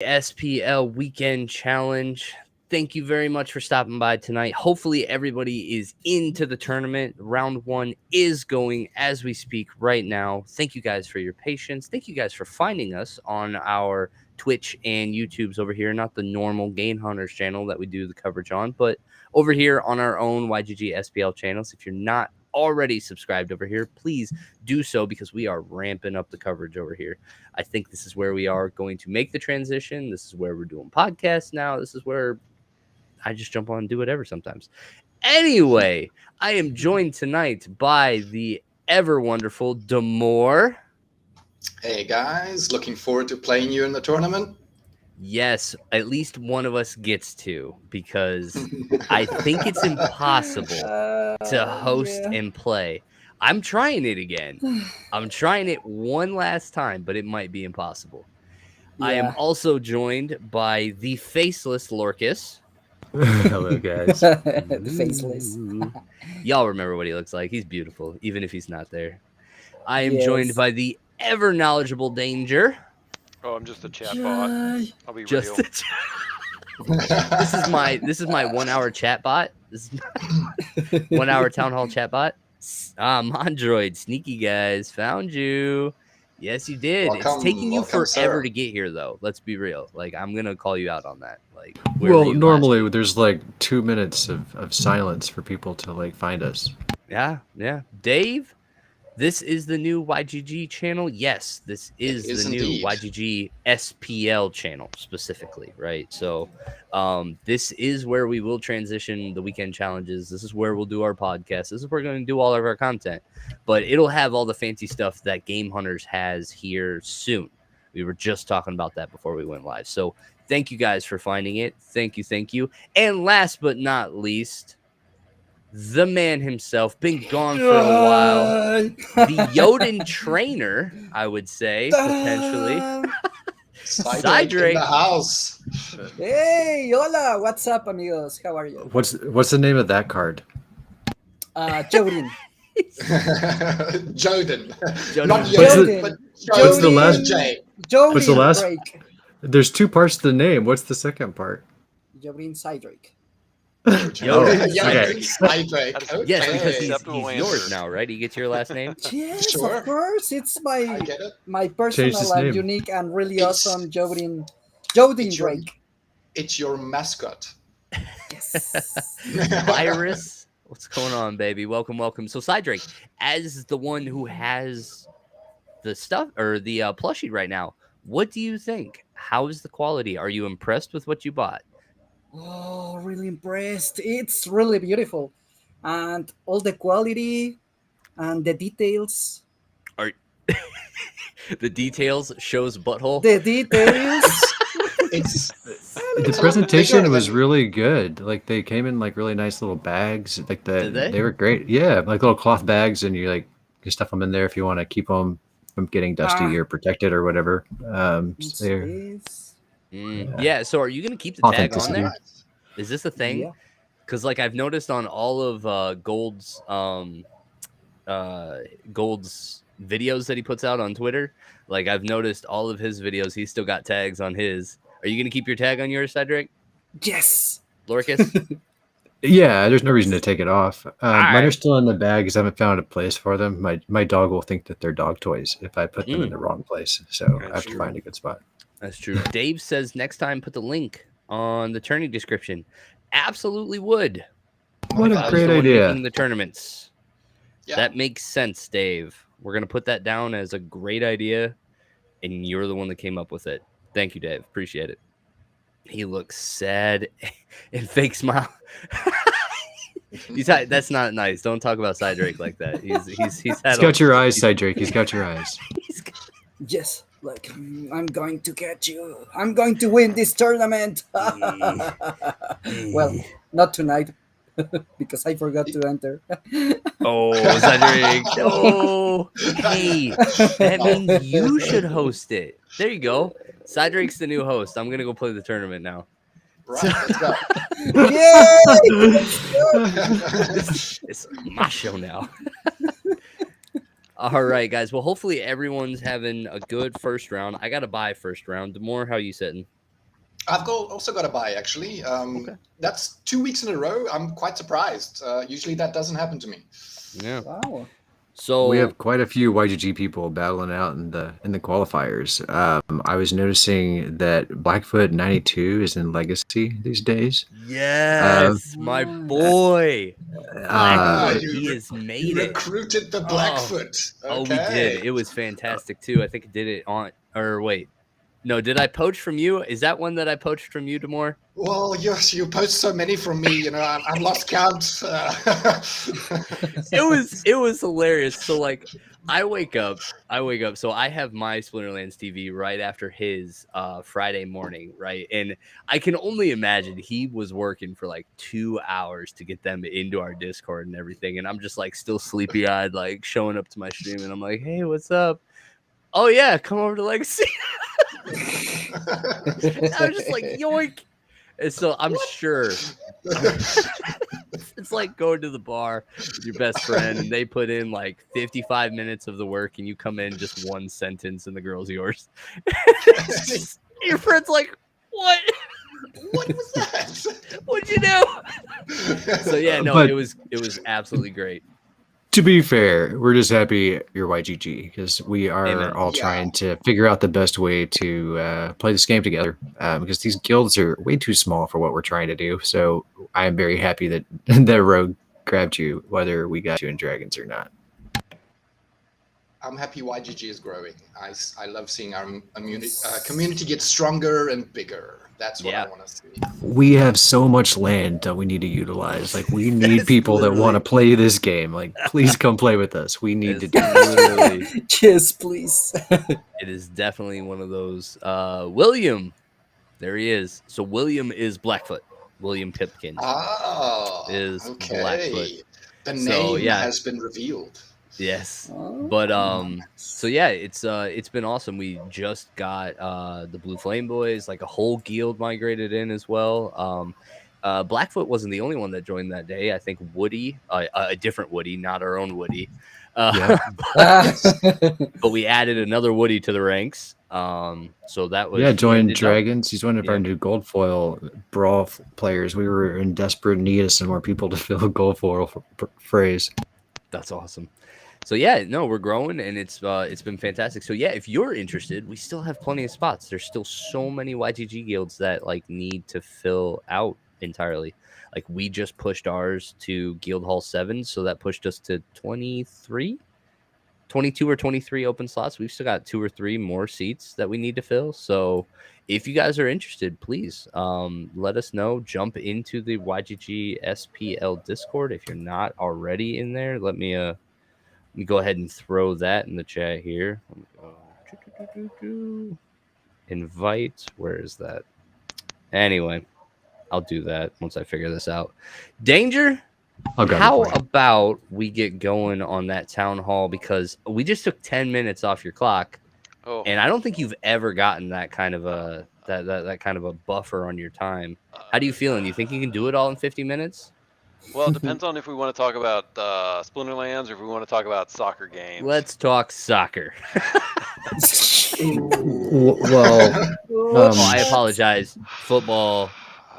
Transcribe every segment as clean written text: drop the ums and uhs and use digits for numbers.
YGGSPL Weekend Challenge. Thank you very much for stopping by tonight. Hopefully, everybody is into the tournament. Round 1 is going as we speak right now. Thank you guys for your patience. Thank you guys for finding us on our Twitch and YouTubes over here, not the normal Game Hunters channel that we do the coverage on, but over here on our own YGGSPL channels. If you're not already subscribed over here, please do so because we are ramping up the coverage over here. I think this is where we are going to make the transition. This is where we're doing podcasts now. This is where I just jump on and do whatever sometimes. Anyway, I am joined tonight by the ever wonderful Demore. Hey guys, looking forward to playing you in the tournament. Yes, at least one of us gets to, because I think it's impossible to host and play. I'm trying it again. I'm trying it one last time, but it might be impossible. Yeah. I am also joined by the faceless Lorcus. Hello, guys. The faceless. Y'all remember what he looks like. He's beautiful, even if he's not there. I am joined by the ever knowledgeable Danger. Oh, I'm just a chat bot. I'll be just real. This is my 1 hour chat bot. This is 1 hour town hall chat bot. Mondroid, sneaky guys, found you. Yes, you did. It's taking you forever to get here, though. Let's be real. Like, I'm gonna call you out on that. Like, well, normally there's like 2 minutes of silence for people to like find us. Yeah. Dave, this is the new YGG channel. Yes, this is the new YGG SPL channel specifically, right? So this is where we will transition the weekend challenges. This is where we'll do our podcast. This is where we're going to do all of our content. But it'll have all the fancy stuff that Game Hunters has here soon. We were just talking about that before we went live. So thank you guys for finding it. Thank you. And last but not least, the man himself, been gone for a while. The Yoden trainer, I would say, potentially. Cydric in the house. Hey, hola, what's up, amigos? How are you? What's the name of that card? Jodin. Joden. Not Jodin, but what's the last J? Jodin. What's the last? Break. There's 2 parts to the name. What's the second part? Jodin Cydric. Okay. Cydric. Yes, because he's yours now, right? He gets your last name. Yes, Sure. Of course. It's my personal and unique and really awesome Jodin Drake. It's your mascot. Yes. Iris, what's going on, baby? Welcome. So, Cydric, as the one who has the stuff or the plushie right now, what do you think? How is the quality? Are you impressed with what you bought? Oh, really impressed. It's really beautiful. And all the quality and the details. The details shows butthole. The details. The presentation was really good. Like they came in like really nice little bags. Like they were great. Yeah, like little cloth bags, and you stuff them in there if you want to keep them from getting dusty or protected or whatever. Yeah, so are you going to keep the tag on there? Is this a thing? Because like I've noticed on all of Gold's videos that he puts out on Twitter, like I've noticed all of his videos, he's still got tags on his. Are you going to keep your tag on yours, Cydric? Yes. Lorcus? Yeah, there's no reason to take it off. Mine are still in the bag because I haven't found a place for them. My dog will think that they're dog toys if I put them in the wrong place. So I have to find a good spot. That's true. Dave says next time put the link on the tourney description. Absolutely would. What a great idea. Making the tournaments. Yeah. That makes sense, Dave. We're going to put that down as a great idea, and you're the one that came up with it. Thank you, Dave. Appreciate it. He looks sad and fake smile. That's not nice. Don't talk about Cydric like that. He's got your eyes, Cydric. He's got your eyes. Yes. Like, I'm going to get you. I'm going to win this tournament. Well, not tonight, because I forgot to enter. Oh, Cydric. Oh, hey, that means you should host it. There you go. Cydric's the new host. I'm going to go play the tournament now. Right, let's go. Yay! It's my show now. All right, guys. Well, hopefully everyone's having a good first round. I got to buy first round. Demore, how you sitting? Also got a bye, actually. Okay. That's 2 weeks in a row. I'm quite surprised. Usually that doesn't happen to me. Yeah. Wow. So We have quite a few YGG people battling out in the qualifiers. I was noticing that Blackfoot 92 is in Legacy these days. yes, my Nice. boy. Blackfoot, You he has you made it. recruited the Oh. Blackfoot. Oh, we did. Okay. It was fantastic too. I think I did it on, or wait, no, did I poach from you? Is that one that I poached from you, Demore? Well, you post so many from me, I'm lost count. It was hilarious. So like I wake up. So I have my Splinterlands TV right after his Friday morning, right? And I can only imagine he was working for like 2 hours to get them into our Discord and everything. And I'm just like still sleepy eyed, like showing up to my stream, and I'm like, hey, what's up? Oh yeah, come over to Legacy. I was just like, yoink. And so I'm sure it's like going to the bar with your best friend and they put in like 55 minutes of the work and you come in just one sentence and the girl's yours. Your friend's like, what? What was that? What'd you do? So yeah, no, But- it was absolutely great. To be fair, we're just happy you're YGG because we are Amen. all Yeah. trying to figure out the best way to play this game together because these guilds are way too small for what we're trying to do. So I am very happy that that Rogue grabbed you, whether we got you in Dragons or not. I'm happy YGG is growing. I love seeing our community get stronger and bigger. That's what Yeah. I want to see. We have so much land that we need to utilize. Like we need That's people that want literally- to play this game. Like please come play with us. We need to It's do this. literally, Yes, please. it is definitely one of those. William, there he is. So William is Blackfoot. William Pipkin. Oh, Is okay. Blackfoot. The So, name yeah. has been revealed. Yes. Oh, But so yeah, it's been awesome. We just got the Blue Flame Boys, like a whole guild migrated in as well. Blackfoot wasn't the only one that joined that day. I think Woody, a different Woody, not our own Woody. Yeah. But we added another Woody to the ranks. So that was Yeah, joined ended up- Dragons. He's one of our Yeah. new gold foil brawl players. We were in desperate need of some more people to fill gold foil phrase. That's awesome. So yeah, no, we're growing and it's been fantastic. So yeah, if you're interested, we still have plenty of spots. There's still so many YGG guilds that like need to fill out entirely. Like we just pushed ours to Guild Hall 7, so that pushed us to 23, 22 or 23 open slots. We've still got 2 or 3 more seats that we need to fill. So if you guys are interested, please let us know. Jump into the YGGSPL Discord if you're not already in there. Let me go ahead and throw that in the chat here. Let me go. Invite. Where is that? Anyway, I'll do that once I figure this out. Danger. I'll grab it How for you. about we get going on that town hall, because we just took 10 minutes off your clock, Oh, and I don't think you've ever gotten that kind of a that kind of a buffer on your time. How do you feeling? You think you can do it all in 50 minutes? well, it depends on if we want to talk about Splinterlands or if we want to talk about soccer games. Let's talk soccer. Well, Oh, I apologize. Football,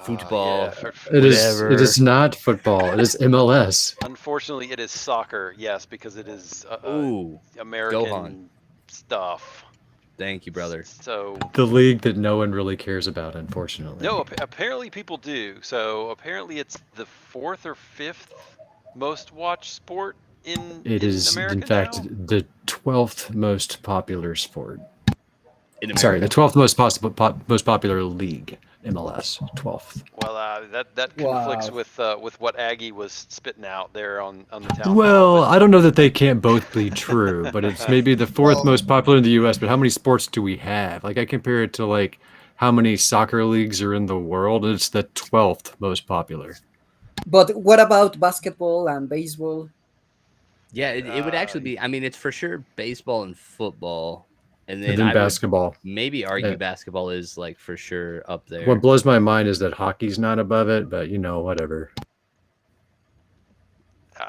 football. it Whatever. is not football. It is MLS. Unfortunately, it is soccer. Yes, because it is Ooh, American stuff. thank you, brother. So The league that no one really cares about, unfortunately. no, apparently people do. So apparently it's the 4th or 5th most watched sport in It is, America in fact, now? the 12th most popular sport. In Sorry, the America. 12th most popular league, MLS, 12th. Well, that conflicts Wow. with what Aggie was spitting out there on the town. Well, hall, I don't know that they can't both be true, but it's maybe the 4th Well- most popular in the US, but how many sports do we have? Like I compare it to like how many soccer leagues are in the world, and it's the 12th most popular. But what about basketball and baseball? Yeah, it would actually be. I mean, it's for sure baseball and football, and then, And then I would basketball. maybe argue Yeah. basketball is like for sure up there. What blows my mind is that hockey's not above it, but you know, whatever.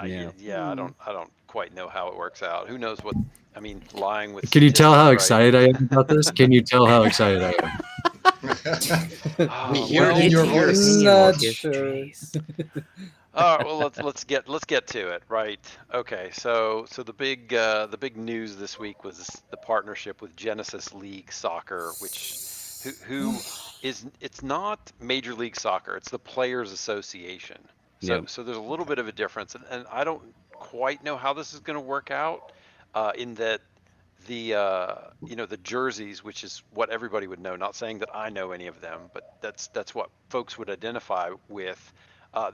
Yeah. I don't quite know how it works out. Who knows what? I mean, lying with. Can you tell how statistics, right? excited I am about this? Can you tell how excited I am? Oh, We hear it well, in your Get to your voice. opinion, Not Marcus. sure. Jeez. all right, well, let's get to it, right? Okay, so the big news this week was the partnership with Genesis League Soccer, which who is, it's not Major League Soccer, it's the Players Association. So Yep. there's a little bit of a difference, and I don't quite know how this is going to work out, in that the the jerseys, which is what everybody would know. Not saying that I know any of them, but that's what folks would identify with.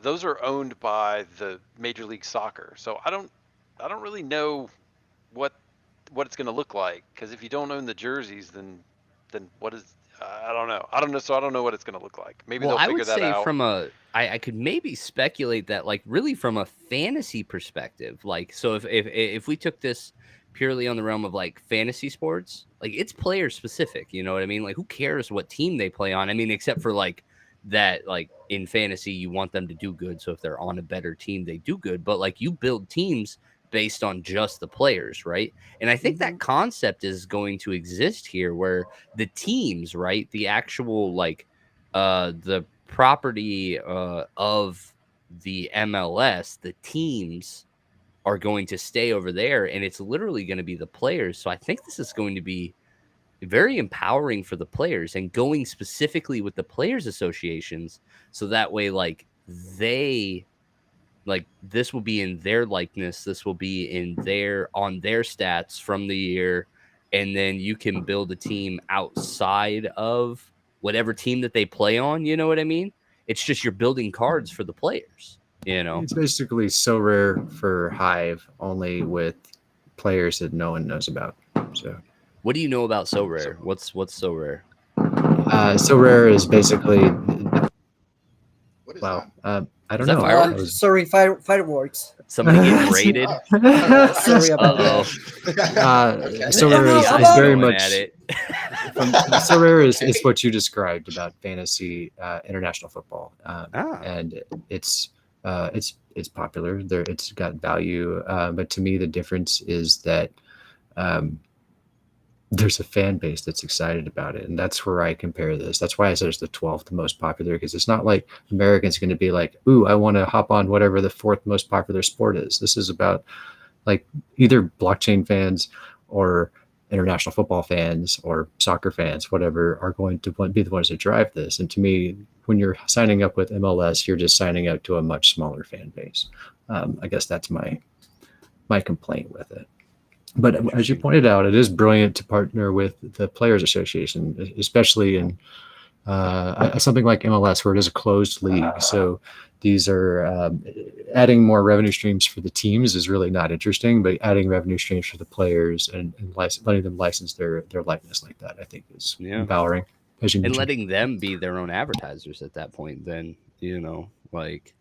Those are owned by the Major League Soccer. So I don't really know what it's going to look like, because if you don't own the jerseys, then what is, I don't know. So I don't know what it's going to look like. Maybe Well, they'll I figure would that say out. I could maybe speculate that, like, really from a fantasy perspective, like, so if we took this purely on the realm of like fantasy sports, like, it's player specific, you know what I mean? Like, who cares what team they play on? I mean, except for like that, like in fantasy, you want them to do good. So if they're on a better team, they do good. But like, you build teams based on just the players, right? And I think that concept is going to exist here, where the teams, right, the actual like the property of the MLS, the teams are going to stay over there, and it's literally going to be the players. So I think this is going to be very empowering for the players, and going specifically with the players associations, so that way, like, they, like, this will be in their likeness, this will be in their, on their stats from the year, and then you can build a team outside of whatever team that they play on, you know what I mean? It's just you're building cards for the players, you know? It's basically So Rare for Hive, only with players that no one knows about. So, What do you know about So Rare? What's So Rare? So Rare is basically, What is well, that? I don't Is that know. fireworks? Sorry, fireworks. Somebody getting raided? Sorry about Uh-oh. Okay. So Rare is FBI very going much at it. So Rare is Okay. what you described about fantasy international football, and it's popular. There, it's got value, but to me, the difference is that there's a fan base that's excited about it, and that's where I compare this. That's why I said it's the 12th most popular, because it's not like Americans going to be like, "Ooh, I want to hop on whatever the 4th most popular sport is." This is about like either blockchain fans or international football fans or soccer fans, whatever, are going to be the ones that drive this. And to me, when you're signing up with MLS, you're just signing up to a much smaller fan base. I guess that's my complaint with it. But as you pointed out, it is brilliant to partner with the Players Association, especially in something like MLS, where it is a closed league. So these are adding more revenue streams for the teams is really not interesting, but adding revenue streams for the players and letting them license their likeness like that, I think, is empowering. As you And mentioned. letting them be their own advertisers at that point, then, you know, like,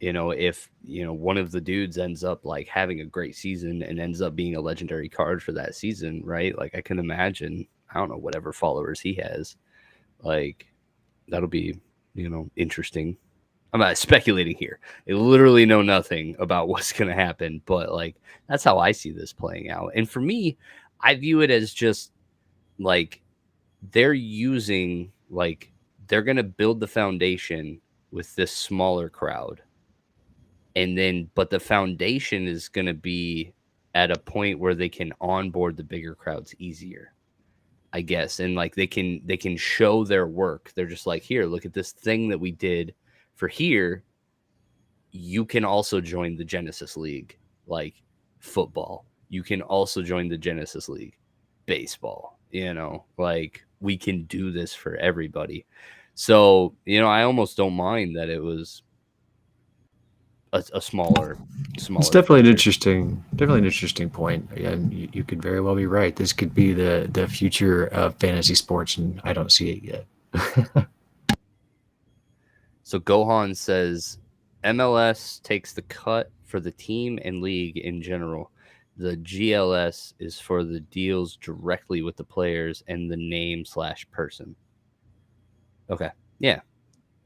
you know, if, you know, one of the dudes ends up like having a great season and ends up being a legendary card for that season, right? Like, I can imagine, I don't know, whatever followers he has, like, that'll be, you know, interesting. I'm not speculating here. I literally know nothing about what's going to happen, but like, that's how I see this playing out. And for me, I view it as just like, they're using, like, they're going to build the foundation with this smaller crowd. And then, but the foundation is going to be at a point where they can onboard the bigger crowds easier, I guess. And like, they can show their work. They're just like, here, look at this thing that we did for here. You can also join the Genesis League, like football. You can also join the Genesis League baseball, you know, like, we can do this for everybody. So, you know, I almost don't mind that it was a smaller. It's definitely an venture. interesting point. And you could very well be right. This could be the future of fantasy sports, and I don't see it yet. So Gohan says MLS takes the cut for the team and league in general. The GLS is for the deals directly with the players and the name/person. Okay. Yeah.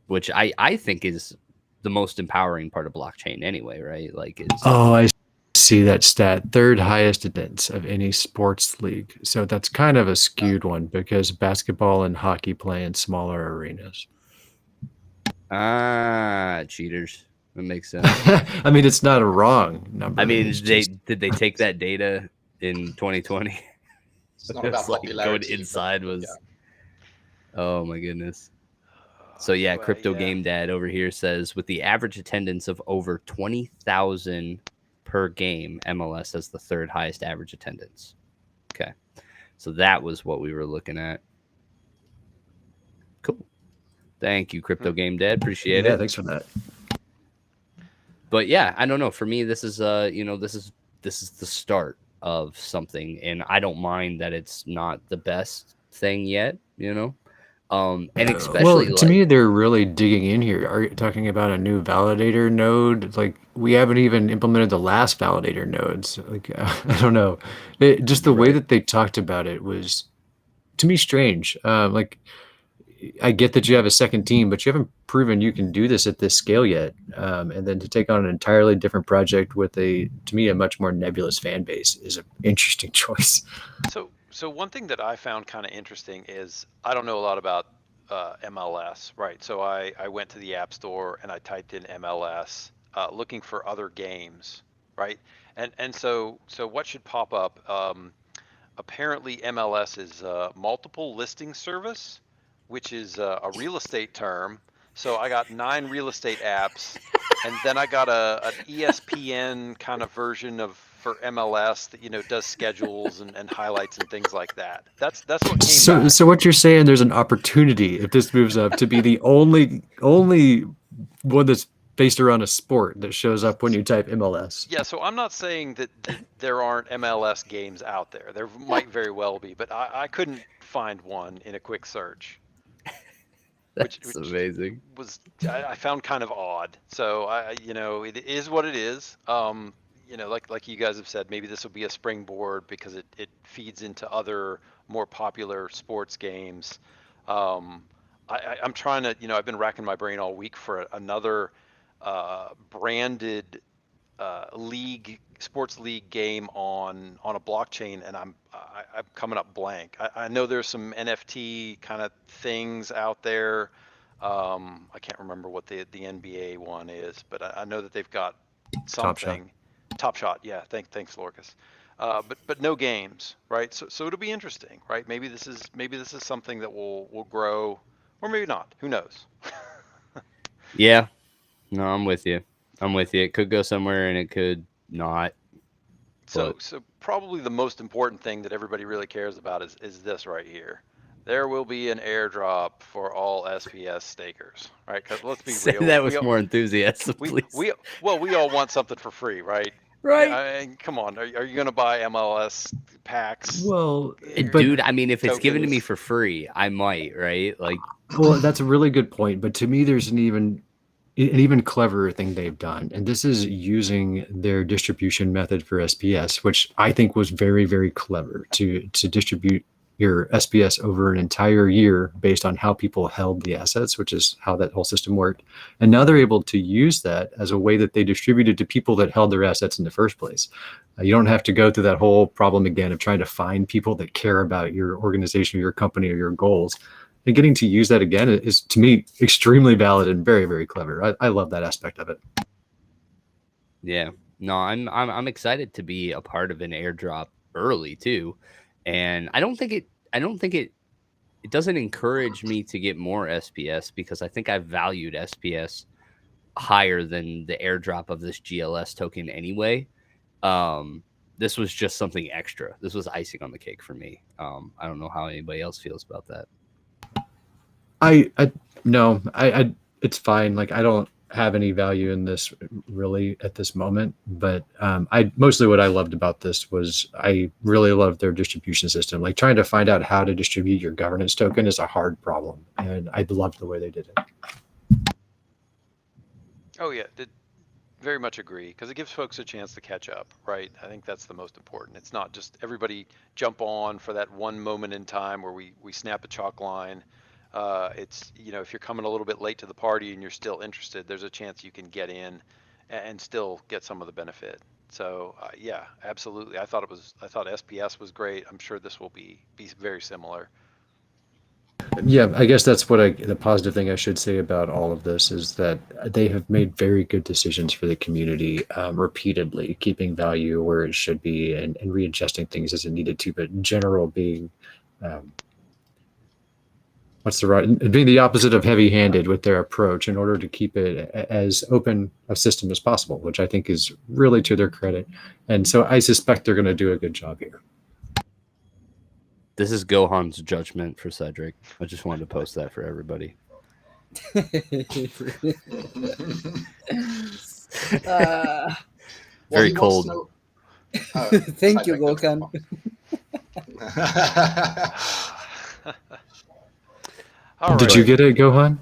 Which I think is the most empowering part of blockchain anyway, right? Like, it's... Oh, I see that stat, third highest attendance of any sports league. So that's kind of a skewed one because basketball and hockey play in smaller arenas. Cheaters. That makes sense. I mean, it's not a wrong number. I mean, did they take that data in 2020? It's not about popularity. Going inside was. Yeah. Oh my goodness. So yeah, Crypto Game Dad over here says with the average attendance of over 20,000 per game, MLS has the third highest average attendance. Okay. So that was what we were looking at. Cool. Thank you, Crypto Game Dad. Appreciate it. Yeah, thanks for that. But yeah, I don't know. For me, this is this is the start of something, and I don't mind that it's not the best thing yet, and especially to me, they're really digging in here. Are you talking about a new validator node? Like we haven't even implemented the last validator nodes. Like I don't know. Just the way that they talked about it was, to me, strange. Like I get that you have a second team, but you haven't proven you can do this at this scale yet. And then to take on an entirely different project with to me, a much more nebulous fan base is an interesting choice. So one thing that I found kind of interesting is I don't know a lot about MLS, right? So I went to the App Store and I typed in MLS, looking for other games, right? And so what should pop up? Apparently MLS is multiple listing service, which is a real estate term. So I got 9 real estate apps, and then I got an ESPN kind of version for MLS that does schedules and highlights and things like that. That's what came back. So what you're saying, there's an opportunity if this moves up to be the only one that's based around a sport that shows up when you type MLS. Yeah, so I'm not saying that there aren't MLS games out there. There might very well be, but I couldn't find one in a quick search. Which amazing. I found kind of odd. So it is what it is. Like you guys have said, maybe this will be a springboard because it feeds into other more popular sports games. I'm trying to, I've been racking my brain all week for another branded sports league game on a blockchain, and I'm coming up blank. I know there's some NFT kind of things out there. I can't remember what the NBA one is, but I know that they've got something. Top Shot, yeah. Thanks, Lorcas. But no games, right? So it'll be interesting, right? Maybe this is something that will grow, or maybe not. Who knows? Yeah. No, I'm with you. It could go somewhere and it could not. So probably the most important thing that everybody really cares about is this right here. There will be an airdrop for all SPS stakers, right? Because let's be Say real. that with more enthusiasm, please. We all want something for free, right? Right. I mean, come on. Are you going to buy MLS packs? Well, dude, I mean, if it's given to me for free, I might, right? Like, well, that's a really good point. But to me, there's an even cleverer thing they've done, and this is using their distribution method for SPS, which I think was very, very clever to distribute your SPS over an entire year based on how people held the assets, which is how that whole system worked. And now they're able to use that as a way that they distributed to people that held their assets in the first place. You don't have to go through that whole problem again of trying to find people that care about your organization or your company or your goals. And getting to use that again is, to me, extremely valid and very, very clever. I love that aspect of it. Yeah, no, I'm excited to be a part of an airdrop early too, and I don't think it doesn't encourage me to get more SPS because I think I've valued SPS higher than the airdrop of this GLS token anyway. This was just something extra. This was icing on the cake for me. I don't know how anybody else feels about that. No, it's fine. Like I don't have any value in this really at this moment, but mostly what I loved about this was I really loved their distribution system. Like trying to find out how to distribute your governance token is a hard problem, and I loved the way they did it. Oh yeah, very much agree, because it gives folks a chance to catch up, right? I think that's the most important. It's not just everybody jump on for that one moment in time where we snap a chalk line. It's, if you're coming a little bit late to the party and you're still interested, there's a chance you can get in and still get some of the benefit. So yeah, absolutely. I thought SPS was great. I'm sure this will be very similar. Yeah, I guess that's what the positive thing I should say about all of this is that they have made very good decisions for the community repeatedly, keeping value where it should be and readjusting things as it needed to, but in general being being the opposite of heavy-handed with their approach in order to keep it as open a system as possible, which I think is really to their credit. And so I suspect they're going to do a good job here. This is Gohan's judgment for Cedric. I just wanted to post that for everybody. Very cold. Thank you, Gohan. Did you get it, Gohan?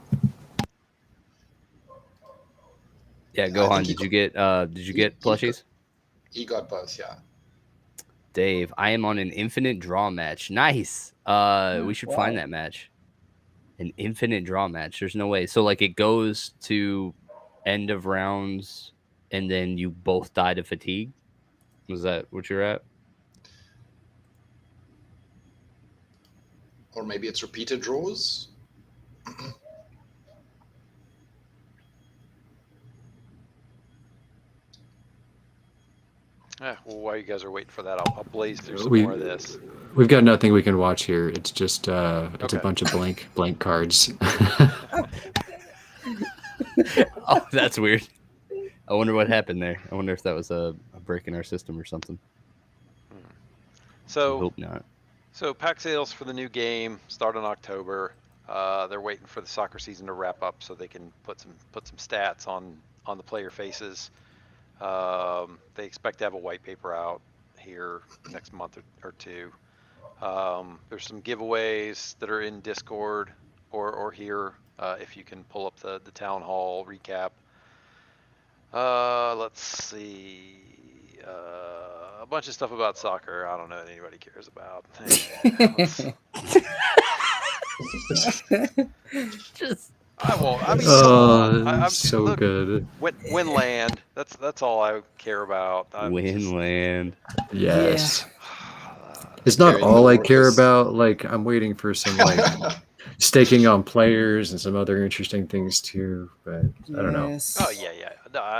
Yeah, Gohan, did you get plushies? He got both, yeah. Dave, I am on an infinite draw match. Nice. We should find that match. An infinite draw match. There's no way. So like it goes to end of rounds and then you both die to fatigue. Was that what you're at? Or maybe it's repeated draws. Yeah, well, while you guys are waiting for that, I'll blaze through some more of this. We've got nothing we can watch here. It's just it's a bunch of blank cards. Oh, that's weird. I wonder what happened there. I wonder if that was a break in our system or something. So I hope not. So pack sales for the new game start in October. They're waiting for the soccer season to wrap up so they can put some stats on the player faces. They expect to have a white paper out here next month or two. There's some giveaways that are in Discord or here if you can pull up the town hall recap. Let's see. A bunch of stuff about soccer. I don't know that anybody cares about. Just I won't. I mean, come on. So good. Winland. That's all I care about. Winland. Yes. It's not all I care about. Like I'm waiting for some staking on players and some other interesting things too. But I don't know. Oh yeah.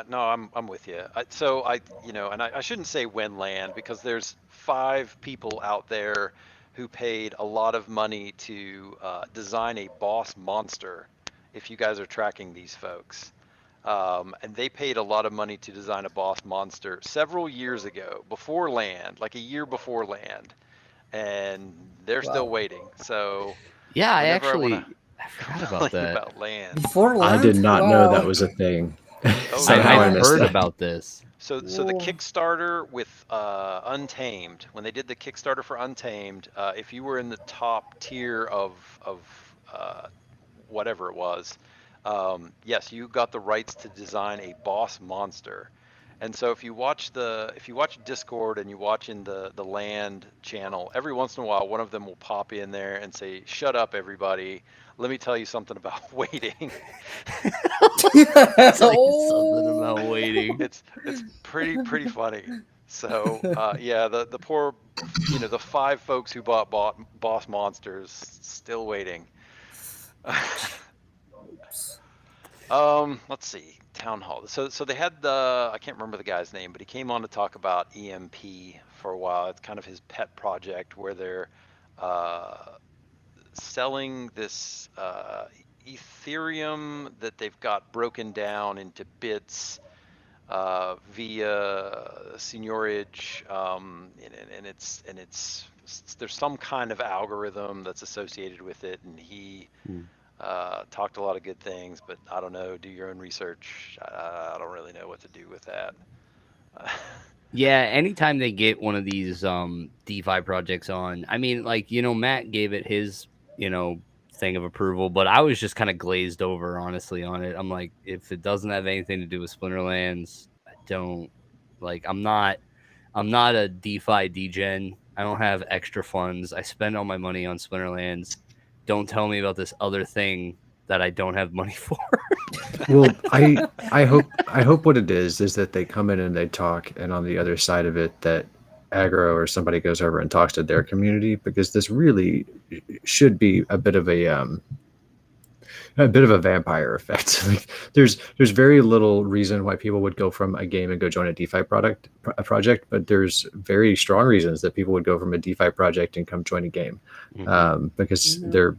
No, I'm with you. And I shouldn't say Winland because there's 5 people out there who paid a lot of money to design a boss monster. If you guys are tracking these folks, and they paid a lot of money to design a boss monster several years ago, before Land, like a year before Land, and they're still waiting. So yeah, I forgot about that. About Land. Before Land? I did not know that was a thing. I've heard about this. So the Kickstarter with Untamed, when they did the Kickstarter for Untamed, if you were in the top tier of whatever it was, yes, you got the rights to design a boss monster. And so if you watch Discord and you watch in the Land channel, every once in a while, one of them will pop in there and say, "Shut up, everybody. Let me tell you something about waiting." Something about waiting. It's pretty funny. So yeah, the poor, the 5 folks who bought boss monsters still waiting. Let's see, town hall. So they had I can't remember the guy's name, but he came on to talk about EMP for a while. It's kind of his pet project where they're selling this Ethereum that they've got broken down into bits via seigniorage, and it's there's some kind of algorithm that's associated with it, and he talked a lot of good things, but I don't know. Do your own research. I don't really know what to do with that. Yeah, anytime they get one of these DeFi projects on, I mean, like, Matt gave it his, thing of approval, but I was just kind of glazed over, honestly, on it. I'm like, if it doesn't have anything to do with Splinterlands, I don't, like, I'm not a DeFi degen. I don't have extra funds. I spend all my money on Splinterlands. Don't tell me about this other thing that I don't have money for. Well, I hope what it is that they come in and they talk, and on the other side of it, that aggro or somebody goes over and talks to their community, because this really should be a bit of a vampire effect. Like, there's very little reason why people would go from a game and go join a DeFi project, but there's very strong reasons that people would go from a DeFi project and come join a game, because they're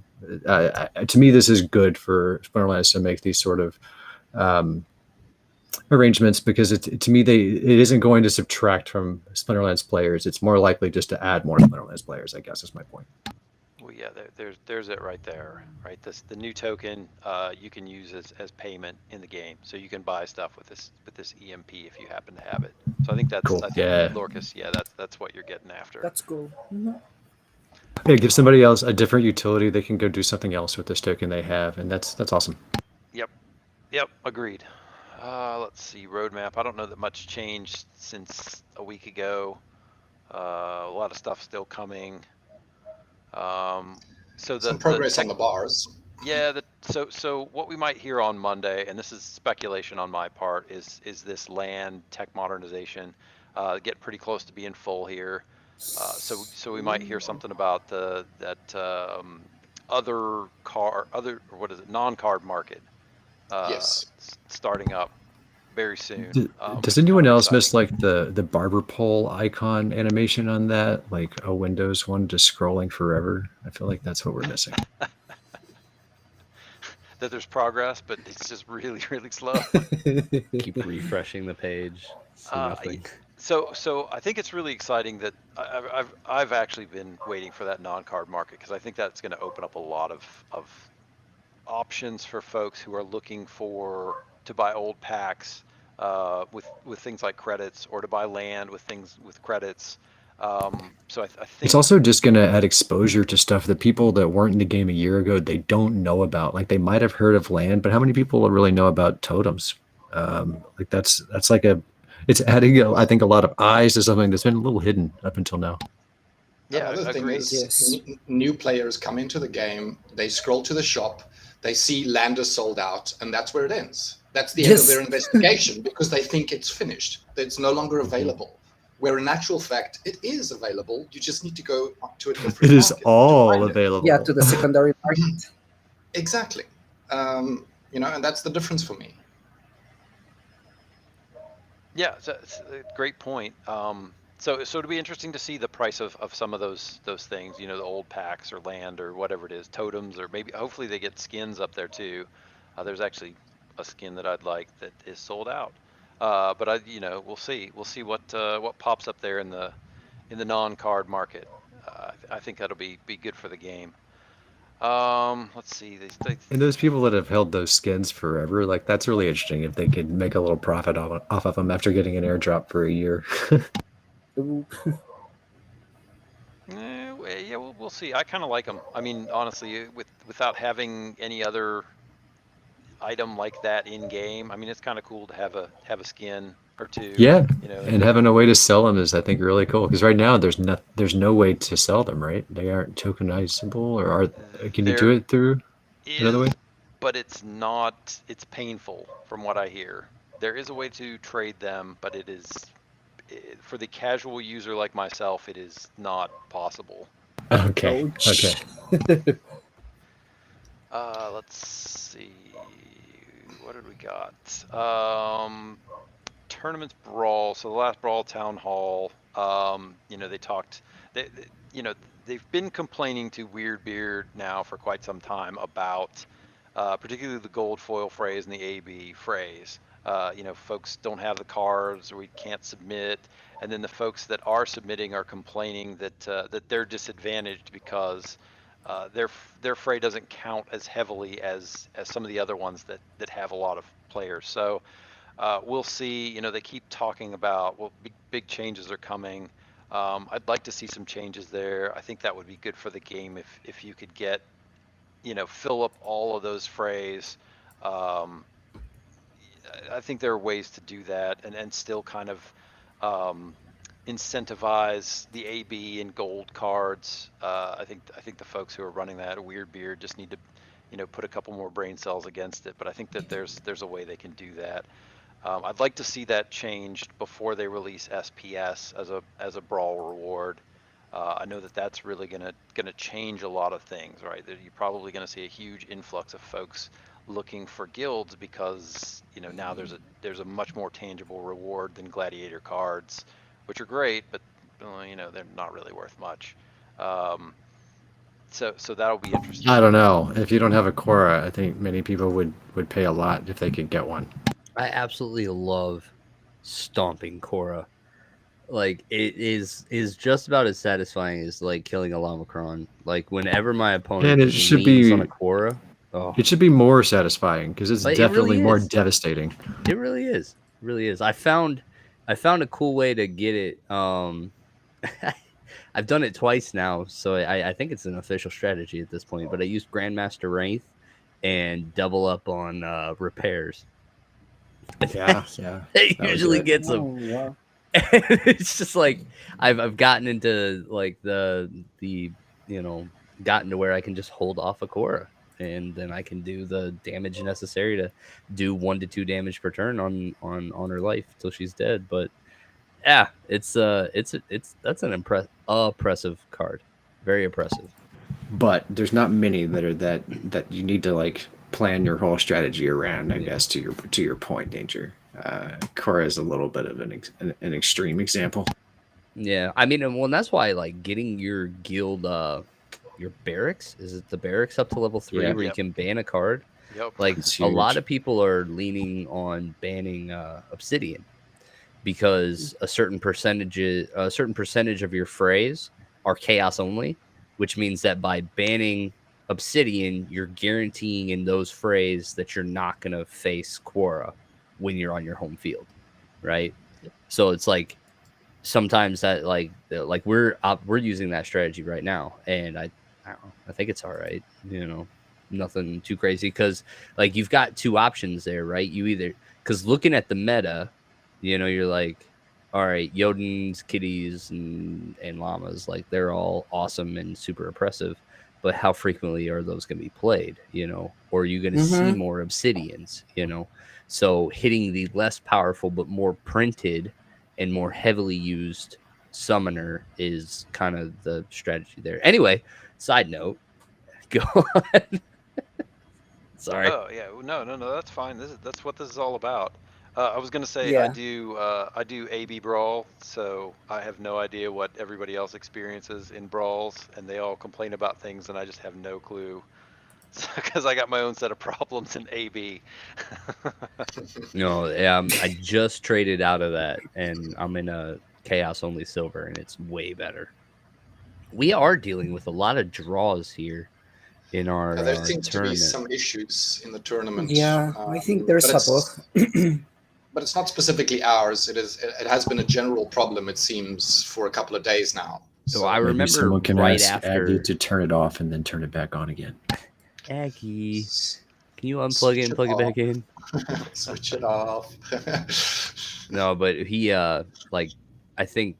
to me, this is good for Splinterlands to make these sort of arrangements, because to me, it isn't going to subtract from Splinterlands players. It's more likely just to add more Splinterlands players, I guess, is my point. Well, yeah, there's it right there, right? The new token you can use as payment in the game, so you can buy stuff with this EMP if you happen to have it. So I think Cool. I think Yeah. Lorcas, yeah, that's what you're getting after. That's cool. Yeah, give somebody else a different utility. They can go do something else with this token they have, and that's awesome. Yep, agreed. Let's see, roadmap. I don't know that much changed since a week ago. A lot of stuff still coming. So Some progress on the bars. Yeah, so what we might hear on Monday, and this is speculation on my part, is this tech modernization getting pretty close to being full here. So we might hear something about non-card market Yes. starting up very soon. Does anyone else miss like the barber pole icon animation on that, like a Windows one just scrolling forever? I feel like that's what we're missing. That there's progress, but it's just really, really slow. Keep refreshing the page. See nothing. So I think it's really exciting that I've actually been waiting for that non-card market, because I think that's going to open up a lot of options for folks who are looking to buy old packs with things like credits, or to buy land with things with credits. So I think it's also just going to add exposure to stuff that people that weren't in the game a year ago, they don't know about. Like, they might have heard of land, but how many people really know about totems? Like that's like it's adding, I think, a lot of eyes to something that's been a little hidden up until now. Yeah, another thing is, new players come into the game, they scroll to the shop, they see land is sold out, and that's where it ends. That's the end of their investigation, because they think it's finished, that it's no longer available. Where in actual fact, it is available. You just need to go to a different market. It is all available. Yeah, to the secondary market. Exactly. And that's the difference for me. Yeah, it's a great point. So it'll be interesting to see the price of some of those things, the old packs or land or whatever it is, totems, or maybe hopefully they get skins up there too. There's actually a skin that I'd like that is sold out. But we'll see what pops up there in the non-card market. I think that'll be good for the game. Let's see. And those people that have held those skins forever, like, that's really interesting if they could make a little profit off of them after getting an airdrop for a year. Yeah, we'll see. I kind of like them. I mean, honestly, without having any other item like that in game, I mean, it's kind of cool to have a skin or two. Yeah, and having a way to sell them is, I think, really cool, because right now there's no way to sell them, right? They aren't tokenizable, or can you do it through another way? But it's not. It's painful, from what I hear. There is a way to trade them, but it is, for the casual user like myself, it is not possible. Okay. Let's see. What did we got? Tournaments brawl. So the last brawl, town hall. They talked. They've been complaining to Weirdbeard now for quite some time about, particularly the gold foil phrase and the AB phrase. Folks don't have the cards, or we can't submit, and then the folks that are submitting are complaining that they're disadvantaged because their fray doesn't count as heavily as some of the other ones that have a lot of players. So we'll see. They keep talking about, well, big changes are coming. I'd like to see some changes there. I think that would be good for the game if you could get, fill up all of those frays. I think there are ways to do that and still kind of incentivize the AB and gold cards. I think the folks who are running that, Weirdbeard, just need to, put a couple more brain cells against it. But I think that there's a way they can do that. I'd like to see that changed before they release SPS as a brawl reward. I know that that's really gonna change a lot of things, right? That you're probably gonna see a huge influx of folks looking for guilds because now there's a much more tangible reward than gladiator cards, which are great, but they're not really worth much. So that'll be interesting. I don't know. If you don't have a Korra, I think many people would pay a lot if they could get one. I absolutely love stomping Korra. Like it is just about as satisfying as like killing a Lamacron. Like whenever my opponent And it should leans be on a Korra, it should be more satisfying because it's Like, it definitely really more is. devastating. It really is. It really is. I found a cool way to get it. I've done it twice now, so I think it's an official strategy at this point. But I used Grandmaster Wraith and double up on repairs. Yeah. It That would usually do it. gets them. Oh, wow. It's just like I've gotten into like the gotten to where I can just hold off a Korra, and then I can do the damage necessary to do 1 to 2 damage per turn on her life till she's dead. But yeah, that's an oppressive card, very oppressive. But there's not many that are that you need to like plan your whole strategy around. I guess to your point, Danger. Korra is a little bit of an extreme example. Yeah, I mean, and that's why like getting your guild, your barracks, is it the barracks up to level 3 Yeah. where you Yep. can ban a card? Yep. Like It's a lot huge. of people are leaning on banning Obsidian because a certain percentage of your frays are chaos only, which means that by banning Obsidian, you're guaranteeing in those frays that you're not going to face Quora when you're on your home field, right? So it's like sometimes that like we're using that strategy right now, and I don't know, I think it's all right, nothing too crazy because like you've got 2 options there, right? You either, because looking at the meta, you're like, all right, Jotun, kitties, and llamas, like they're all awesome and super oppressive, but how frequently are those going to be played? Or are you going to see more Obsidians? So hitting the less powerful but more printed and more heavily used summoner is kind of the strategy there. Anyway, side note, go on. Sorry. Oh yeah, no, that's fine. That's what this is all about. I was gonna say Yeah. I do AB Brawl, so I have no idea what everybody else experiences in brawls, and they all complain about things, and I just have no clue, because I got my own set of problems in AB. No, I just traded out of that, and I'm in a chaos only silver, and it's way better. We are dealing with a lot of draws here in our There seems to be tournament. some issues in the tournament. Yeah, I think there's but a bug. but it's not specifically ours. It has been a general problem, it seems, for a couple of days now. So I Maybe remember someone can right ask after Aggie to turn it off and then turn it back on again. Aggie, can you unplug it and plug it back in? Switch it off. No, but he I think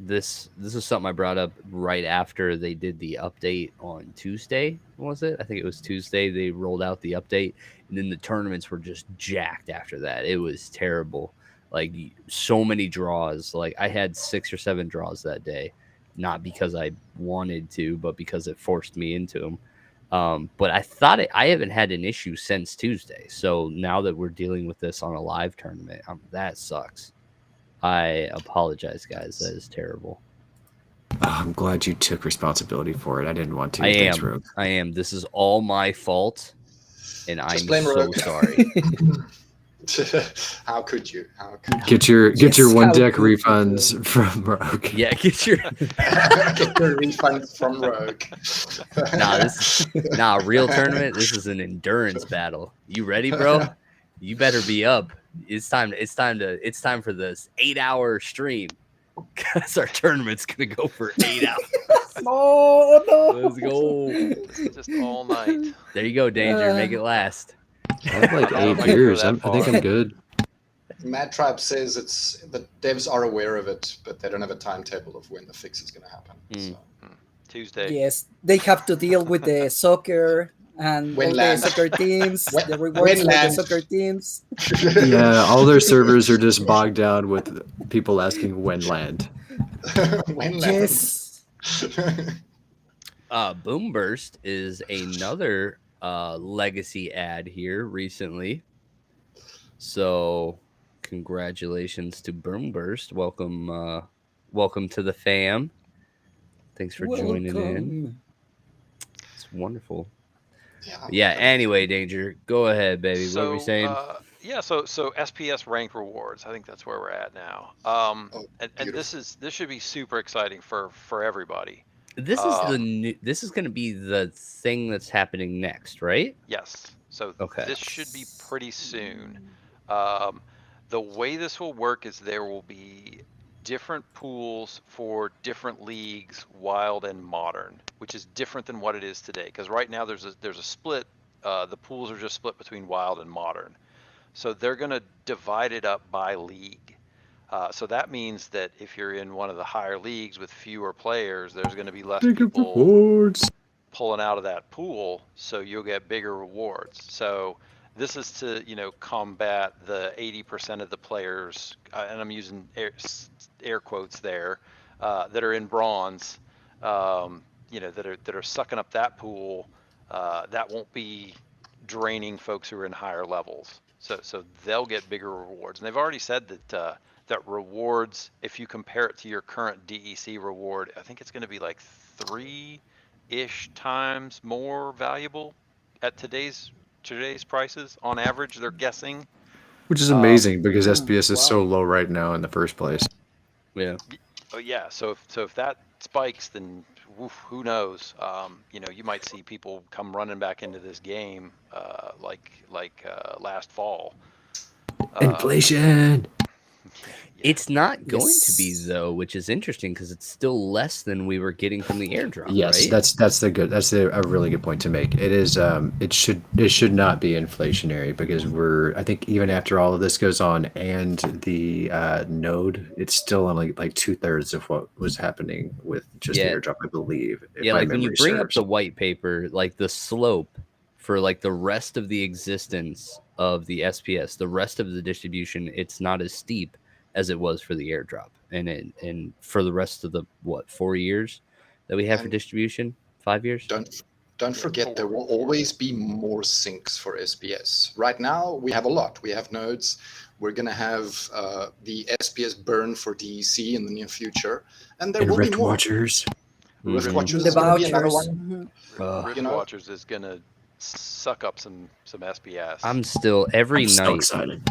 this is something I brought up right after they did the update on Tuesday, was it? I think it was Tuesday they rolled out the update, and then the tournaments were just jacked after that. It was terrible. Like so many draws. Like I had 6 or 7 draws that day, not because I wanted to, but because it forced me into them. But I thought I haven't had an issue since Tuesday. So now that we're dealing with this on a live tournament, that sucks. I apologize, guys. That is terrible. I'm glad you took responsibility for it. I didn't want to. I Thanks, am. Rogue. I am. This is all my fault, and I'm blame so Rogue. sorry. How could you? Get your Yes, one how deck could you refunds from Rogue. Yeah, get your Get your refund from Rogue. real tournament. This is an endurance battle. You ready, bro? You better be up. It's time for this 8-hour stream because our tournament's gonna go for 8 hours. Oh no! Let's go. This is just all night. There you go, Danger. Make it last. I have like I don't 8 think beers. we're I that think far. I'm good. Mad Tribe says it's the devs are aware of it, but they don't have a timetable of when the fix is going to happen. Mm. So. Tuesday. Yes, they have to deal with the soccer and When all land. the soccer teams, When- the rewards when for the land. soccer teams. Yeah, all their servers are just bogged down with people asking when land. When land. Yes. Boom Burst is another legacy ad here recently. So congratulations to Boom Burst. Welcome welcome to the fam. Thanks for joining in. It's wonderful. Yeah, anyway, Danger, go ahead, baby. What are we saying? So SPS ranked rewards. I think that's where we're at now. And this should be super exciting for everybody. This is this is going to be the thing that's happening next, right? Yes. So okay. This should be pretty soon. The way this will work is there will be different pools for different leagues, wild and modern, which is different than what it is today. Because right now there's a split. The pools are just split between wild and modern. So they're going to divide it up by league. So that means that if you're in one of the higher leagues with fewer players, there's going to be less people pulling out of that pool, so you'll get bigger rewards. So this is to, combat the 80% of the players, and I'm using air quotes there, that are in bronze, that are sucking up that pool. That won't be draining folks who are in higher levels. So they'll get bigger rewards, and they've already said that rewards, if you compare it to your current DEC reward, I think it's going to be like 3-ish times more valuable at today's prices on average. They're guessing, which is amazing because SPS is so low right now in the first place. Yeah. Oh yeah. So if that spikes, then who knows? You might see people come running back into this game like last fall. Inflation. It's not going to be though, which is interesting because it's still less than we were getting from the airdrop. Yes, right? that's a really good point to make. It is it should not be inflationary because I think even after all of this goes on and the node, it's still only like 2/3 of what was happening with just the airdrop, I believe. Yeah, like when you bring up the white paper, like the slope for like the rest of the existence of the SPS, the rest of the distribution, it's not as steep as it was for the airdrop, and for the rest of the 4 years that we have for distribution, 5 years. Don't forget there will always be more sinks for SPS. Right now we have a lot. We have nodes. We're going to have the SPS burn for DEC in the near future, and there will be more. Watchers. Rift Watchers The is going to be another vouchers. one. Rift Watchers is going to suck up some SPS. I'm still every night. So excited.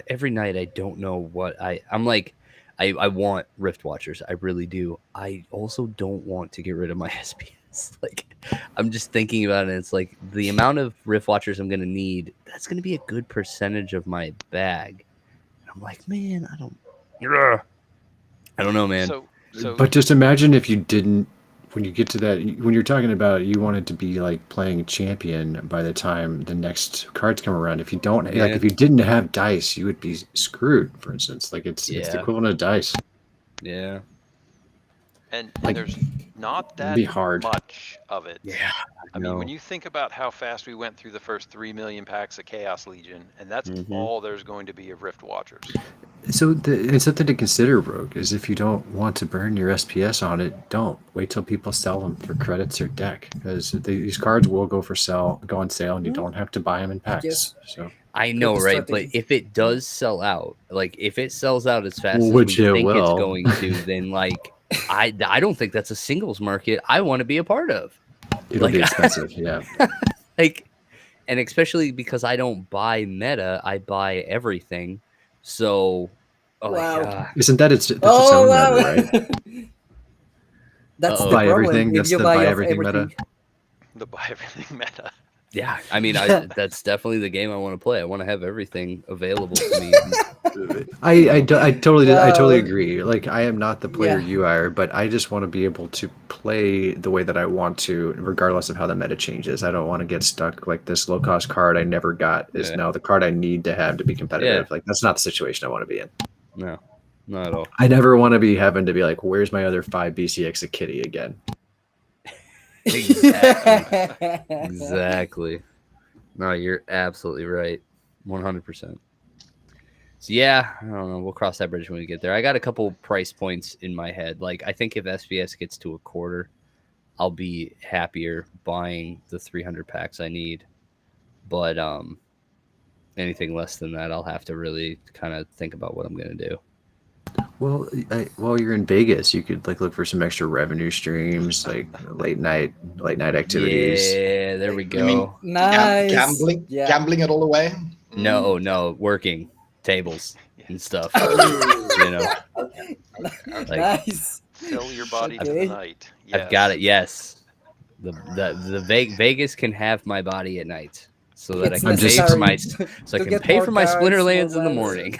Every night I don't know what I'm like. I want Rift Watchers. I really do. I also don't want to get rid of my SPS. Like I'm just thinking about it. And it's like the amount of Rift Watchers I'm going to need. That's going to be a good percentage of my bag. And I'm like, man, I don't know, man. But just imagine if you didn't. When you get to that, when you're talking about you wanted to be like playing champion by the time the next cards come around. If you don't, like if you didn't have dice, you would be screwed. For instance, like it's the equivalent of dice. Yeah. And there's not that much of it. Yeah. I mean, when you think about how fast we went through the first 3 million packs of Chaos Legion, and that's all there's going to be of Rift Watchers. So it's something to consider, Rogue, is if you don't want to burn your SPS on it, don't. Wait till people sell them for credits or deck, because these cards will go on sale, and you don't have to buy them in packs. Yes. So I know, right? But if it does sell out, like if it sells out as fast as we think it's going to, then like I don't think that's a singles market I want to be a part of. It'll be expensive, yeah. And especially because I don't buy meta, I buy everything. So, wow. Isn't that its own meta, right? That's the buy problem. everything. That's the buy everything meta. The buy everything meta. Yeah, I mean, that's definitely the game I want to play. I want to have everything available to me. I totally agree. Like I am not the player you are, but I just want to be able to play the way that I want to, regardless of how the meta changes. I don't want to get stuck like this low cost card I never got is now the card I need to have to be competitive. Yeah. Like that's not the situation I want to be in. No, not at all. I never want to be having to be like, where's my other 5 BCX of Kitty again? Exactly. No, you're absolutely right. 100%. So yeah, I don't know. We'll cross that bridge when we get there. I got a couple price points in my head. Like I think if SBS gets to a quarter, I'll be happier buying the 300 packs I need. But anything less than that, I'll have to really kind of think about what I'm going to do. Well, while you're in Vegas, you could like look for some extra revenue streams, like late night activities. Yeah, there we go. You mean Nice. gambling it all away? No, working tables and stuff. Okay. Like, Nice. Sell your body to Okay. the night. Yes. I've got it. Yes, the Vegas can have my body at night, so that I It's can pay for my necessary so I to can get pay more for my cards, Splinterlands more in the lands. morning.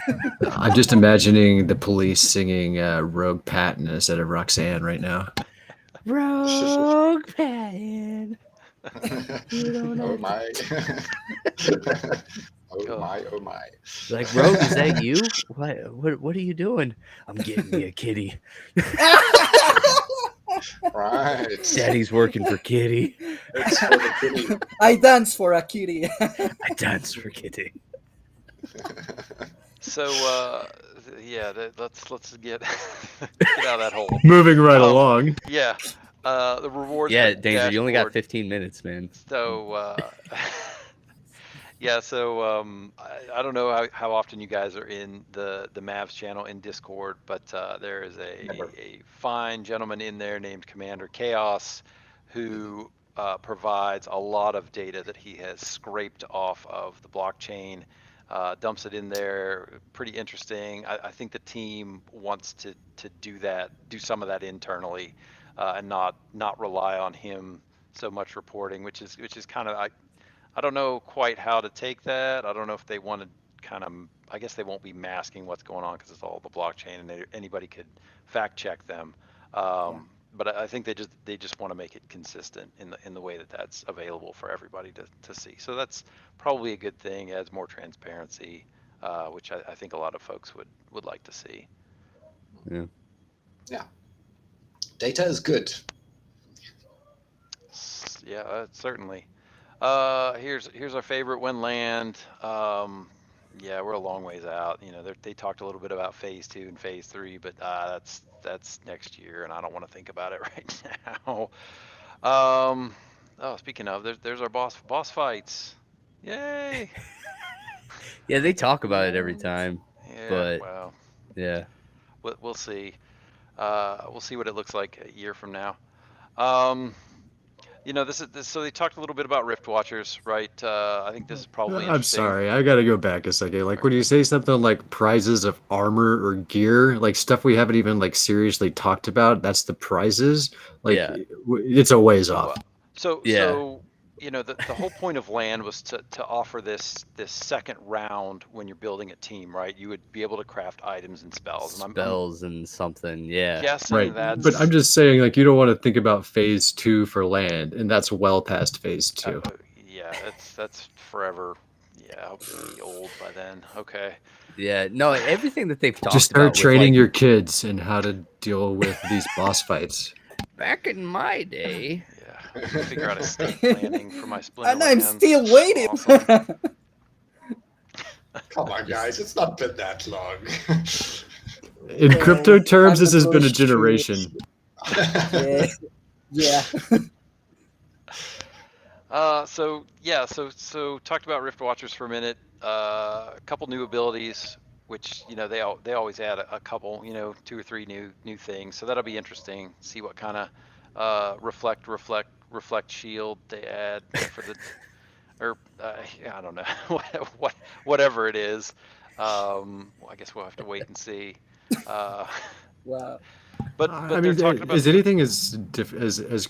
I'm just imagining the police singing Rogue Patton instead of Roxanne right now. Rogue Patton. Oh my. Oh my. Like, Rogue, is that you? What are you doing? I'm getting me a kitty. Right. Daddy's working for Kitty. It's for the kitty. I dance for a kitty. I dance for Kitty. So yeah, let's get get out of that hole. Moving right along. Yeah. The rewards. Yeah, Danger, you only got dashboard. 15 minutes, man. So yeah, so I don't know how often you guys are in the Mavs channel in Discord, but there is a fine gentleman in there named Commander Chaos who provides a lot of data that he has scraped off of the blockchain, dumps it in there. Pretty interesting. I think the team wants to do some of that internally, and not rely on him so much reporting, which is kind of I don't know quite how to take that. I don't know if they want to kind of, I guess they won't be masking what's going on because it's all the blockchain and anybody could fact check them. But I think they just want to make it consistent in the way that that's available for everybody to see. So that's probably a good thing, adds more transparency, which I think a lot of folks would like to see. Yeah. Data is good. Yeah, certainly. Here's our favorite when land. Yeah, we're a long ways out. You know, they talked a little bit about phase 2 and phase 3, but that's next year, and I don't want to think about it right now. Oh, speaking of, there's our boss fights. Yay! Yeah, they talk about it every time. Yeah, But well, yeah, we'll see. We'll see what it looks like a year from now. You know, so they talked a little bit about Rift Watchers, right? I think this is probably I'm interesting. sorry, I gotta go back a second. Like when you say something like prizes of armor or gear, like stuff we haven't even like seriously talked about, that's the prizes. Like Yeah. it's a ways off. So Yeah. you know, the whole point of LAN was to offer this second round when you're building a team, right? You would be able to craft items and spells. And spells and something. Yeah. I'm guessing Right. that's But I'm just saying, like, you don't want to think about phase 2 for land, and that's well past phase 2. yeah, that's forever. Yeah, I'll be old by then. Okay. Yeah. No, everything that they've talked Just start about with, training like, your kids in how to deal with these boss fights. back in my day. Yeah. Figure out estate planning for my Splinterlands. And I'm still waiting. Awesome. Come on, guys. It's not been that long. In crypto terms, this has been a generation. Yeah. So talked about Rift Watchers for a minute. A couple new abilities, which, you know, they always add a couple, you know, 2 or 3 new things. So that'll be interesting. See what kind of reflect shield they add for the, or I don't know, whatever it is. I guess we'll have to wait and see. Wow. But I they're mean, talking about is anything as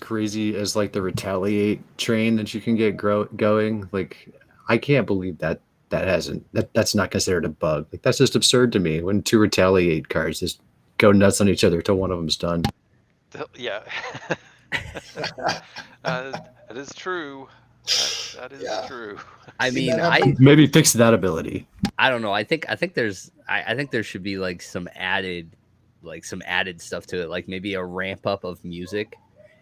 crazy as like the retaliate train that you can get going? Like, I can't believe that's not considered a bug. Like, that's just absurd to me. When 2 retaliate cards just go nuts on each other till one of them's done. Yeah. That is true. That is true. I mean, Maybe fix that ability. I don't know. I think there should be like some added stuff to it, like maybe a ramp up of music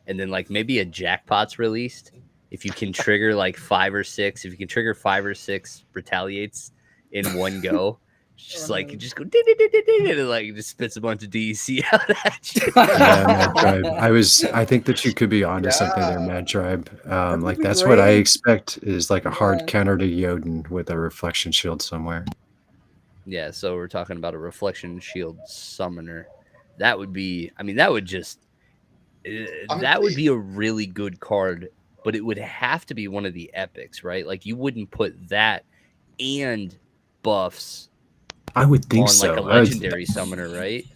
and then like maybe a jackpot's released. If you can trigger like 5 or 6, if you can trigger 5 or 6 retaliates in one go, just like you just go and like just spits a bunch of DEC out at you. Yeah, Mad Tribe. I think that you could be onto something there, Mad Tribe. Like that's what I expect is like a hard counter to Jotun with a reflection shield somewhere. Yeah, so we're talking about a reflection shield summoner. That would be, I mean, that would just that would be a really good card, but it would have to be one of the epics, right? Like you wouldn't put that and buffs. I would think on so. Like a legendary summoner, right?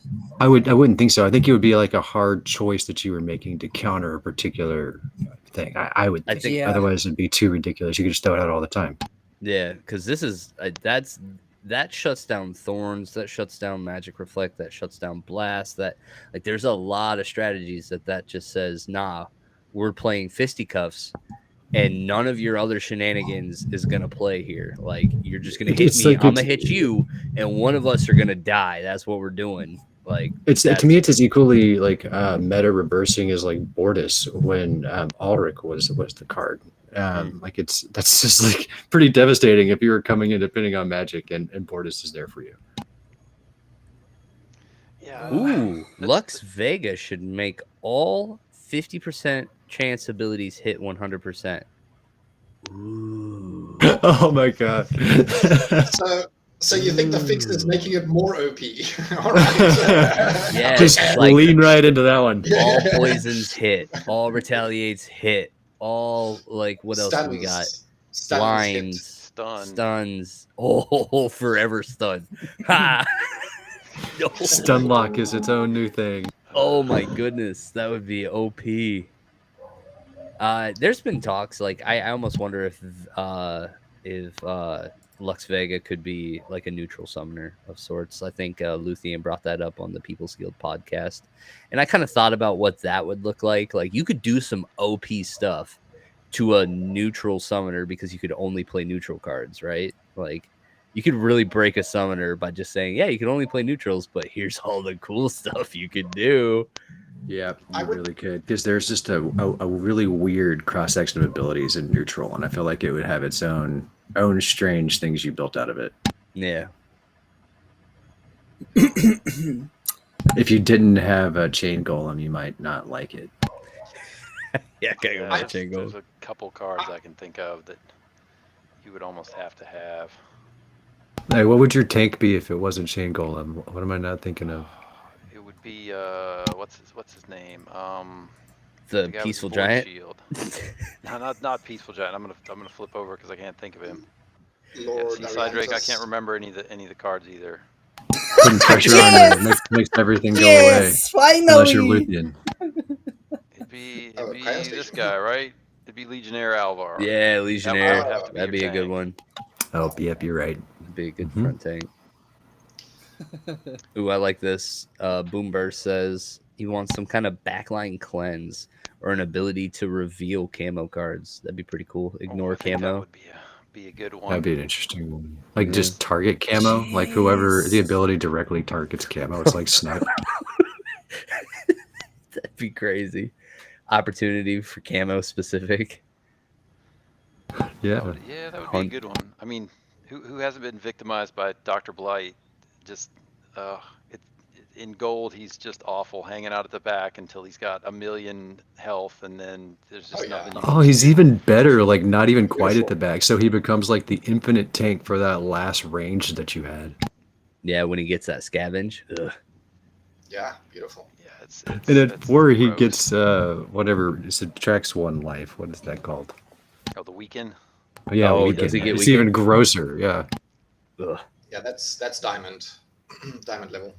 I wouldn't think so. I think it would be like a hard choice that you were making to counter a particular thing. I would think. Otherwise it'd be too ridiculous. You could just throw it out all the time. Yeah, because this is that shuts down Thorns, that shuts down Magic Reflect, that shuts down Blast. That like there's a lot of strategies that just says, nah, we're playing fisticuffs, and none of your other shenanigans is gonna play here. Like you're just gonna hit me, I'm gonna hit you, and one of us are gonna die. That's what we're doing. Like it's to me, it's as equally like meta reversing as like Bortus when Ulrich was the card. Like that's just like pretty devastating if you were coming in depending on Magic and Bortus is there for you. Yeah. Ooh, Lux Vega should make all 50% chance abilities hit 100%. Ooh. Oh my god. So you think the fix is making it more OP? All right. Yeah, just like, lean right into that one. All poisons hit, all retaliates hit, all like what else do we got? Blinds, stuns. Oh, forever stun. Ha! Stun lock is its own new thing. Oh my goodness, that would be OP. There's been talks like I almost wonder if Lux Vega could be like a neutral summoner of sorts. I think Luthien brought that up on the People's Guild podcast, and I kind of thought about what that would look like. Like you could do some OP stuff to a neutral summoner because you could only play neutral cards, right? Like you could really break a summoner by just saying, yeah, you can only play neutrals, but here's all the cool stuff you could do. Yeah, you really could, because there's just a really weird cross section of abilities in neutral, and I feel like it would have its own strange things you built out of it. Yeah. If you didn't have a chain golem, you might not like it. Yeah, okay, there's a couple cards I can think of that you would almost have to have. Hey, what would your tank be if it wasn't chain golem? What am I not thinking of? It would be what's his name? The Peaceful Giant. Shield. No, not Peaceful Giant. I'm gonna flip over because I can't think of him. Lord, Seaside Drake. I can't remember any of the cards either. Putting pressure on you makes everything go away. Finally. Unless you're Luthien. It'd be this guy, right? It'd be Legionnaire Alvar. Yeah, Legionnaire. That'd be a good one. Oh, yep, you're right. That'd be a good front tank. Ooh, I like this. Boomburst says he wants some kind of backline cleanse or an ability to reveal camo cards. That'd be pretty cool. Ignore camo. That would be a good one. That'd be an interesting one. Like just target camo. Like whoever the ability directly targets camo. It's like snipe. That'd be crazy. Opportunity for camo specific. Yeah. That would be a good one. I mean, who hasn't been victimized by Dr. Blight? Just in gold, he's just awful, hanging out at the back until he's got 1,000,000 health, and then there's just nothing. He's even better, like not even quite at the back, so he becomes like the infinite tank for that last range that you had. Yeah, when he gets that scavenge. Ugh. Yeah, beautiful. Yeah, and at 4 he gets whatever, subtracts 1 life. What is that called? Oh, the weekend. Oh, yeah, does weekend. he get It's weekend? even grosser. Yeah. Ugh. Yeah, that's diamond, diamond level.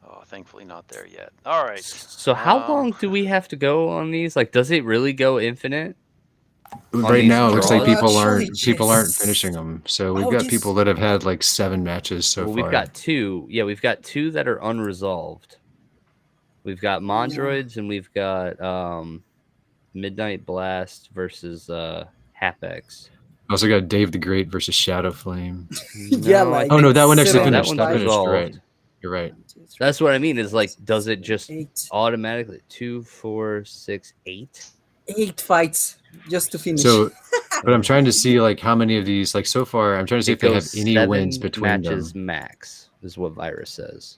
Oh, thankfully not there yet. All right. So how long do we have to go on these? Like, does it really go infinite? Right now, it looks like draws? people aren't finishing them. So we've got people that have had like 7 matches so far. We've got 2. Yeah, we've got 2 that are unresolved. We've got Mondroids and we've got Midnight Blast versus Hapex. Also got Dave the Great versus Shadow Flame. Yeah, like oh no, that one actually that finished. one's That finished, resolved. right? You're right. 1, 2, 3, That's what I mean. Is like, 6, does it just 8. automatically 2, 4, 6, 8? 8 fights just to finish. So, but I'm trying to see like how many of these, like so far, I'm trying to see It if they have goes any 7 wins between matches them. max, is what Virus says.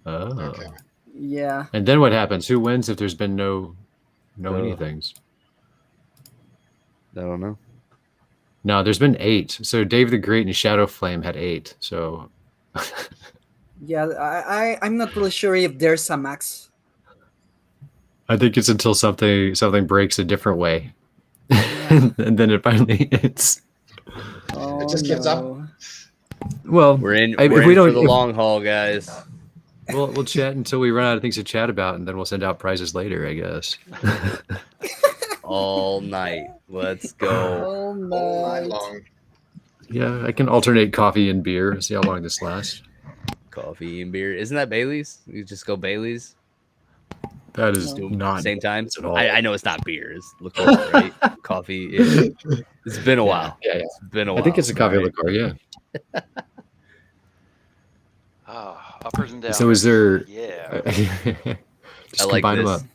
Oh. Okay. Yeah. And then what happens? Who wins if there's been no Oh. anythings? I don't know. No, there's been 8. So Dave the Great and Shadow Flame had 8. So Yeah, I'm not really sure if there's a max. I think it's until something breaks a different way, Yeah. and then it finally hits. Oh, It just gives up. no. Well, We're in. if We're we in don't, for the if- long haul, guys. we'll chat until we run out of things to chat about, and then we'll send out prizes later, I guess. All night. Let's go. All All night night. long. Yeah, I can alternate coffee and beer. See how long this lasts. Coffee and beer. Isn't that Bailey's? You just go Bailey's. That is No. not Same time. at all. I know it's not beer. It's liqueur, right? Coffee. It's been a while. Yeah. It's been a while. I think it's a coffee right? liqueur. Yeah. Uppers and downers. So is there? Yeah. Just I like combine them this. up.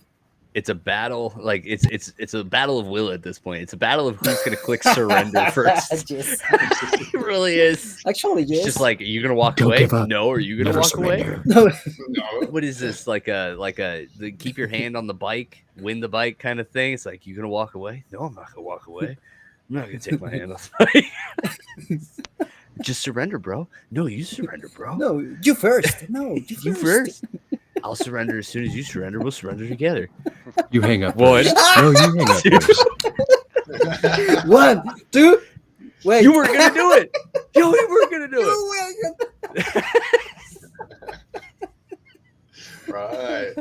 It's a battle. Like it's a battle of will at this point. It's a battle of who's gonna click surrender first. Yes. It really is. Actually, yes. It's just like, are you gonna walk Don't away? give up. No. Are you gonna Never walk surrender. No. No. What is this? Like a keep your hand on the bike, win the bike kind of thing. It's like, you gonna walk away? No, I'm not gonna walk away. I'm not gonna take my hand off the bike. Just surrender, bro. No, you surrender, bro. No, you first. No, You first. I'll surrender as soon as you surrender. We'll surrender together. You hang up. One. First. No, you hang up Two. first. 1, 2. Wait. You weren't gonna do it. Yo, you weren't gonna do it. Right.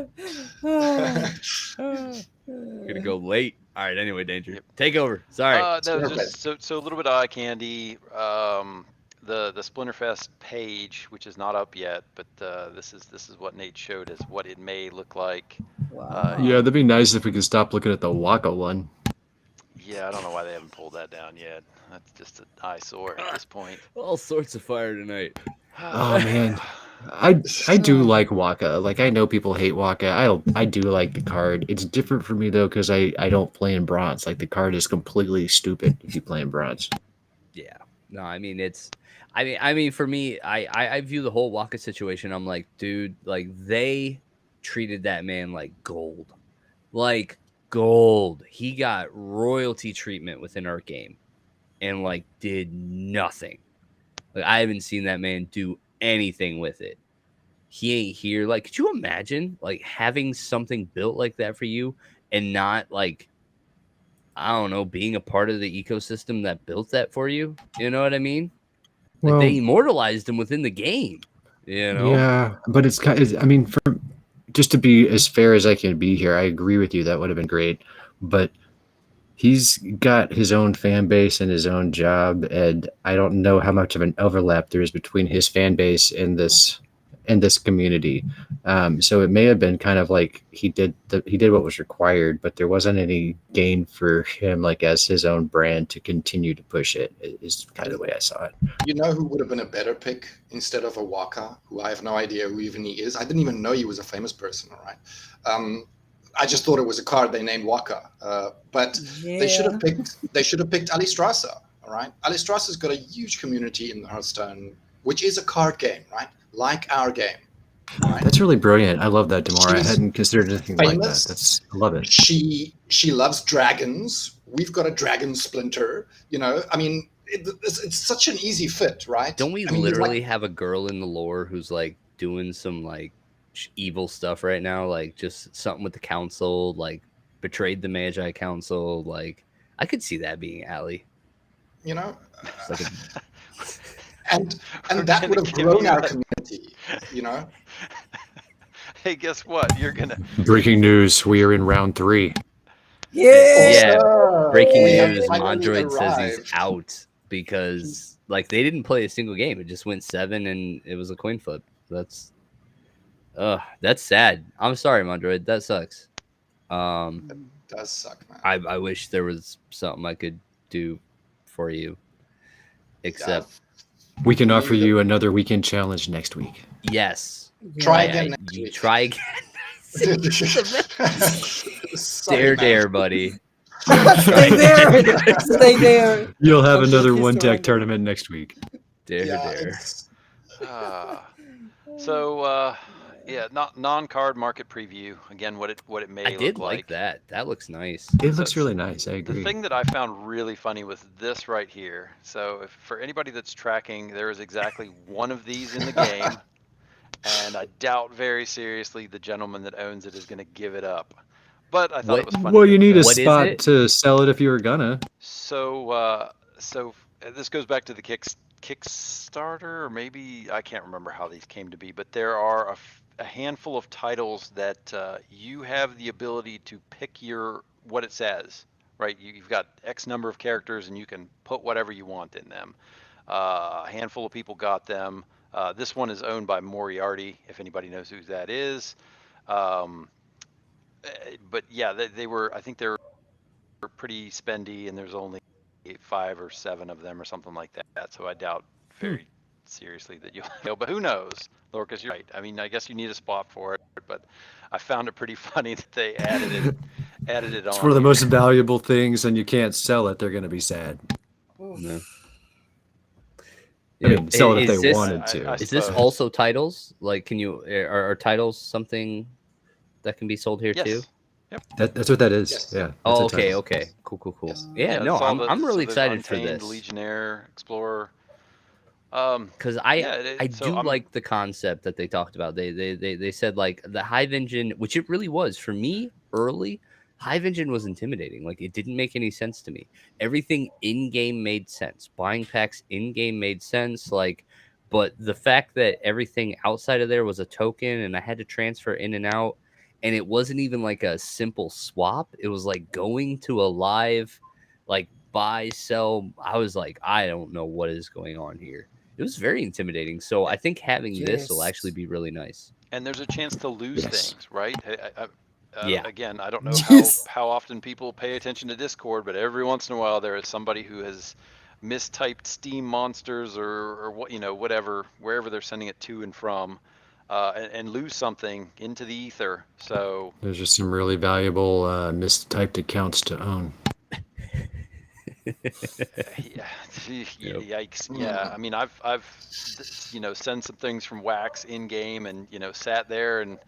We're gonna go late. All right. Anyway, Danger, take over. Sorry. No, Perfect. just so a little bit of eye candy. The Splinterfest page, which is not up yet, but this is what Nate showed us what it may look like. Wow. Yeah, that'd be nice if we could stop looking at the Waka one. Yeah, I don't know why they haven't pulled that down yet. That's just an eyesore at this point. All sorts of fire tonight. Oh man, I do like Waka. Like I know people hate Waka. I do like the card. It's different for me though because I don't play in bronze. Like the card is completely stupid if you play in bronze. Yeah. No, I mean I mean for me, I view the whole Waka situation. I'm like, dude, like they treated that man like gold. Like gold. He got royalty treatment within our game and like did nothing. Like I haven't seen that man do anything with it. He ain't here. Like, could you imagine like having something built like that for you and not like, I don't know, being a part of the ecosystem that built that for you? You know what I mean? Like Well, they immortalized him within the game. You know? yeah, but it's kind of, I mean, for just to be as fair as I can be here, I agree with you. That would have been great, but he's got his own fan base and his own job, and I don't know how much of an overlap there is between his fan base and this community. So it may have been kind of like he did what was required, but there wasn't any gain for him, like as his own brand, to continue to push it. Is kind of the way I saw it. You know who would have been a better pick instead of a Waka, who I have no idea who even he is. I didn't even know he was a famous person. All right. I just thought it was a card they named Waka, but they should have picked Ali Strasser. All right, Ali Strasser's got a huge community in Hearthstone, which is a card game, right? Like our game. Right? That's really brilliant. I love that, Demore. I She's hadn't considered anything like famous. that. I love it. She loves dragons. We've got a dragon splinter. You know, I mean, it's such an easy fit, right? Don't we I mean, literally have a girl in the lore who's like doing some like evil stuff right now? Like just something with the council, like betrayed the Magi Council. Like I could see that being Allie. You know, Just like a, and We're that gonna would have give grown you our a- community. You know. Hey, guess what? You're gonna. Breaking news: we are in round 3. Yeah. breaking We have news: finally Mondroid says he's arrived. out because like they didn't play a single game. It just went 7 and it was a coin flip. That's sad. I'm sorry, Mondroid. That sucks. Does suck, man. I wish there was something I could do for you, except We can offer you another weekend challenge next week. Yes. Try Yeah. again next You week. try again. Sorry, Dare, man. buddy. Stay there. Stay there. You'll have Until another he one deck surrenders. tournament next week. Dare. Yeah, it's Yeah, not non-card market preview. Again, what it may I look did like. like that. That looks nice. It So- looks really nice. I The agree. thing that I found really funny was this right here. So if, for anybody that's tracking, there is exactly one of these in the game, and I doubt very seriously the gentleman that owns it is going to give it up. But I thought What- it was funny. Well, you that, need a What is spot it? to sell it if you were gonna. So this goes back to the Kickstarter, or maybe I can't remember how these came to be, but there are a handful of titles that you have the ability to pick what it says, right? You've got X number of characters and you can put whatever you want in them. A handful of people got them. This one is owned by Moriarty, if anybody knows who that is. But yeah, they were, I think they were pretty spendy, and there's only 5 or 7 of them or something like that. So I doubt very seriously that you'll know, but who knows? Lorcas, you're right. I mean, I guess you need a spot for it, but I found it pretty funny that they added it It's on. one of the here. most valuable things, and you can't sell it. They're going to be sad. No. I mean, sell it if Is they this- wanted to. I Is this suppose. also titles? Like, can you are titles something that can be sold here too? Yes. That's what that is. Yes. Yeah. Oh, that's a okay, title. okay, cool. Yes. Yeah, no, it's all I'm really so there's excited for Untamed, this Legionnaire, Explorer. because I so do I'm- like the concept that they talked about. They said like the Hive engine, which it really was for me early. Hive engine was intimidating. Like it didn't make any sense to me. Everything in game made sense. Buying packs in game made sense. Like, but the fact that everything outside of there was a token and I had to transfer in and out, and it wasn't even like a simple swap. It was like going to a live, like buy, sell. I was like, I don't know what is going on here. It was very intimidating. So I think having this will Yes. actually be really nice. And there's a chance to lose Yes. things, right? Yeah. Again, I don't know Yes. how often people pay attention to Discord, but every once in a while there is somebody who has mistyped Steam monsters or what, whatever, wherever they're sending it to and from, and lose something into the ether. So There's just some really valuable mistyped accounts to own. yeah, yikes. Yeah, I mean, I've sent some things from Wax in game, and sat there and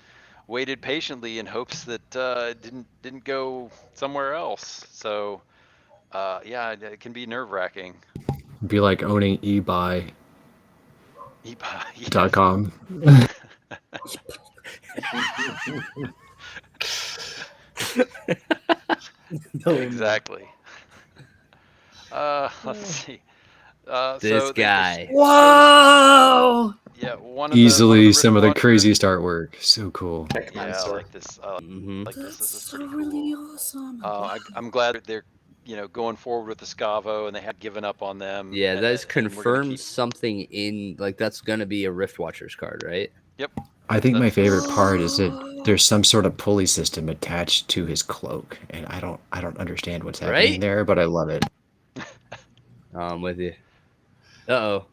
waited patiently in hopes that it didn't go somewhere else. So yeah, it can be nerve-wracking. It'd be like owning eBuy.com. Yeah. Exactly. Let's see. This so guy. Wow. Yeah, one of Easily the some of the wristwatches- craziest artwork. So cool. Pac-Man Yeah, I sword. like this. Mhm. Like this. This is That's pretty really cool. awesome. I'm glad that they're going forward with the Scavo, and they had given up on them. Yeah, and- that's and we're gonna confirmed keep- something in like that's gonna be a Rift Watchers card, right? I think my That's- favorite part is that there's some sort of pulley system attached to his cloak, and I don't understand what's happening Right? there, but I love it. I'm with you. Uh-oh.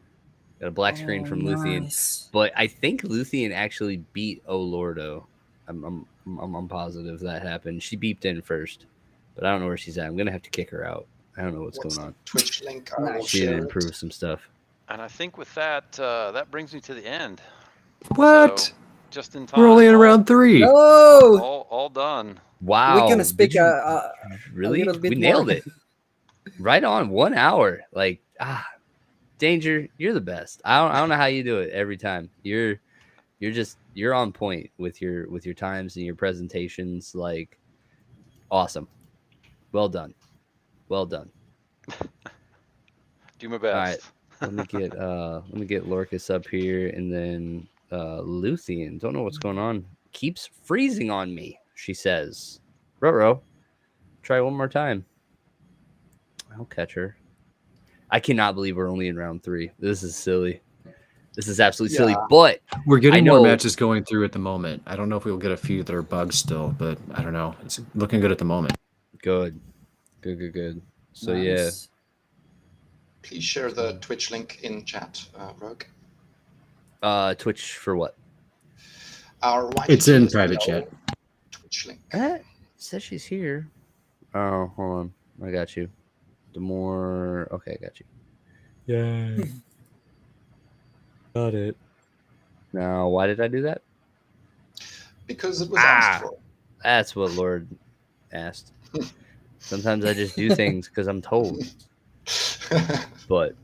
Got a black screen from Luthien. Nice. But I think Luthien actually beat Olordo. I'm positive that happened. She beeped in first, but I don't know where she's at. I'm gonna have to kick her out. I don't know what's What's going the on. Twitch link? I will Nice. She didn't share it. improve some stuff. And I think with that, that brings me to the end. What? So, just in time. We're only in round 3. No. All done. Wow. We're gonna did speak you- a really? little bit We nailed more. it. Right on 1 hour. Like Danger, you're the best. I don't know how you do it every time. You're on point with your times and your presentations. Like awesome. Well done. Do my best. Let me get Lorcas up here, and then Luthien. Don't know what's going on. Keeps freezing on me, she says. Roro, try one more time. I'll catch her. I cannot believe we're only in round 3. This is silly. This is absolutely silly. Yeah. But We're getting I more know- matches going through at the moment. I don't know if we'll get a few that are bugs still, but I don't know. It's looking good at the moment. good. So yeah. Nice. Please share the Twitch link in chat, Rogue. Twitch for what? Our It's in YGGSPL private chat. Twitch link. It says she's here. Oh, hold on. I got you. The more... Okay, I got you. Yay. Got it. Now, why did I do that? Because it was asked for. That's what Lord asked. Sometimes I just do things because I'm told. But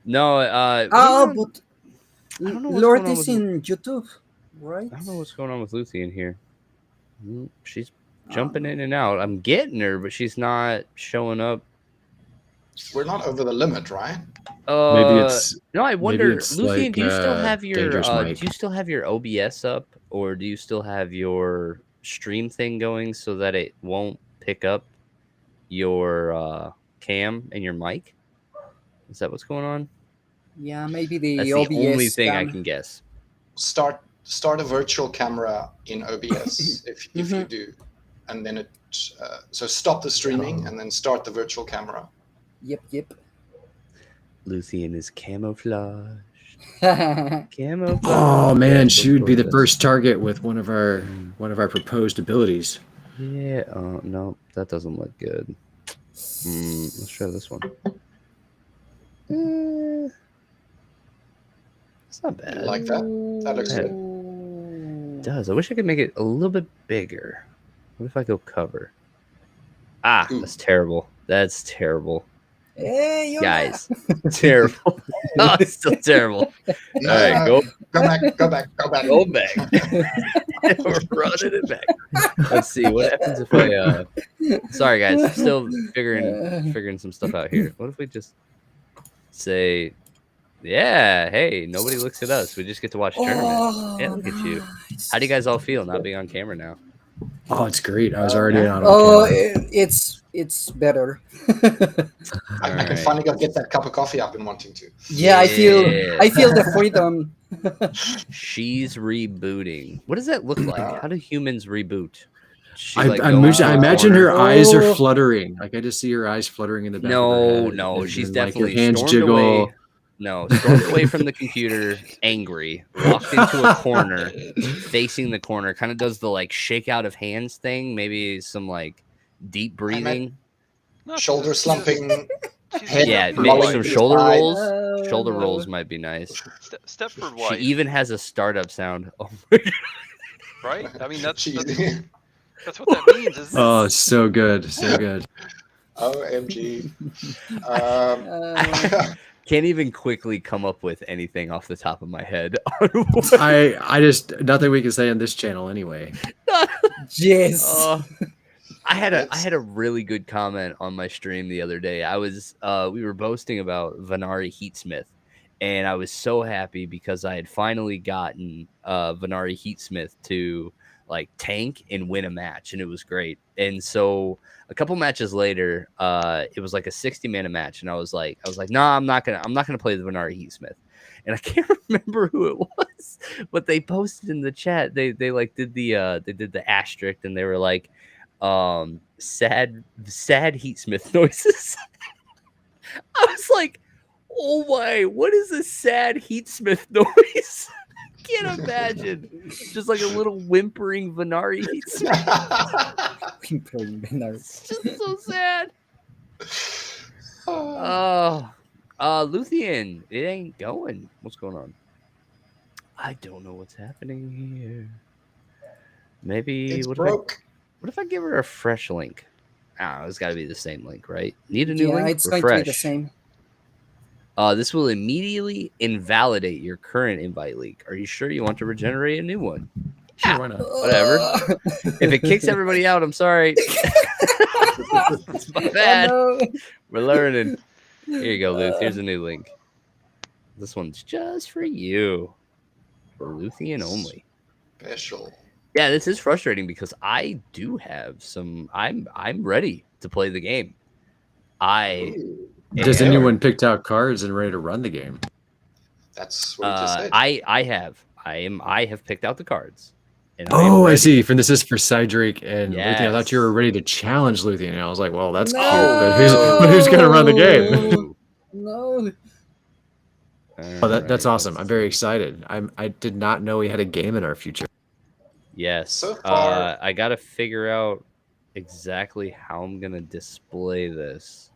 no, but I don't know what's Lord going on is with in YouTube, right? I don't know what's going on with Lucy in here. She's jumping in and out. I'm getting her, but she's not showing up. We're not over the limit, right? Maybe it's no. I wonder, it's Lucian, like, do you still have your Dangerous do you still have your OBS up, or do you still have your stream thing going so that it won't pick up your cam and your mic? Is that what's going on? Yeah, maybe the That's OBS the only thing I cam. can guess. Start a virtual camera in OBS if you do, and then so stop the streaming and then start the virtual camera. Yep. Lucian is camouflage. Yeah, Camouflage. Oh man, she would be the first target with one of our proposed abilities. Yeah. No, that doesn't look good. Let's try this one. It's not bad. You like that? That looks good. It does. I wish I could make it a little bit bigger. What if I go cover? That's terrible. That's terrible. Hey, guys. Terrible. Oh, it's still terrible. No, All right, go back. Go back. We're running it back. Let's see what happens if I. Sorry, guys. I'm still figuring some stuff out here. What if we just say, yeah, hey, nobody looks at us. We just get to watch tournament. Yeah, look at you. How do you guys all feel not being on camera now? Oh, it's great. I was already on. It's better. I can finally go get that cup of coffee I've been wanting to. Yeah, I feel the freedom. She's rebooting. What does that look like? How do humans reboot? I imagine her eyes are fluttering. Like I just see her eyes fluttering in the back of her head. No, she's then, definitely her hands stormed jiggle. away. No, stormed away from the computer, angry, walked into a corner, facing the corner, kind of does the like shake out of hands thing, maybe some like deep breathing. Shoulder slumping. Head maybe some shoulder rolls. Shoulder no. rolls might be nice. Stepford She wife, even has a startup sound. Oh my God. right? I mean, that's what that means, isn't it? Oh, so good. So good. OMG. Can't even quickly come up with anything off the top of my head. I just nothing we can say on this channel anyway. Yes. I had a really good comment on my stream the other day. We were boasting about Venari Heatsmith, and I was so happy because I had finally gotten Venari Heatsmith to like tank and win a match, and it was great. And so a couple matches later, it was like a 60-mana match, and I was like, nah, I'm not gonna play the Venari Heatsmith. And I can't remember who it was, but they posted in the chat. They did the asterisk, and they were like, sad Heatsmith noises. I was like, oh my, what is a sad Heatsmith noise? Can't imagine. Just like a little whimpering Venari Heatsmith. It's just so sad. Luthien, it ain't going. What's going on? I don't know what's happening here. Maybe It's what broke. if I give her a fresh link? It's got to be the same link, right? Need a new link? It's Refresh. going to be the same. This will immediately invalidate your current invite link. Are you sure you want to regenerate a new one? Sure, why not? Whatever. If it kicks everybody out, I'm sorry. It's my bad. Oh, no. We're learning. Here you go, Luth. Here's a new link. This one's just for you. For Luthien only. Special. Yeah, this is frustrating because I do have some. I'm ready to play the game. Does anyone picked out cards and ready to run the game? That's what you just said. I have picked out the cards. And I see. This is for Cydrake and Yes. Luthien. I thought you were ready to challenge Luthien. And I was like, well, that's No. cute. But who's going to run the game? No. Oh, that's awesome. I'm very excited. I did not know we had a game in our future. Yes. So far- I got to figure out exactly how I'm going to display this.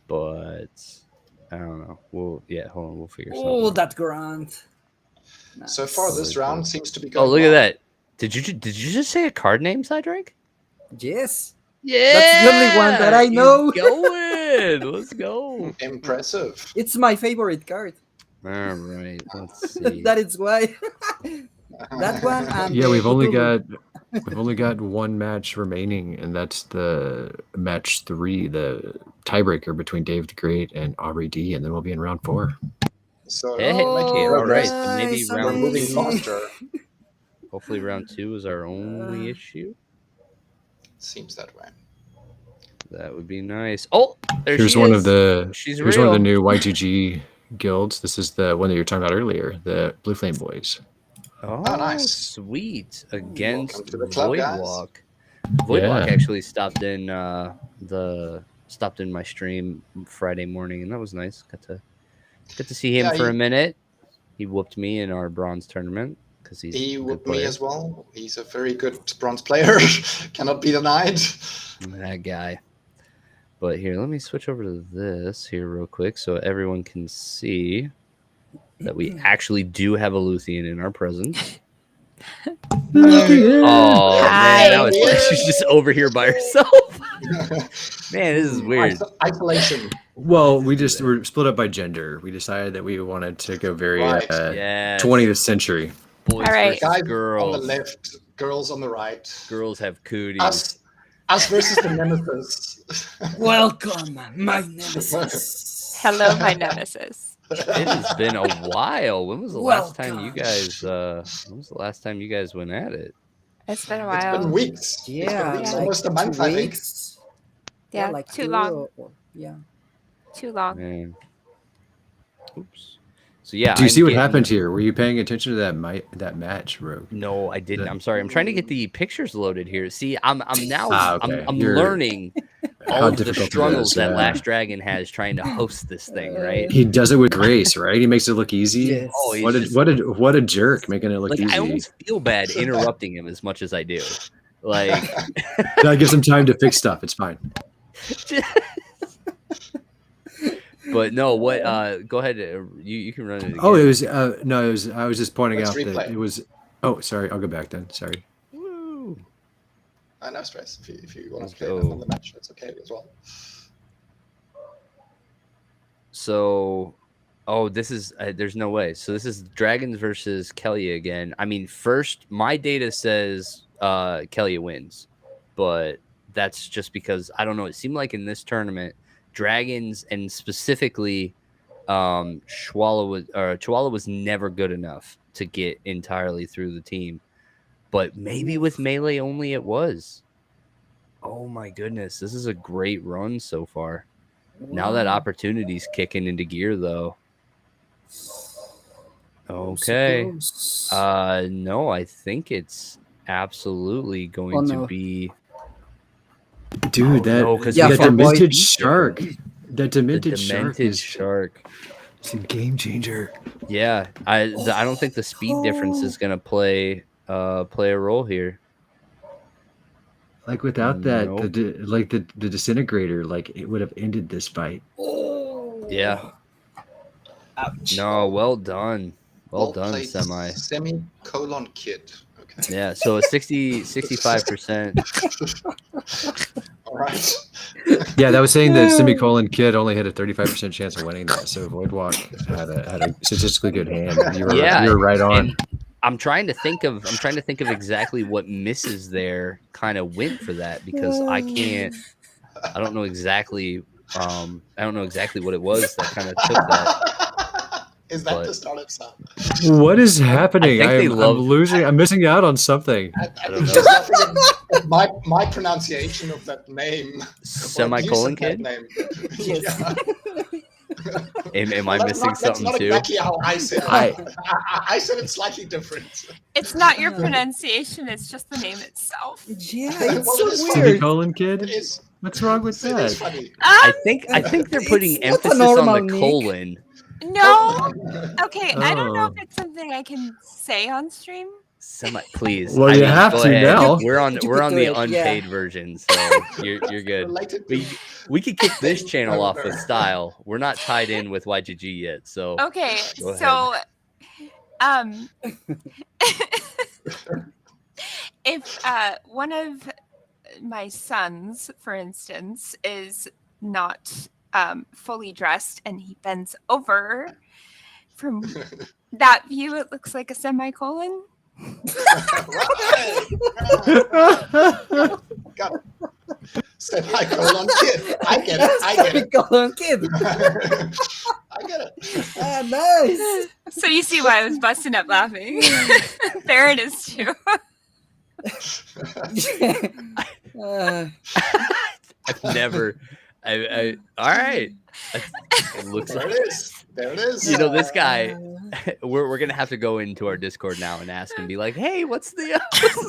But I don't know. Hold on. We'll figure something Oh, out. that grunt. So far, Nice. this round seems to be going. Oh, look well. at that. Did you just say a card name, Sidrake? Yes. Yeah. That's the only one that I know. He's going. Let's go. Impressive. It's my favorite card. All right. Let's see. That is why. That one and Yeah, the we've only Cthulhu. got one match remaining, and that's the match 3, the tiebreaker between Dave the Great and Aubrey D, and then we'll be in round 4. So Hey, we're making all right. progress. So maybe Nice, round We're moving two. amazing. faster. Hopefully, round 2 is our only issue. Seems that way. That would be nice. Oh, there Here's she one is. of the She's here's one of the real. new YGG guilds. This is the one that you were talking about earlier, the Blue Flame Boys. Oh, nice. Sweet. Against Welcome to the club, guys. Voidwalk. Voidwalk Yeah. actually stopped in my stream Friday morning, and that was nice. Got to see him Yeah, for a minute. He whooped me in our bronze tournament because he's He a good whooped me player. as well. He's a very good bronze player. Cannot be denied. That guy. But here, let me switch over to this here real quick so everyone can see that we actually do have a Luthien in our presence. Oh, man. Now it's like she's just over here by herself. Man, this is weird. Isolation. Well, we were split up by gender. We decided that we wanted to go very Right. Yes. 20th century. Boys All right. versus Guys girls. on the left, girls on the right. Girls have cooties. Us versus the nemesis. Welcome, my nemesis. Hello, my nemesis. It has been a while. When was the last time you Welcome. guys? When was the last time you guys went at it? It's been a It's been while. weeks. Yeah, it's been weeks, like almost a 2 month, I think. weeks. Yeah, like too 2 long. yeah. Too long. Man. Oops. So yeah. Do you I'm see what getting- happened here? Were you paying attention to that match, Rogue? No, I didn't. I'm sorry. I'm trying to get the pictures loaded here. See, I'm now okay. I'm You're- learning all How of the difficult it struggles is, that yeah. Last Dragon has trying to host this thing, right? He does it with grace, right? He makes it look easy. Yes. Oh, he's What a, just- what a jerk making it look Like easy. I almost feel bad interrupting him as much as I do. Like That gives him time to fix stuff. It's fine. But no, what go ahead, you can run it again. Oh, it was no, it was. I was just pointing Let's out that replay. it was. Oh, sorry. I'll go back then. Sorry. Woo. No stress. If you want Let's to play go. on the match, that's okay as well. So, oh, this is there's no way. So this is Dragons versus Kelly again. I mean, first my data says Kelly wins, but that's just because I don't know. It seemed like in this tournament, Dragons and specifically Chihuahua was never good enough to get entirely through the team. But maybe with melee only it was. Oh my goodness, this is a great run so far. Now that opportunity's kicking into gear, though. Okay. No, I think it's absolutely going to be. Dude, that no, 'cause that we found demented Speed shark. difference. That The demented shark demented is shark. it's a game changer. Yeah, I don't think the speed difference is gonna play a role here. Like without that, Nope. the disintegrator, like it would have ended this fight. Yeah. Ouch. No, well done. Well done, played, Semi. Semicolon kid. Okay. Yeah, so a 65%. All right. Yeah, that was saying that Semicolon Kid only had a 35% chance of winning that. So Voidwalk had a statistically good hand. You were right on. And I'm trying to think of exactly what misses there kind of went for that because I don't know exactly what it was that kind of took that. Is that But- the startup sound? What is happening? I think they love- I'm losing. I'm missing out on something. I don't think know. there's nothing in my pronunciation of that name. Semicolon Use of Kid? that name. Yes. Yeah. Am I That's missing not, something that's not too? exactly how I said it. I said it slightly different. It's not your pronunciation, it's just the name itself. Yeah, it's Well, it is so weird. Semicolon It Kid. is. What's wrong with It is that? funny. I think they're putting It's not a emphasis on normal the nick. colon. No. Okay, I don't know Oh. if it's something I can say on stream. Please. Well, I you mean, have go to ahead. now. We're on You we're could on do the it, yeah. unpaid version, so you're good. Related to We could kick this channel off with Boner. style. We're not tied in with YGG yet, so Okay, Go ahead. so if one of my sons, for instance, is not fully dressed and he bends over, from that view, it looks like a semicolon. Right. Got it. Semicolon kid. I get it. I get it. Semicolon kid. I get it. Ah, nice. So you see why I was busting up laughing. Barrett is too. I've never. I all right. It looks There like it is. There it is. you know this guy. We're gonna have to go into our Discord now and ask and be like, hey, what's the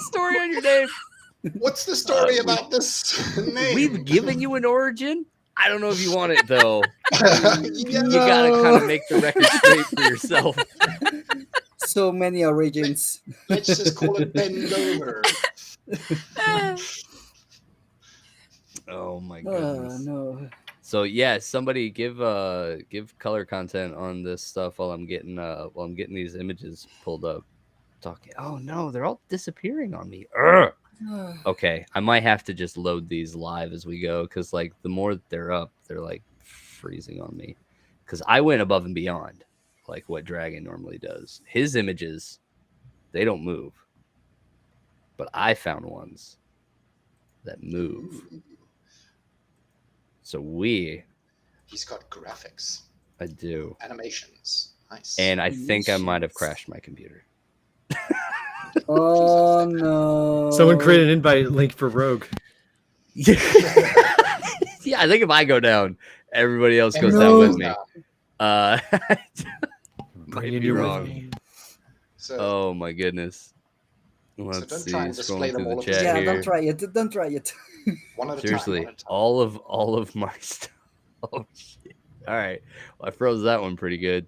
story on your name? What's the story about this name? We've given you an origin. I don't know if you want it though. Yeah. You gotta kind of make the record straight for yourself. So many origins. Let's just call it bend over. Oh my Oh goodness. no. So yeah, somebody give color content on this stuff while I'm getting these images pulled up. Talking. Oh no, they're all disappearing on me. Urgh. Okay, I might have to just load these live as we go because like the more that they're up, they're like freezing on me. Because I went above and beyond, like what Dragon normally does. His images, they don't move, but I found ones that move. So He's got graphics, I do, animations. Nice. and I think I might have crashed my computer. Oh no. Someone create an invite link for Rogue. Yeah, I think if I go down, everybody else goes down with me. Might Bringing be you with wrong. me. So, Oh my goodness. so Let's don't see. try and display Scrolling them through all the at the chat same Yeah, here. don't try it. Don't try it. one at a Seriously, time. all of my stuff. Oh shit! All right, well, I froze that one pretty good.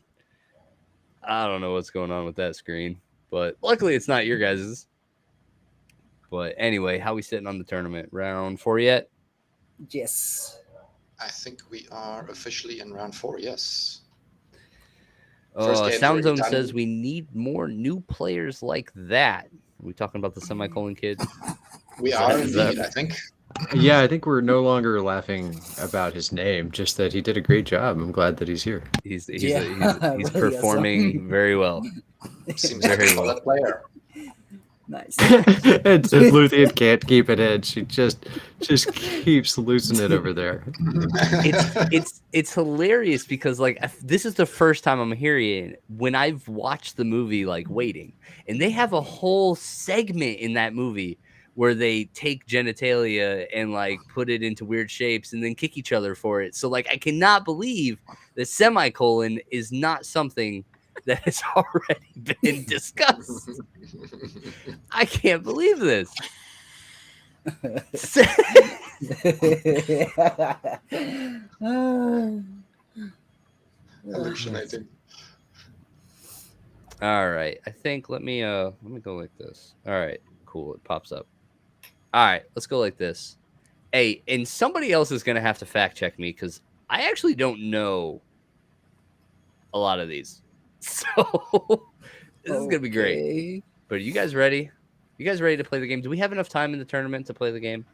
I don't know what's going on with that screen, but luckily it's not your guys's. But anyway, how we sitting on the tournament? Round 4 yet? Yes. I think we are officially in round 4. Yes. First game's Sound already Zone done. says we need more new players like that. Are we talking about the semicolon kid? We Is are that- is that- indeed. I think. Yeah, I think we're no longer laughing about his name, just that he did a great job. I'm glad that he's here. He's Yeah, he's really performing awesome. very well. Seems like a Very well. solid player. Nice. And Luthien can't keep it in. She just keeps losing it over there. It's hilarious because like this is the first time I'm hearing it when I've watched the movie like Waiting, and they have a whole segment in that movie where they take genitalia and like put it into weird shapes and then kick each other for it. So like I cannot believe that semicolon is not something that has already been discussed. I can't believe this. Hallucinating. All right. I think let me go like this. All right. Cool. It pops up. All right. Let's go like this. Hey, and somebody else is gonna have to fact check me because I actually don't know a lot of these. So this is gonna be great. Okay. But are you guys ready? You guys ready to play the game? Do we have enough time in the tournament to play the game?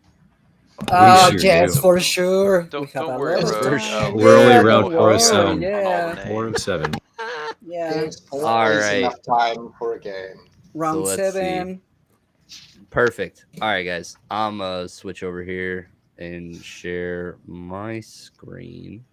sure Yes, do. for sure. Don't, We have don't a worry, lot of bro. time. We're only Yeah, around don't worry, 407. Yeah, 407. yeah. There's All always right. enough time for a game. Round let's see. 7. Perfect. All right, guys. I'm gonna switch over here and share my screen.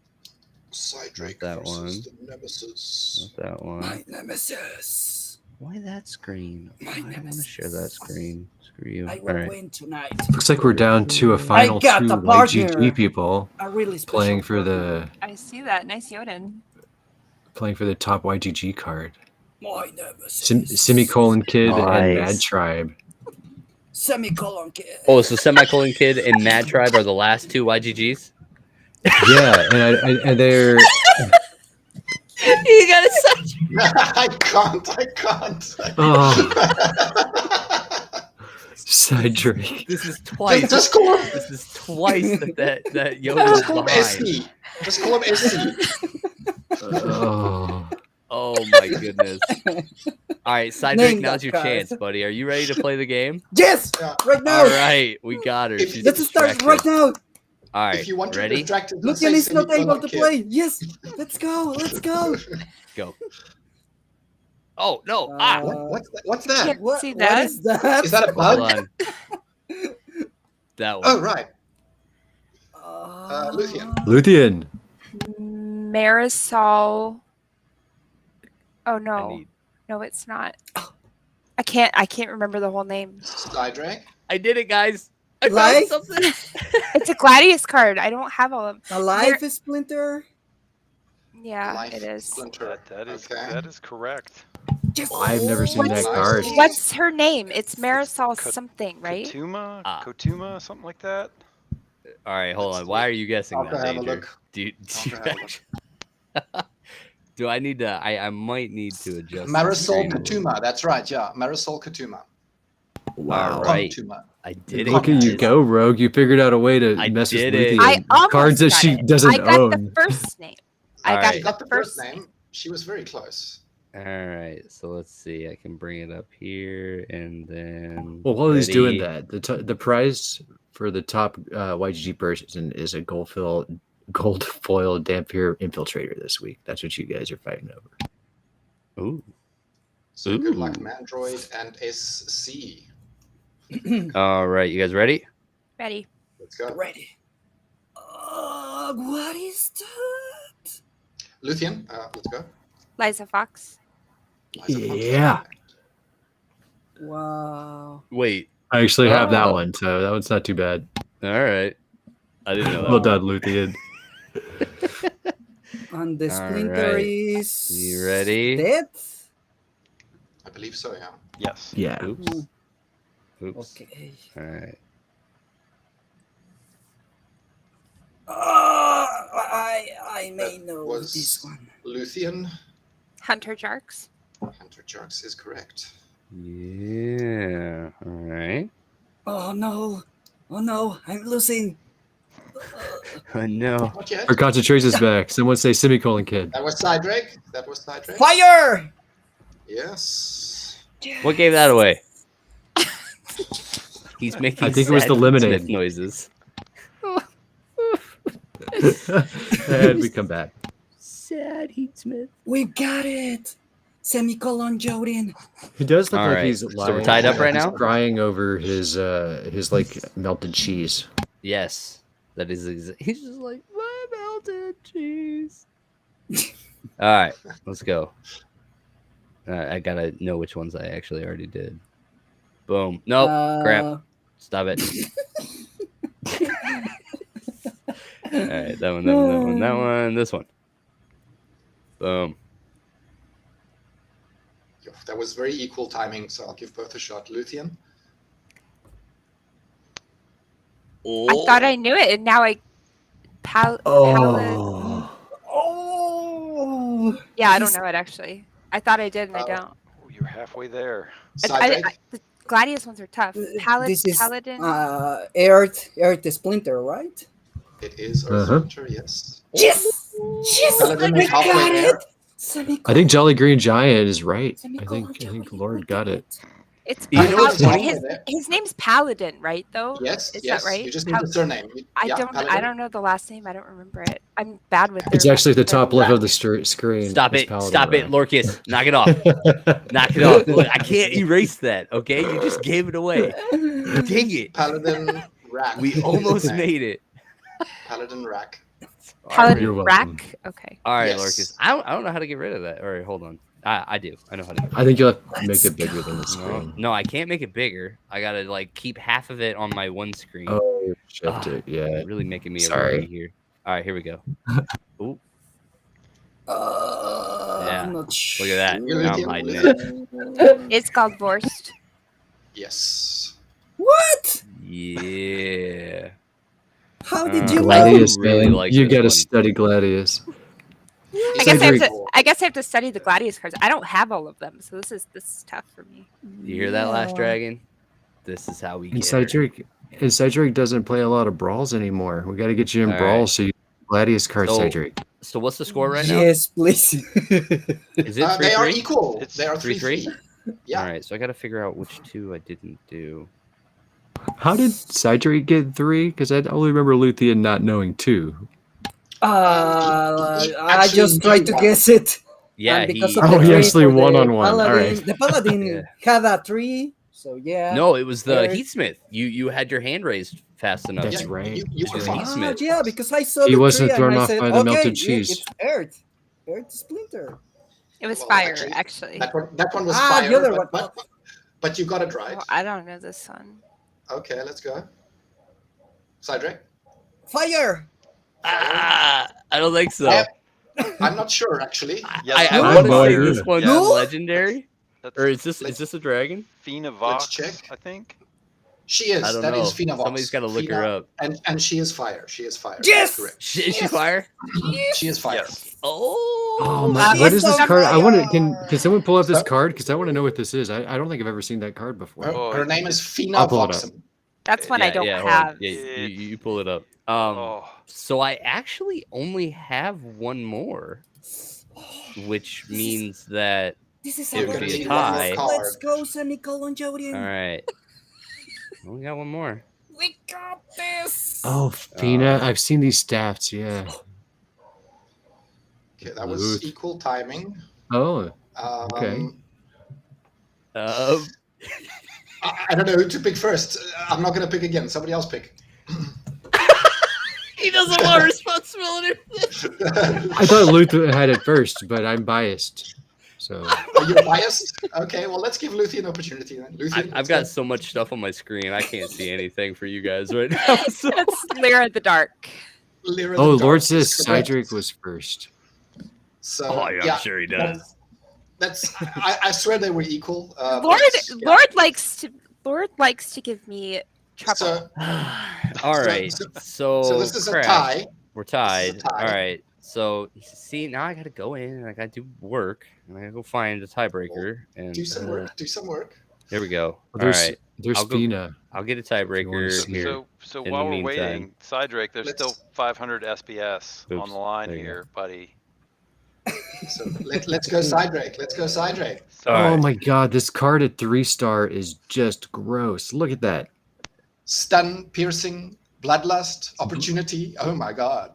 Psydrake That versus one. the Nemesis. Not that one. My nemesis. Why that screen? My I don't want to nemesis. share that screen. Screw you. I All will right. win tonight. Looks like we're down to a final got 2 the partner. YGG people A really special playing for partner. I see that. Nice Yoden. the top YGG card. My nemesis. Semicolon Kid and Mad Nice. Tribe. Semicolon Kid. Oh, so Semicolon Kid and Mad Tribe are the last two YGGs? Yeah, and they're You got it. I can't. Side Drake. This is twice. Just call him. This is twice that Yoda's Just call him behind. SC. Just call him SC. Oh, Oh my goodness. All right, Cydric, now's that your card. chance, buddy. Are you ready to play the game? Yes, Yeah. right now. All right, we got her. She's Let's start distracted. right now. All right, If you want to ready? distract him, Lucian say is not able Semicolon to Kid. play. Yes, let's go. Go. Oh no! What's that? Can't What, see what that. is that? Is that a Hold bug? on. That one. Oh, right. Uh, Lucian. Luthien. Marisol. Oh I no, need- no, it's not. I can't remember the whole name. Skydrag. I did it, guys. I Like? found something. It's a Gladius card. I don't have all of them. A life splinter. Yeah, Life it is. Splinter. That is Okay. that is correct. Yes. I've never seen that Nice. card. What's her name? It's Marisol Kat- something, right? Kotuma, something like that. All right, hold on. Why are you guessing I'll that, have a Danger? look. Do you I'll have a look. do I need to? I might need to adjust. the Marisol screen a little. Katuma. That's right. Yeah, Marisol Katuma. Wow. All right. Katuma. I did it. Look at you guys. go, Rogue. You figured out a way to I mess with did it. Luthien. I almost Cards that got she it. doesn't I got own. the first name. I All got right. She got the the first first name. She was very close. All right, so let's see. I can bring it up here, and then. Well, while he's doing ready. that, the prize for the top YGG person is a gold foil Dampier Infiltrator this week. That's what you guys are fighting over. Ooh. So good luck, Ooh. Mandroid and SC. All right, you guys ready? Ready. Let's go. Ready. What is that? Luthien, let's go. Liza Fox. Liza Fox. Yeah. Wow. Wait. I actually have that Oh. one, so that one's not too bad. All right. I didn't know that. Well done, Luthien. And the All splinter right. is. You ready? Dead. I believe so, yeah. Yes. Yeah. Oops. Oops. Okay. All right. I may know was this one. Luthien. Hunter Jarks. Hunter Jarks is correct. Yeah. All right. Oh no! Oh no! I'm losing. Oh no. Not yet. Our concentration is back. Someone say Semicolon Kid. That was Scydrake. Fire! Yes. What gave that away? He's making. I think it was sad the lemonade. Smith noises. And we come back. Sad Heat Smith. We got it. Semicolon Jodin. He does look All like right. he's So lying. we're tied up right He's now? crying over his like melted cheese. Yes, that is. He's just like my melted cheese. All right, let's go. I gotta know which ones I actually already did. Boom. Nope. Crap. Stop it. All right, that one, this one. Boom. That was very equal timing, so I'll give both a shot. Luthien. I thought I knew it, and now I. Oh. Yeah, I don't know it actually. I thought I did, and I don't. Oh, you're halfway there. The Gladius ones are tough. This is Paladin. Earth Splinter, right? It is Earth Uh-huh. Splinter, yes. Yes! Yes! Paladin We is halfway got there. it! Semicolon. I think Jolly Green Giant is right. I Semicolon think Jodin, Lord we got did it. It's You know what's funny? his name's Paladin, right? Though. Yes, Is yes. that right? You just need the surname. I Yeah, don't. I Paladin. don't know the last name. I don't remember it. I'm bad with. It's their actually at the last top name. left of the screen. Stop It's it. Paladin Stop it, Run. Lorcus. Knock it off. Knock it off. Look, I can't erase that. Okay, you just gave it away. Dang it. Paladin Rack. We almost made it. Paladin Rack. Paladin You're welcome. Rack. Okay. All right, Yes. Lorcus. I don't know how to get rid of that. All right, hold on. I do. I know how to get rid of I think you'll have to make Let's it bigger than the it. screen. No, I can't make it bigger. I gotta like keep half of it on my one screen. Oh, shift it. Yeah. Really making me Sorry. a rookie here. All right, here we go. Ooh, Yeah. I'm not sure. look at that. You're Now I'm looking- hiding it. It's called Vorst. Yes. What? Yeah. How did you know? Gladius, really man. like You this gotta one. study Gladius. I guess Cedric. I have to study the Gladius cards. I don't have all of them, so this is tough for me. You hear that, Last Yeah. Dragon? This is how we And get her. Cedric doesn't play a lot of brawls anymore. We got to get you in All brawls right. so you Gladius card, So- Cedric. So what's the score right now? Yes, please. Is it 3-3? They are equal. It's They are 3-3? 3-3. Yeah. All right, so I got to figure out which two I didn't do. How did Cedric get 3? Because I only remember Luthien not knowing 2. He I actually just tried to knew guess it. Yeah, And because he. of the Oh, he three actually for the won on one. All Paladin, right. The Paladin Yeah. had a 3, so yeah. No, it was the Eric. Heatsmith. You had your hand raised fast enough. That's Yeah, right. You were That's fast. right. Smith. Yeah, because I saw He the wasn't tree thrown and I off said, by the okay, melted yeah, cheese. it's Earth. Earth Splinter. It was Well, fire, actually, actually. That one was Ah, fire. the other one. But you got it right. Oh, I don't know this one. Okay, let's go. Cedric? Fire! I don't think so. I'm not sure, actually. Yeah, I I want have to no say idea. this one's No? legendary, That's or is this a dragon? Fina Let's Vox, check. I think. She is. I don't That know. is Fina Vox. Somebody's got to look Fina- her up. And she is fire. She is fire. Yes! Correct. Is she fire? She is fire. Yes. Oh, Oh my! What is this Yes, card? I want to. fire! Can someone pull up this So- card? Because I want to know what this is. I don't think I've ever seen that card before. Her, Oh, her name is Fina I'll pull it up. Voxen. That's one I don't hold on. have. Yeah, you pull it up. Oh, So I actually only have one more, which means that This is It a would be a very tie. close. Let's go, Semicolon Jodian. all right. Only got one more. We got this. Oh, Fina! I've seen these stats. Yeah. Okay, that was Luth. equal timing. Oh, Okay. Um, I don't know who to pick first. I'm not going to pick again. Somebody else pick. he doesn't want responsibility. I thought Luther had it first, but I'm biased. So Are you biased? Okay, well, let's give Luthien an opportunity then. Luthien, I've let's got go. so much stuff on my screen, I can't see anything for you guys right now. So. It's Lyra the Dark. Lyra oh, the Dark Lord is says correct. Cedric was first. So, Oh, yeah, I'm sure he does. That's. I swear they were equal. Lord but, yeah. Lord likes to give me trouble. So, All right. So, so this is Crash, a tie. We're tied. tie. All right. So see, now I got to go in and I got to do work and I got to go find a tiebreaker and Do some work. Do some work. There we go. All There's right. there's I'll go- Fina. I'll get a wanna tiebreaker see. here. so in while the we're meantime. waiting, Cedric, there's Let's- still 500 SPS Oops, on the line there you here, buddy. So let's go Cedric. Let's go Cedric. So, All Oh right. my God! This card at 3-star is just gross. Look at that. Stun, piercing, bloodlust, opportunity. Oh my god.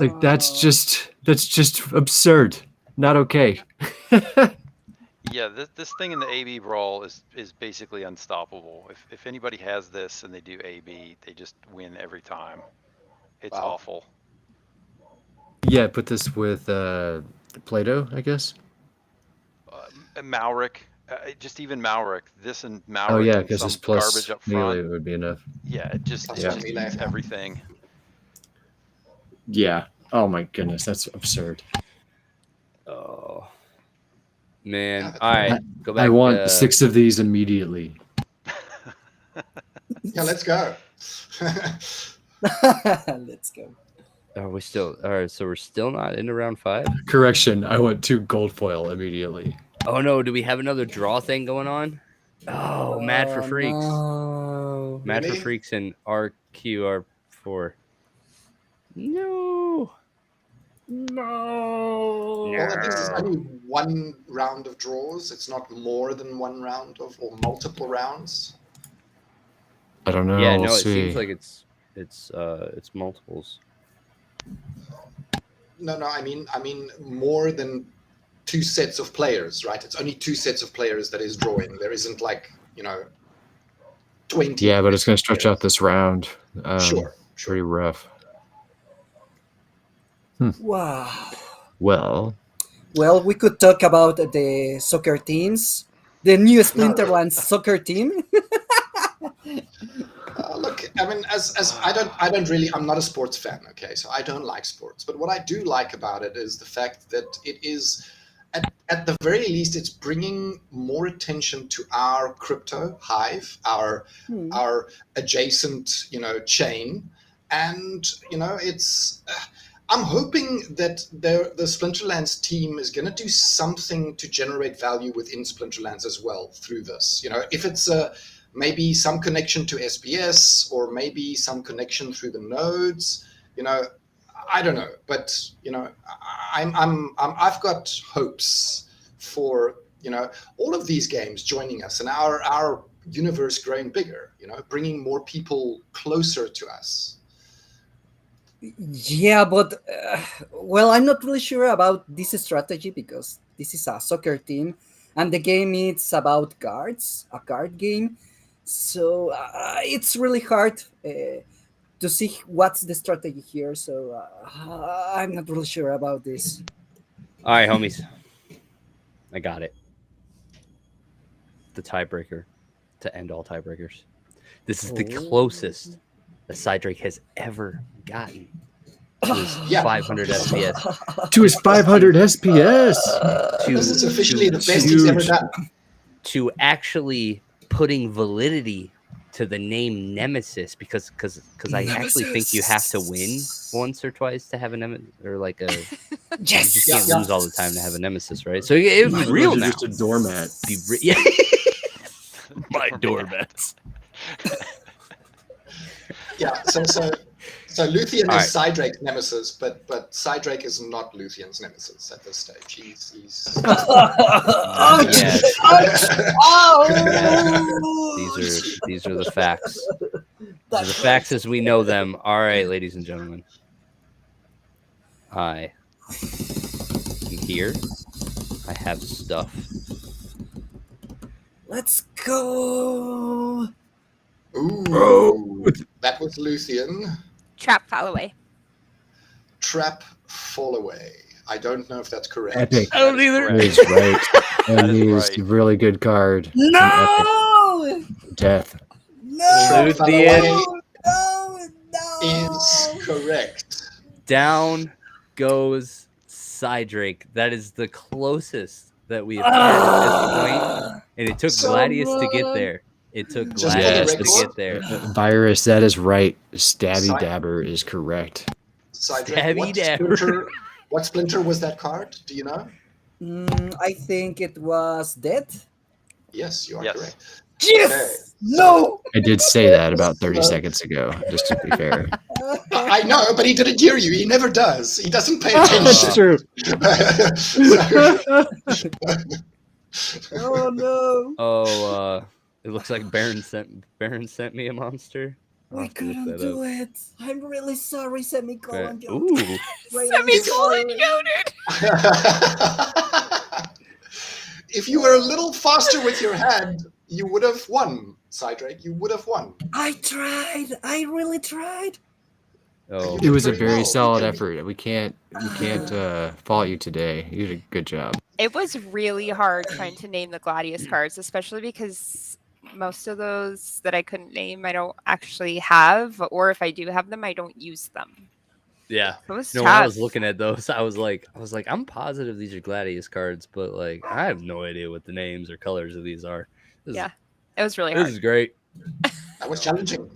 Like that's just absurd. Not okay. yeah, this thing in the AB brawl is basically unstoppable. If anybody has this and they do AB, they just win every time. It's Wow. awful. Yeah, put this with Plato, I guess. Malric, just even Malric. This and Malric. Oh yeah, and because some this plus garbage up melee front. would be enough. Yeah, it just Yeah. eats everything. Yeah. Oh my goodness, that's absurd. Oh man. Yeah, All right. Go back. I want 6 of these immediately. Yeah, let's go. Let's go. Are we still? All right. So we're still not into round 5. Correction, I want 2 gold foil immediately. Oh no. Do we have another draw thing going on? Oh, Mad for Freaks. No. Mad for Really? Freaks and RQR4. No. No. Well, this is only one round of draws. It's not more than one round of or multiple rounds. I don't know. Yeah. we'll No. It see. seems like it's multiples. No, I mean more than 2 sets of players, right? It's only 2 sets of players that is drawing. There isn't 20. Yeah, but it's going to stretch out this round. Sure. Pretty rough. Wow. Well, Well, we could talk about the soccer teams. The new Splinterlands soccer team. Look, I mean, as I'm not a sports fan, okay? So I don't like sports. But what I do like about it is the fact that it is at the very least, it's bringing more attention to our crypto hive, our adjacent, chain, and it's. I'm hoping that the Splinterlands team is going to do something to generate value within Splinterlands as well through this. If it's maybe some connection to SPS or maybe some connection through the nodes, I don't know, but I've got hopes for all of these games joining us and our universe growing bigger. Bringing more people closer to us. Yeah, but well, I'm not really sure about this strategy because this is a soccer team, and the game is about cards, a card game. So it's really hard to see what's the strategy here. So I'm not really sure about this. All right, homies. I got it. The tiebreaker to end all tiebreakers. This is the closest that Cydrake has ever gotten to his 500 SPS. To his 500 SPS. This is officially the best he's ever done. To actually putting validity to the name Nemesis, because I actually think you have to win once or twice to have a Nemesis, or like a you just can't lose all the time to have a Nemesis, right? So it would be real now. Just a doormat. Yeah. My doormats. Yeah, so Luthien is Cydrake's nemesis, but Cydrake is not Luthien's nemesis at this stage. He's These are the facts. These are the facts as we know them. All right, ladies and gentlemen. I am here. I have stuff. Let's go. Ooh, that was Luthien. Trap fall away. Trap fall away. I don't know if that's correct. Epic. I don't either. That is right. And he's a really good card. No! Death. No! Luthien is correct. Down goes Cydrake. That is the closest that we have had at this point. And it took Gladius to get there. It took Gladius to get there. Virus, that is right. Stabby Dabber is correct. Stabby Dabber. What splinter was that card? Do you know? I think it was dead. Yes, you are correct. Yes! Okay. No! I did say that about 30 seconds ago, just to be fair. I know, but he didn't hear you. He never does. He doesn't pay attention. That's true. Oh, no. Oh, it looks like Baron sent me a monster. I couldn't do it. I'm really sorry, semicolon. Ooh. Semicolon goated. If you were a little faster with your hand, you would have won, Cydrake. You would have won. I tried. I really tried. Oh. It was a very solid effort. We can't fault you today. You did a good job. It was really hard trying to name the Gladius cards, especially because most of those that I couldn't name, I don't actually have, or if I do have them, I don't use them. Yeah. It was when I was looking at those, I was like, I'm positive these are Gladius cards, but like, I have no idea what the names or colors of these are. It was really hard. This is great. That was challenging.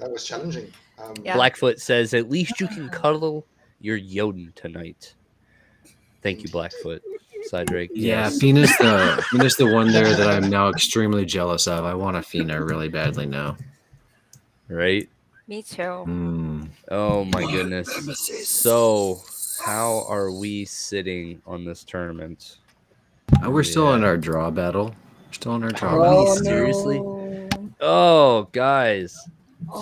Blackfoot says, at least you can cuddle your Yodin tonight. Thank you, Blackfoot. Cydrake. Yeah, Fina's the one there that I'm now extremely jealous of. I want a Fina really badly now. Right? Me too. Oh my goodness. So, how are we sitting on this tournament? We're still in our draw battle. Seriously? Oh, guys.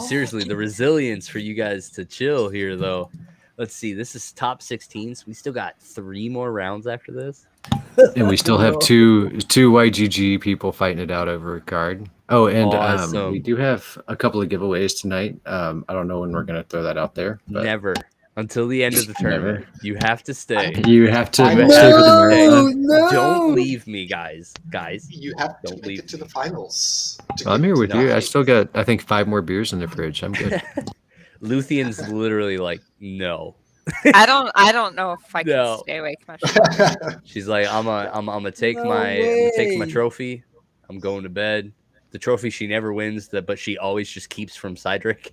Seriously, the resilience for you guys to chill here, though. Let's see. This is top 16. So we still got 3 more rounds after this. And we still have two YGG people fighting it out over a card. Oh, and awesome. We do have a couple of giveaways tonight. I don't know when we're going to throw that out there. But... Never. Until the end of the tournament. You have to stay. You have to stay for the marathon. No. Don't leave me, guys. You have to make it to the finals. I'm here with you. I still got, I think, 5 more beers in the fridge. I'm good. Luthien's literally like, no. I don't know if I No. can stay awake much longer. She's like, I'm gonna take No I'm gonna take my way. trophy. I'm going to bed. The trophy she never wins, but she always just keeps from Cydric.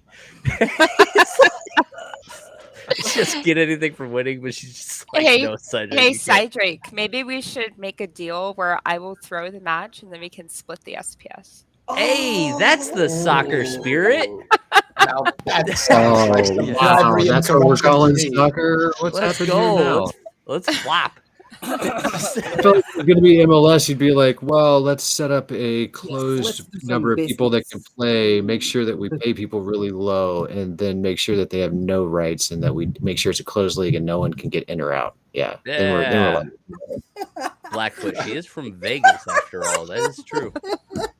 She just get anything from winning, but she's just like, Hey, no, Cydric. Hey, you can't." Cydric, maybe we should make a deal where I will throw the match and then we can split the SPS. Hey, that's the soccer spirit. Now that sounds like some yeah. bribery and That's what we're corruption to calling me. soccer. What's Let's happening go. here now? Let's flop. I feel like if it's going to be MLS, you'd be like, well, let's set up a let's closed do some number of people that can business. play, make sure that we pay people really low, and then make sure that they have no rights and that we make sure it's a closed league and no one can get in or out. Yeah. Then we're like, Blackfoot. She is from Vegas, after all. That is true.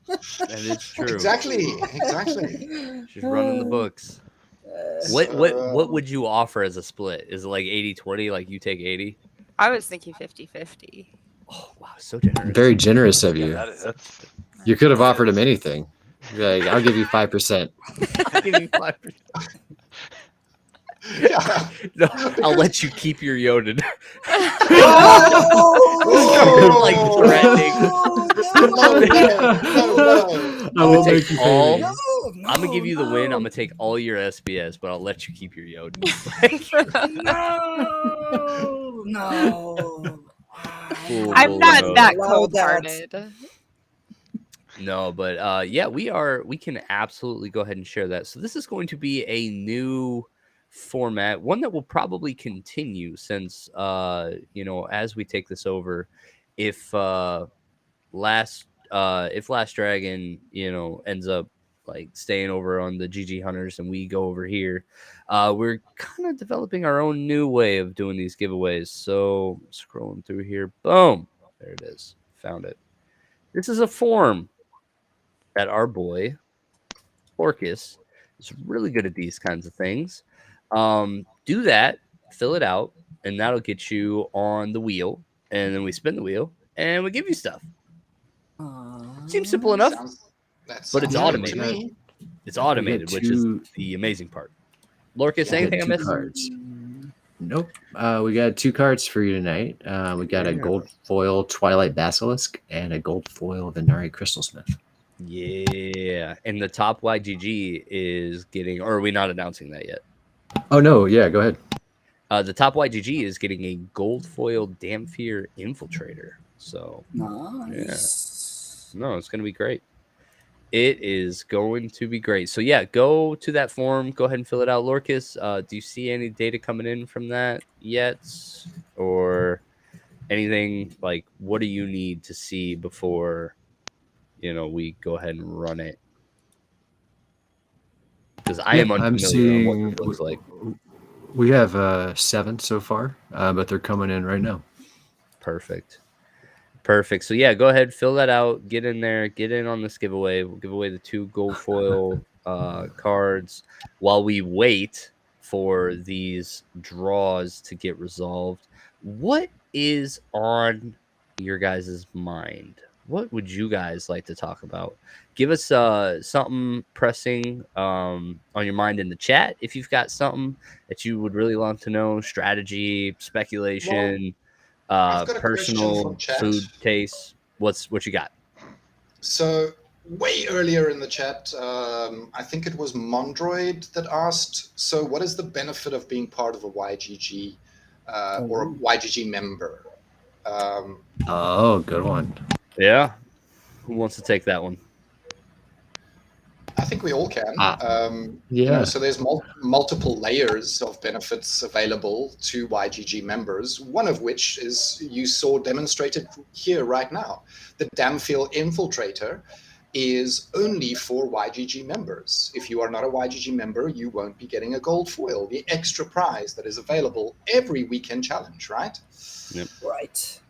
That is true. Exactly. She's running the books. What would you offer as a split? Is it like 80-20, like you take 80? I was thinking 50-50. Oh, wow, so generous. very generous of you. That's You could have offered him anything. Like, I'll give you 5%. I'll give you 5%. Yeah. No, I'll let you keep your Yoden. Oh! Like threatening. No. I will take make you pay all- me. I'm gonna give you the win. I'm gonna take all your SBS, but I'll let you keep your Yoden. No. Cool. I'm not no. that Allow cold-hearted. No, but yeah, we can absolutely go ahead and share that. So this is going to be a new format, one that will probably continue since as we take this over, if last Dragon, ends up like staying over on the GG Hunters and we go over here, we're kind of developing our own new way of doing these giveaways. So scrolling through here, boom, there it is, found it. This is a form that our boy Orcus is really good at these kinds of things. Do that, fill it out, and that'll get you on the wheel. And then we spin the wheel and we give you stuff. Seems simple enough, but it's automated. To me. It's automated, which is the amazing part. Lorcus, anything I missed? Cards. Nope. We got 2 cards for you tonight. We got a gold foil Twilight Basilisk and a gold foil Venari Crystalsmith. Yeah. And the top YGG is getting, or are we not announcing that yet? Oh, no. Yeah, go ahead. The top YGG is getting a gold foil Damphir Infiltrator. So, Nice. no, it's going to be great. It is going to be great. So, yeah, go to that form. Go ahead and fill it out. Lorcus, do you see any data coming in from that yet? Or anything like, what do you need to see before, we go ahead and run it? Because I am unfamiliar on what it looks like. We have 7 so far, but they're coming in right now. Perfect. So yeah, go ahead, fill that out, get in there, get in on this giveaway. We'll give away the 2 gold foil cards while we wait for these draws to get resolved. What is on your guys' mind? What would you guys like to talk about? Give us something pressing on your mind in the chat. If you've got something that you would really love to know, strategy, speculation, personal food taste. What you got? So way earlier in the chat, I think it was Mondroid that asked, so what is the benefit of being part of a YGG or a YGG member? Good one. Yeah. Who wants to take that one? I think we all can. Yeah. So there's multiple layers of benefits available to YGG members, one of which is you saw demonstrated here right now. The Damphir Infiltrator is only for YGG members. If you are not a YGG member, you won't be getting a gold foil, the extra prize that is available every weekend challenge, right? Yep. Right.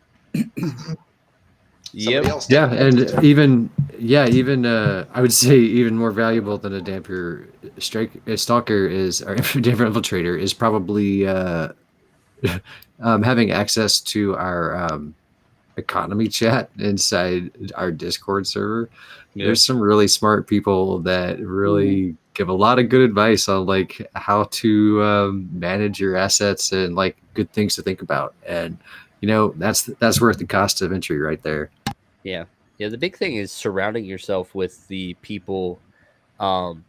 Yep. Yeah, and even I would say even more valuable than a Damphir Stalker is, or Damphir Infiltrator is probably having access to our economy chat inside our Discord server, Yeah. there's some really smart people that really give a lot of good advice on like how to manage your assets and like good things to think about. And that's worth the cost of entry right there. Yeah. Yeah. The big thing is surrounding yourself with the people, um,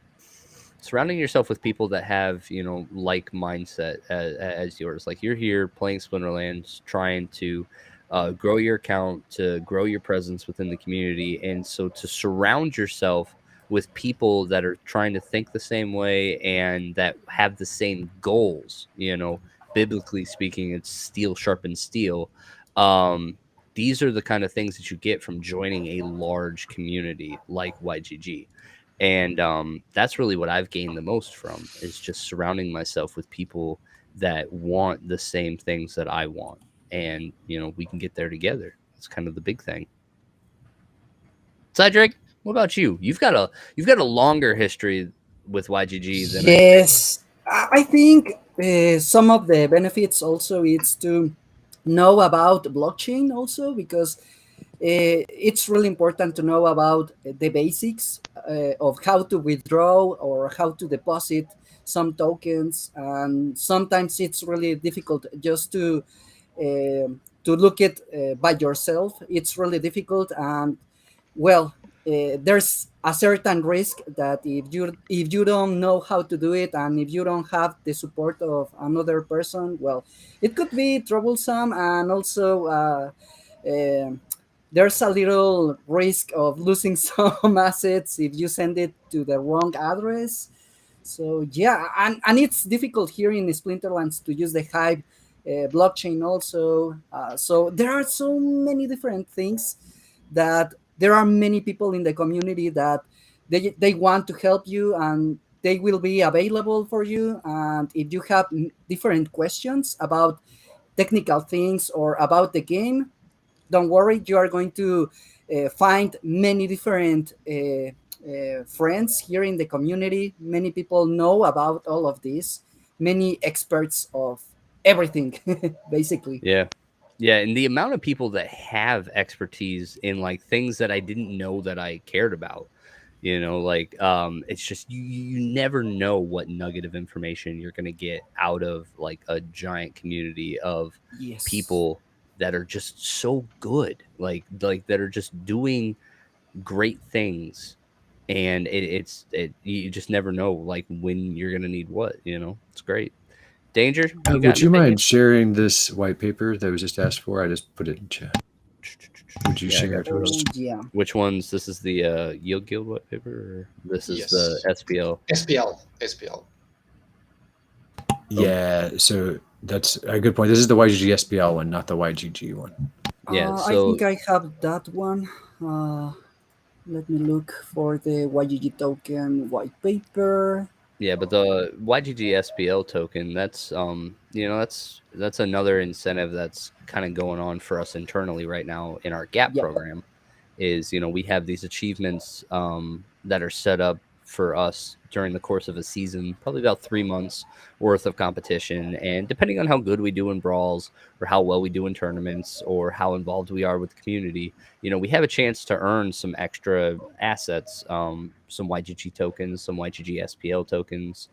surrounding yourself with people that have, like mindset as yours. Like you're here playing Splinterlands, trying to grow your account, to grow your presence within the community. And so to surround yourself with people that are trying to think the same way and that have the same goals, biblically speaking, it's steel sharpens steel. Um, these are the kind of things that you get from joining a large community like YGG. And that's really what I've gained the most from, is just surrounding myself with people that want the same things that I want. And, we can get there together. It's kind of the big thing. Cedric, what about you? You've got a longer history with YGG than I. Yes, I think some of the benefits also is to know about blockchain also, because it's really important to know about the basics of how to withdraw or how to deposit some tokens, and sometimes it's really difficult just to look it by yourself. It's really difficult, and well, there's a certain risk that if you don't know how to do it, and if you don't have the support of another person, well, it could be troublesome, and also um there's a little risk of losing some assets if you send it to the wrong address. So yeah, and it's difficult here in Splinterlands to use the Hive blockchain also. So there are so many different things that there are many people in the community that they want to help you, and they will be available for you. And if you have different questions about technical things or about the game, don't worry, you are going to find many different friends here in the community. Many people know about all of this, many experts of everything basically. Yeah. Yeah, and the amount of people that have expertise in like things that I didn't know that I cared about, like it's just you never know what nugget of information you're going to get out of like a giant community of Yes. people that are just so good, like that are just doing great things. And you just never know like when you're going to need what, It's great. Danger, you got Would an you opinion? mind sharing this white paper that was just asked for? I just put it in chat. Would you Yeah, I share got it you. with us? Yeah. Which ones? This is the Yield Guild white paper, or this is the Yes. SPL? SPL. Yeah, so that's a good point. This is the YGGSPL one, not the YGG one. Yeah, I so think I have that one. Let me look for the YGG token white paper. yeah, but the YGGSPL token, that's that's another incentive that's kind of going on for us internally right now in our GAP Yep. program. Is we have these achievements that are set up for us during the course of a season, probably about 3 months worth of competition. And depending on how good we do in brawls, or how well we do in tournaments, or how involved we are with the community, we have a chance to earn some extra assets, some YGG tokens, some YGG SPL tokens,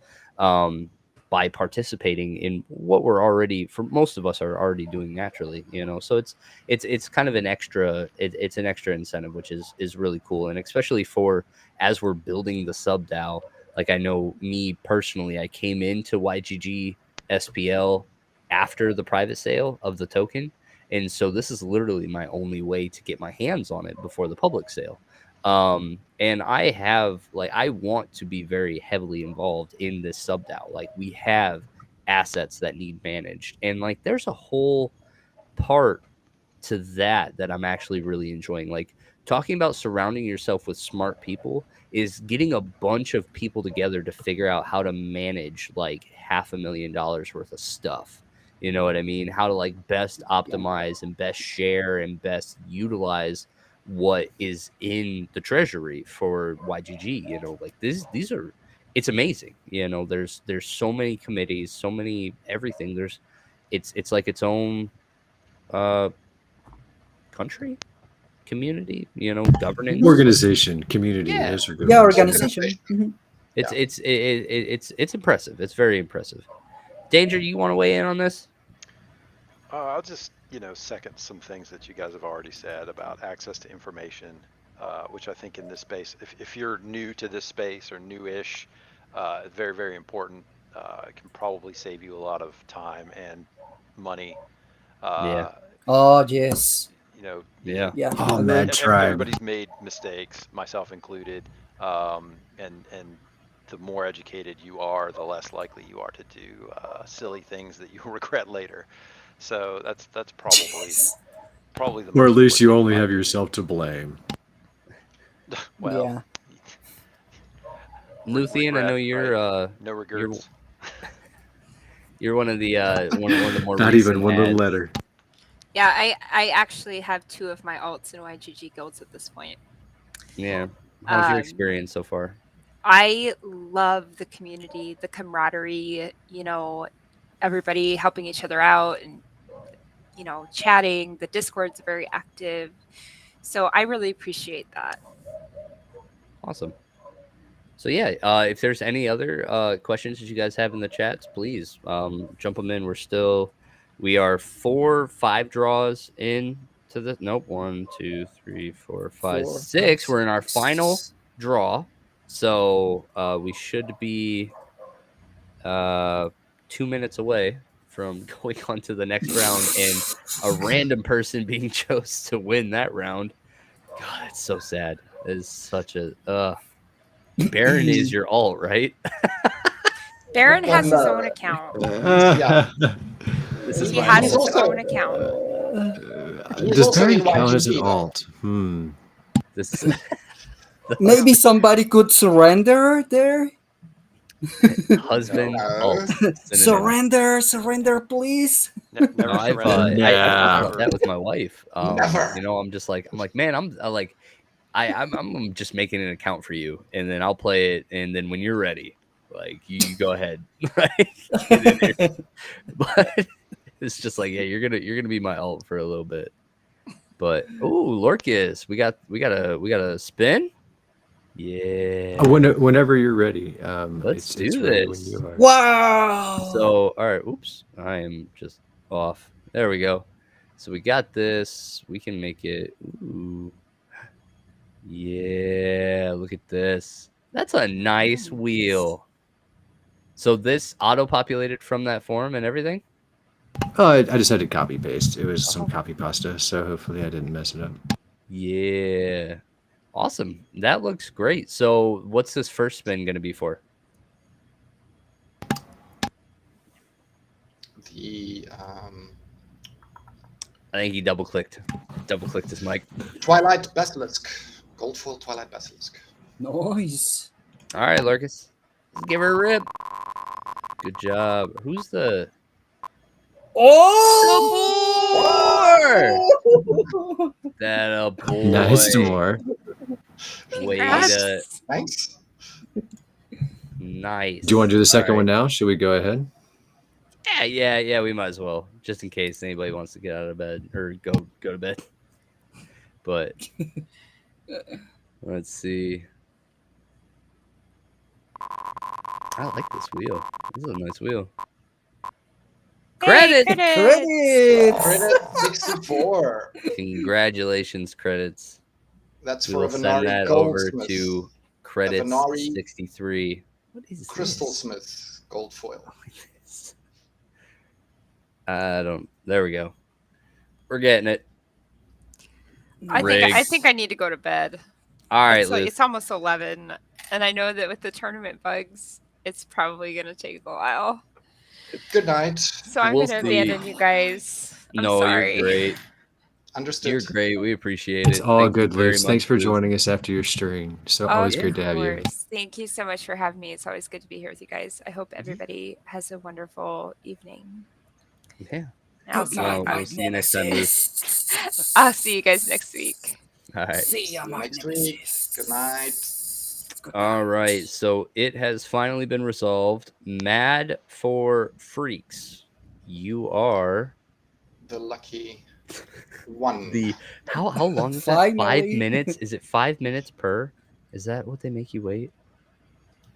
by participating in what we're already, for most of us, are already doing naturally. So it's kind of an extra, it's an extra incentive, which is really cool. And especially for, as we're building the sub DAO, like I know me personally, I came into YGG SPL after the private sale of the token, and so this is literally my only way to get my hands on it before the public sale. And I want to be very heavily involved in this sub DAO. Like we have assets that need managed, and like there's a whole part to that I'm actually really enjoying. Like talking about surrounding yourself with smart people is getting a bunch of people together to figure out how to manage like $500,000 worth of stuff. You know what I mean? How to like best optimize and best share and best utilize what is in the treasury for YGG. Like these are, it's amazing. There's so many committees, so many everything. It's like its own country, community, governance, Organization, community. Yeah. Those are good Yeah, ones. organization. Mhm. It's impressive. It's very impressive. Danger, you want to weigh in on this? I'll just, second some things that you guys have already said about access to information, which I think in this space, if you're new to this space or newish, very, very important. It can probably save you a lot of time and money. Yeah. Oh yes. Yeah. Yeah. Oh, agreed. Mad Tribe. Everybody's made mistakes, myself included. And the more educated you are, the less likely you are to do silly things that you regret later. So that's probably the Or at most least you important thing in only my have opinion. yourself to blame. Well, Yeah. Luthien, I know you're right? No regrets. you're one of the more Not recent even one little adds. letter. Yeah, I actually have 2 of my alts in YGG guilds at this point. Yeah. How's your Um, experience so far? I love the community, the camaraderie, everybody helping each other out and, chatting. The Discord's very active. So I really appreciate that. Awesome. So yeah, if there's any other questions that you guys have in the chats, please jump them in. We are 5 draws in to the 1, 2, 3, 4, 5, 4, 6. 5, We're in our 6. final draw, so we should be 2 minutes away from going on to the next round and a random person being chose to win that round. God, it's so sad. It's such a Baron is your alt, right? Baron has his own account. Yeah. This is He my has He's his alt. also- own account. He's Does also Baron in count as an YGG, though. alt? This Maybe somebody could surrender there. husband No. alt. Synonym. Surrender, please. Never No, I've surrender. I talked Nah. about that with my wife. Never. I'm just like, man, I'm just making an account for you, and then I'll play it, and then when you're ready, like you go ahead, right? Get in there. But it's just like, yeah, you're gonna be my alt for a little bit. But Lorcus, we got a spin. Yeah. Whenever you're ready. Let's do it's ready when this. you are. Wow. So, all right. Oops. I am just off. There we go. So we got this. We can make it. Ooh. Yeah. Look at this. That's a nice wheel. So this auto-populated from that form and everything? Oh, I just had to copy paste. It was some copy pasta, so hopefully I didn't mess it up. Yeah. Awesome. That looks great. So what's this first spin going to be for? I think he double-clicked his mic. Twilight Basilisk. Goldfoil Twilight Basilisk. Nice. All right, Lurkus. Let's give her a rip. Good job. Who's the... Oh! That a boy. Nice more. Way Congrats. to... Thanks. Nice. Do you want to do the second All one right. now? Should we go ahead? Yeah, we might as well, just in case anybody wants to get out of bed or go to bed. But let's see. I like this wheel. This is a nice wheel. Hey, Credits! Credits. Credit 64. Congratulations, credits. That's We for will a send Venari that over Goldsmith. to credits Venari 63. What is Crystal this? Smith gold foil. There we go. We're getting it. I think I need to go to bed. All right, It's, Liz. it's almost 11, and I know that with the tournament bugs, it's probably going to take a while. Good night. So I'm We'll going to see. abandon you guys. I'm No, sorry. you're great. Understood. You're great. We appreciate It's it. all Thank you good, very Liz. much, Thanks for Liz. joining us after your stream. So Oh, always yeah, great to have of you. course. Thank you so much for having me. It's always good to be here with you guys. I hope everybody has a wonderful evening. Yeah. I'll Good see, night, we'll see you next time, Nemesis. I'll see you guys next week. All right. See ya, my Next week. Good night. Good All night. right. So it has finally been resolved. Mad for Freaks. You are The lucky One. How long is that? 5 Finally. minutes? Is it 5 minutes per? Is that what they make you wait?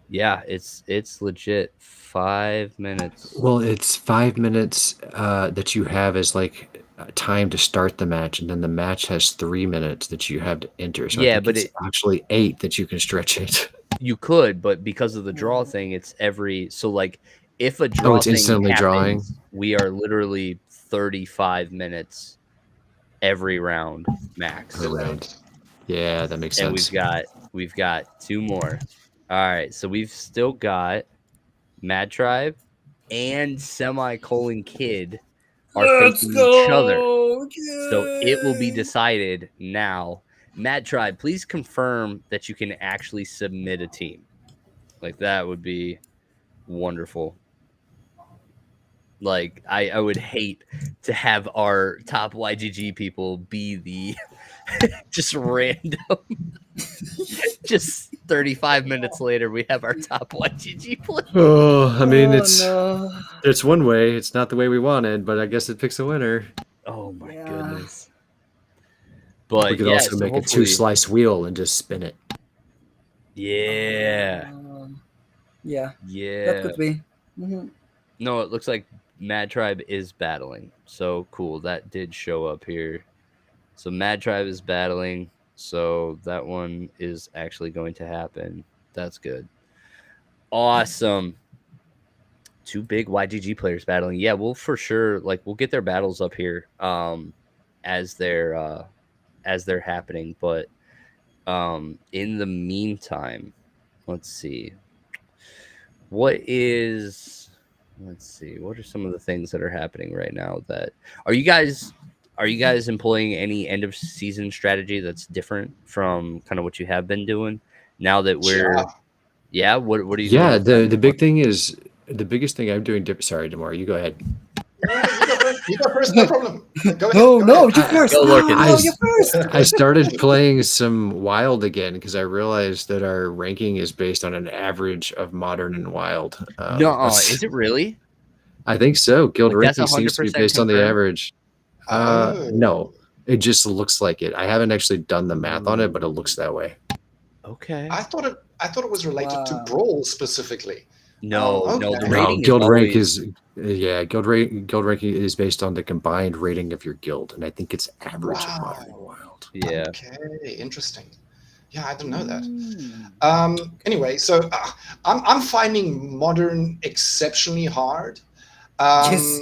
Yeah, it's legit 5 minutes. Well, it's 5 minutes that you have as like time to start the match, and then the match has 3 minutes that you have to enter. So I Yeah, think but it's actually 8 that you can stretch it. you could, but because of the draw thing, it's every so like if a Oh, draw it's thing instantly drawing. happens, we are literally 35 minutes every round max. Per round. Yeah, that makes And sense. we've got 2 more. All right, so we've still got Mad Tribe and Semicolon Kid are Let's facing each other. go. So it will be Yay. decided now. Mad Tribe, please confirm that you can actually submit a team. Like that would be wonderful. Like I would hate to have our top YGG people be the just random. Just 35 minutes later, we have our top YGG player. Oh, I mean, no. it's one way. It's not the way we wanted, but I guess it picks a winner. Oh my Yeah. goodness. But We could yeah, also so make a hopefully- 2-slice wheel and just spin it. Yeah. Yeah, Yeah. that could be. Mhm. No, it looks like Mad Tribe is battling. So cool. That did show up here. So Mad Tribe is battling. So that one is actually going to happen. That's good. Awesome. 2 big YGG players battling. Yeah, we'll for sure we'll get their battles up here as they're happening. But in the meantime, let's see. What are some of the things that are happening right now that are you guys employing any end of season strategy that's different from kind of what you have been doing now that we're what are you doing? Yeah, the big thing is the biggest thing I'm doing sorry, Demar, you go ahead. You go first, no problem. Go ahead. No, you first. Go, Lorcan. No, you first. I started playing some Wild again because I realized that our ranking is based on an average of Modern and Wild. No, is it really? I think so. Guild Like, that's ranking seems to be 100% based on the confirmed? average. No, it just looks like it. I haven't actually done the math on it, but it looks that way. Okay. I thought it was related to Wow. Brawl specifically. No, okay. no, the No, rating guild is rank always, is guild ranking is based on the combined rating of your guild, and I think it's average of Modern and Wild. yeah. Okay, interesting. Yeah, I didn't know that. Mm. Anyway, so I'm finding Modern exceptionally hard. Yes.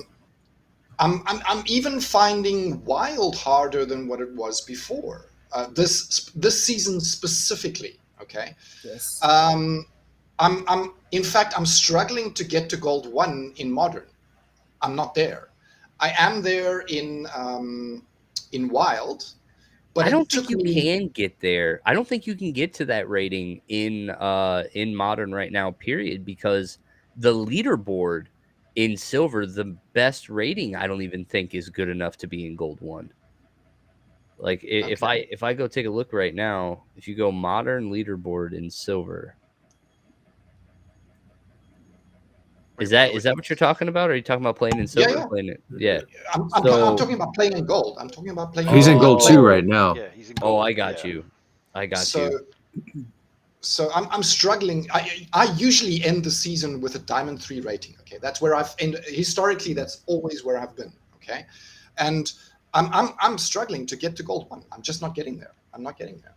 I'm even finding Wild harder than what it was before. This season specifically. Okay. Yes. In fact, I'm struggling to get to Gold 1 in Modern. I'm not there. I am there in Wild, but I don't it took think you me. can get there. I don't think you can get to that rating in Modern right now, period, because the leaderboard in Silver, the best rating, I don't even think is good enough to be in Gold 1. Like if I go take a look right now, if you go Modern leaderboard in Silver, is that what you're talking about? Or are you talking about playing in Silver? Yeah. Playing it? Yeah. I'm So- talking about playing in Gold. I'm talking about playing. He's in Oh. Gold 2 right now. Yeah, he's in gold. Oh, I got yeah. you. I got so, you. So I'm struggling. I usually end the season with a Diamond 3 rating. Okay, that's where I've ended. Historically, that's always where I've been. Okay, and I'm struggling to get to Gold 1. I'm just not getting there. I'm not getting there.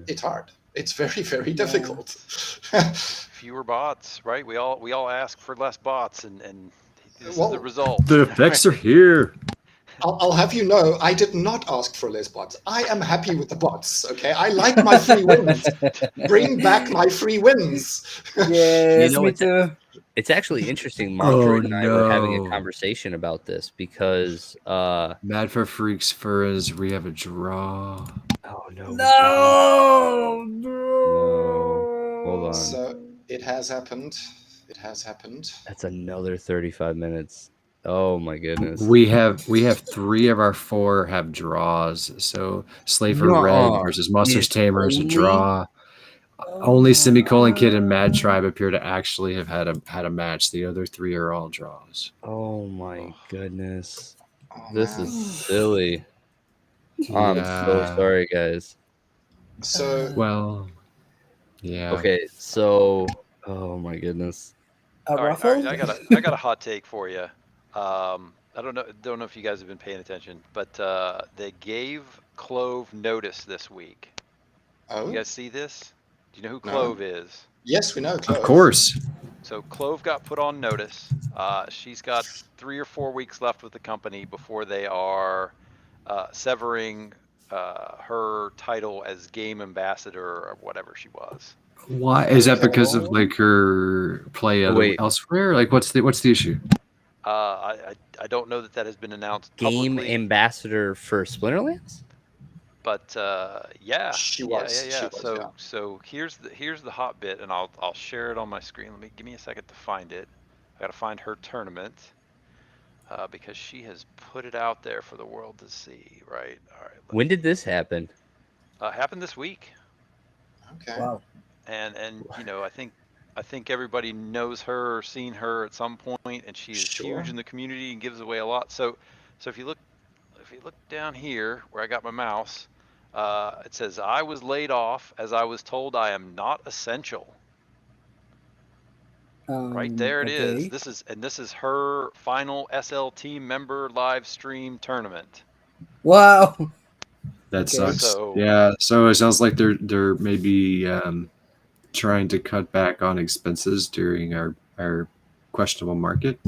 It's hard. It's very, very difficult. Fewer bots, right? We all ask for less bots, and this Well, is the result. The effects are here. I'll have you know, I did not ask for less bots. I am happy with the bots. Okay, I like my free wins. Bring back my free wins. Yes, know, me it's- too. It's actually interesting. Mark Oh, Druid and I were having a no. conversation about this because Mad for Freaks Furries, we have a draw. oh no. No, No. bro. Hold on. So it has happened. It has happened. That's another 35 minutes. Oh my goodness. We have 3 of our 4 have draws. So Slaver Nuh-uh. Red versus Monsters Yes, Tamer is a only? draw. Only Semicolon Kid and Mad Tribe appear to actually have had a match. The other 3 are all draws. Oh my goodness. This man. is silly. I'm so Yeah. sorry, guys. So Well, yeah. Okay, so oh my goodness. A All right, raffle? I got a hot take for you. I don't know if you guys have been paying attention, but they gave Clove notice this week. oh You guys see this? Do you know who No. Clove is? yes, we know Clove. Of course. So Clove got put on notice. She's got 3 or 4 weeks left with the company before they are severing her title as game ambassador or whatever she was. Why is that? Okay. Because of like her play Wait. elsewhere? Like, what's the issue? I don't know that has been announced Game publicly, ambassador for Splinterlands? but yeah, She yeah, was. yeah. She was, So yeah. so here's the hot bit, and I'll share it on my screen. Give me a second to find it. I gotta find her tournament because she has put it out there for the world to see. Right. All right. When did this happen? Happened this week, Okay. Wow. and you know, I think everybody knows her or seen her at some point, and she is Sure. huge in the community and gives away a lot. So if you look down here where I got my mouse, it says I was laid off as I was told I am not essential. Right there it is. Okay. This is her final SL team member live stream tournament. Wow. That Okay. sucks. So- Yeah. So it sounds like they're maybe trying to cut back on expenses during our questionable market.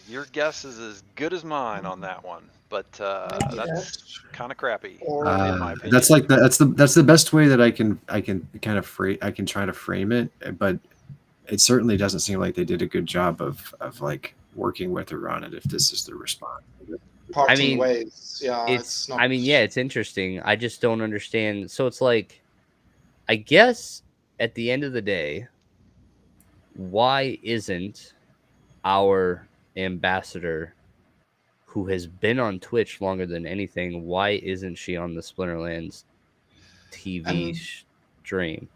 Your guess is as good as mine on that one, but Maybe that's kind of crappy Or- in my opinion. That's like that's the best way that I can kind of try to frame it, but it certainly doesn't seem like they did a good job of like working with her on it. If this is the response, parting mean, ways. Yeah, It's not. I mean, yeah, it's interesting. I just don't understand. So it's like, I guess at the end of the day, why isn't our ambassador, who has been on Twitch longer than anything, why isn't she on the Splinterlands TV stream?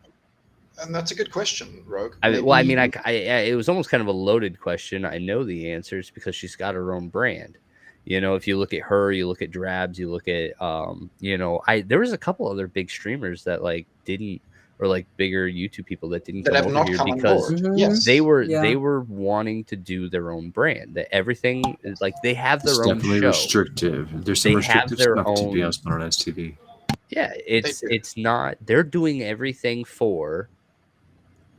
And that's a good question, Rogue. It was almost kind of a loaded question. I know the answers because she's got her own brand. You know, if you look at her, you look at Drabs, you look at there was a couple other big streamers that like didn't, or like bigger YouTube people that didn't that come have over not here come on because board. Mhm. Yes, they were Yeah. wanting to do their own brand. That everything is like they have it's their own definitely show. restrictive. There's some They have restrictive their stuff to be own- on Splinterlands TV. Yeah, it's do. it's not. They're doing everything for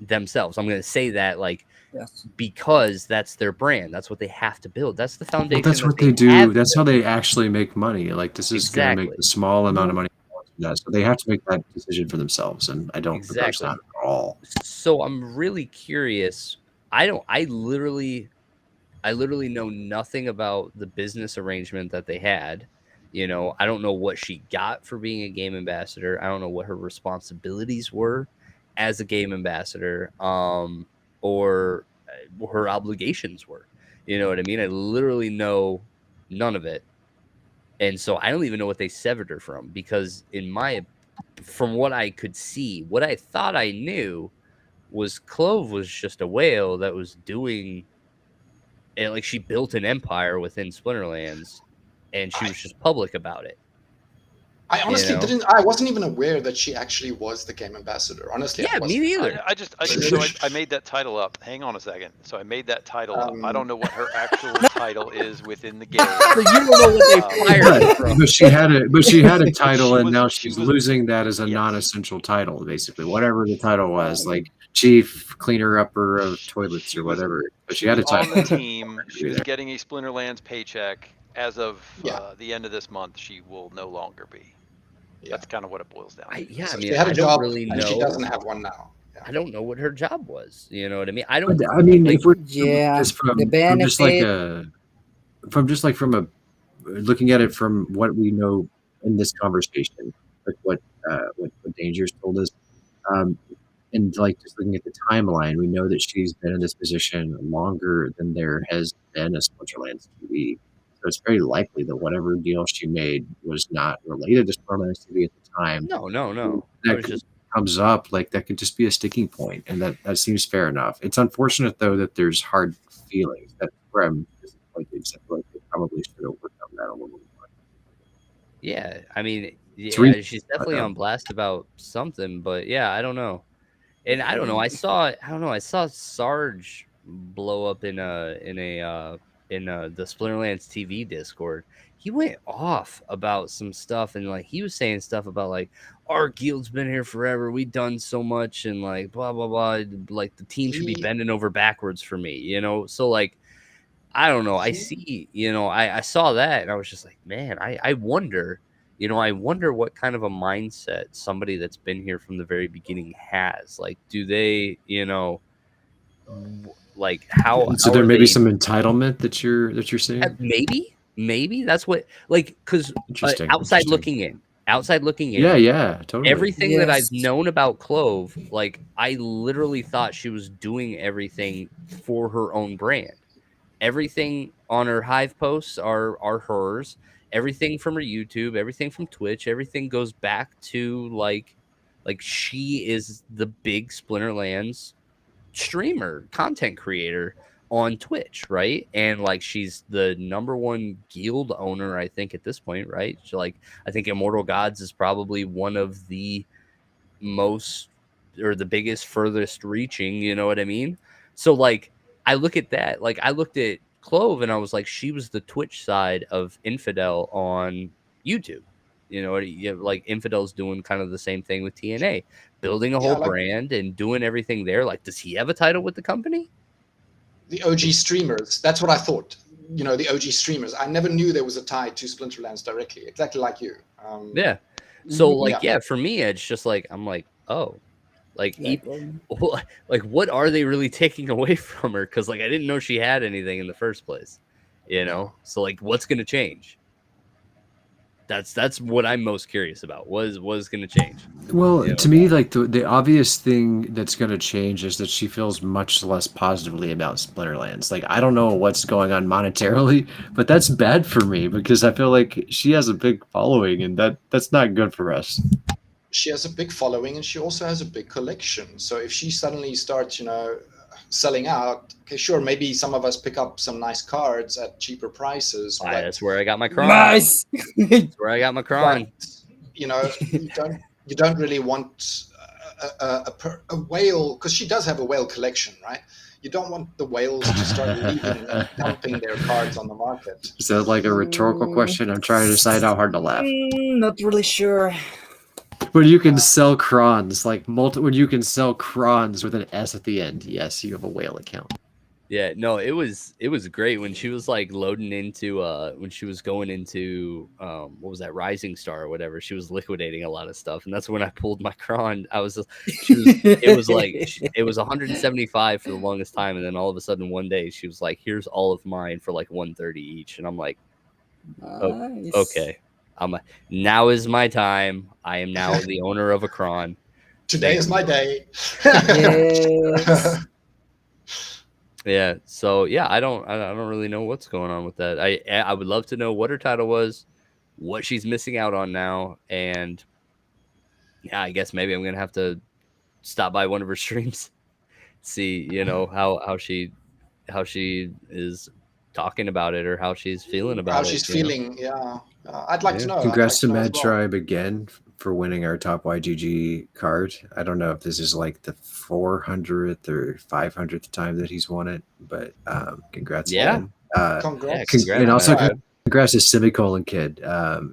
themselves. I'm going to say that like Yes. because that's their brand. That's what they have to build. That's the foundation. Well, that's that what they do. have That's built. how they actually make money. Like this is going to make Exactly. a small amount of money. So they have to make that decision for themselves, and I don't begrudge Exactly. that at all. So I'm really curious. I literally know nothing about the business arrangement that they had. You know, I don't know what she got for being a game ambassador. I don't know what her responsibilities were as a game ambassador, or her obligations were. You know what I mean? I literally know none of it. And so I don't even know what they severed her from, because from what I could see, what I thought I knew was Clove was just a whale that was doing it. Like she built an empire within Splinterlands and she was just public about it. I honestly You know? didn't. I wasn't even aware that she actually was the game ambassador. Honestly, I Yeah, me wasn't. neither. I made that title up. Hang on a second. So I made that title up. I don't know what her actual title is within the game. So you don't know what they fired her from. But she had a title, and now she she's was- losing that as a yes. non-essential title, basically. Whatever the title was, like chief cleaner upper of toilets She or was- whatever. But she She had a was on title. the team. She was There. getting a Splinterlands paycheck. As of Yeah. the end of this month, she will no longer be. Yeah. That's kind of what it boils down to. So I mean, she had I a don't job, really and she know. doesn't have one now. Yeah. I don't know what her job was. You know what I mean? I don't. But, I mean, like, if we're Yeah, just from the just like benefit. looking at it from what we know in this conversation, like what Danger's told us, and like just looking at the timeline, we know that she's been in this position longer than there has been a Splinterlands TV. So it's very likely that whatever deal she made was not related to Splinterlands TV at the time. No. I That was just comes up, like that could just be a sticking point, and that seems fair enough. It's unfortunate though that there's hard feelings. That's where I'm disappointed. Except like they probably should have worked Yeah, I mean, Three- she's definitely on blast about something, but yeah, I don't know. And I don't know. I saw Sarge blow up in the Splinterlands TV Discord. He went off about some stuff, and like he was saying stuff about like our guild's been here forever. We've done so much, and like blah blah blah. Like the team should be bending over backwards for me, you know. So like I don't know. I see, I saw that, and I was just like, man, I wonder. I wonder what kind of a mindset somebody that's been here from the very beginning has. Like, do they, like how? So how there are may be they, some entitlement that you're seeing. maybe that's what, like, because Interesting. outside looking in, Yeah, totally. everything that I've Yes. known about Clove, like, I literally thought she was doing everything for her own brand. Everything on her Hive posts are hers. Everything from her YouTube, everything from Twitch, everything goes back to like she is the big Splinterlands streamer, content creator on Twitch, right? And like she's the number one guild owner, I think, at this point, right? So like I think Immortal Gods is probably one of the most or the biggest, furthest reaching, you know what I mean? So like I look at that, like I looked at Clove and I was like, she was the Twitch side of Infidel on YouTube. Like Infidel's doing kind of the same thing with TNA, building a whole brand and doing everything there. Like, does he have a title with the company? The OG streamers. That's what I thought. The OG streamers. I never knew there was a tie to Splinterlands directly. Exactly like you. Yeah. So like, yeah, for me, it's just like, I'm like, oh, like, like what are they really taking away from her? Because like I didn't know she had anything in the first place, So like, what's gonna change? That's what I'm most curious about. What is gonna change? Well, to me, like the obvious thing that's going to change is that she feels much less positively about Splinterlands. Like I don't know what's going on monetarily, but that's bad for me because I feel like she has a big following, and that's not good for us. She has a big following, and she also has a big collection. So if she suddenly starts, selling out, okay, sure, maybe some of us pick up some nice cards at cheaper prices. But that's where I got my Kron. Nice. That's where I got my Kron. But, you don't really want a whale, because she does have a whale collection, right? You don't want the whales to start leaving and dumping their cards on the market. Is that like a rhetorical question? I'm trying to decide how hard to laugh. Not really sure. When you can sell crons, when you can sell crons with an S at the end, yes, you have a whale account. Yeah, no, it was great when she was like loading into when she was going into what was that, Rising Star or whatever. She was liquidating a lot of stuff, and that's when I pulled my Kron. It was 175 for the longest time, and then all of a sudden one day she was like, "Here's all of mine for like 130 each," and I'm like, Nice. "Oh, okay, now is my time. I am now the owner of a Kron. Today is my day." Yes. Yeah, so yeah, I don't really know what's going on with that. I would love to know what her title was, what she's missing out on now, and yeah, I guess maybe I'm gonna have to stop by one of her streams, see how she is talking about it or how she's feeling about it. How she's feeling, yeah. I'd like to know. Congrats to Mad Tribe again for winning our top YGG card. I don't know if this is like the 400th or 500th time that he's won it, but congrats to him. Congrats. And also congrats to Semicolon Kid.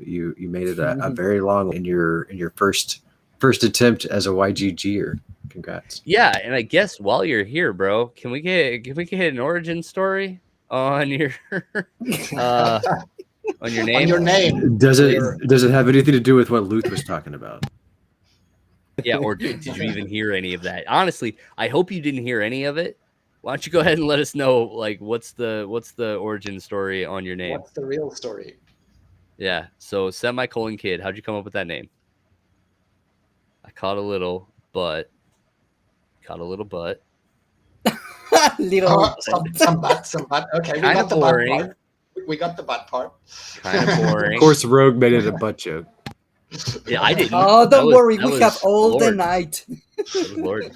You made it a very long in your first attempt as a YGGer. Congrats. Yeah, and I guess while you're here, bro, can we get an origin story on your on your name? On your name. Does it have anything to do with what Luth was talking about? Yeah, or did you even hear any of that? Honestly, I hope you didn't hear any of it. Why don't you go ahead and let us know, like, what's the origin story on your name? What's the real story? Yeah, so Semicolon Kid, how'd you come up with that name? I caught a little butt. Little butt. Some butt. Okay, we got the butt part. We got the butt part. Kind of boring. Of course, Rogue made it a butt joke. Yeah, I didn't. Oh, don't worry. We have all the night. Lord.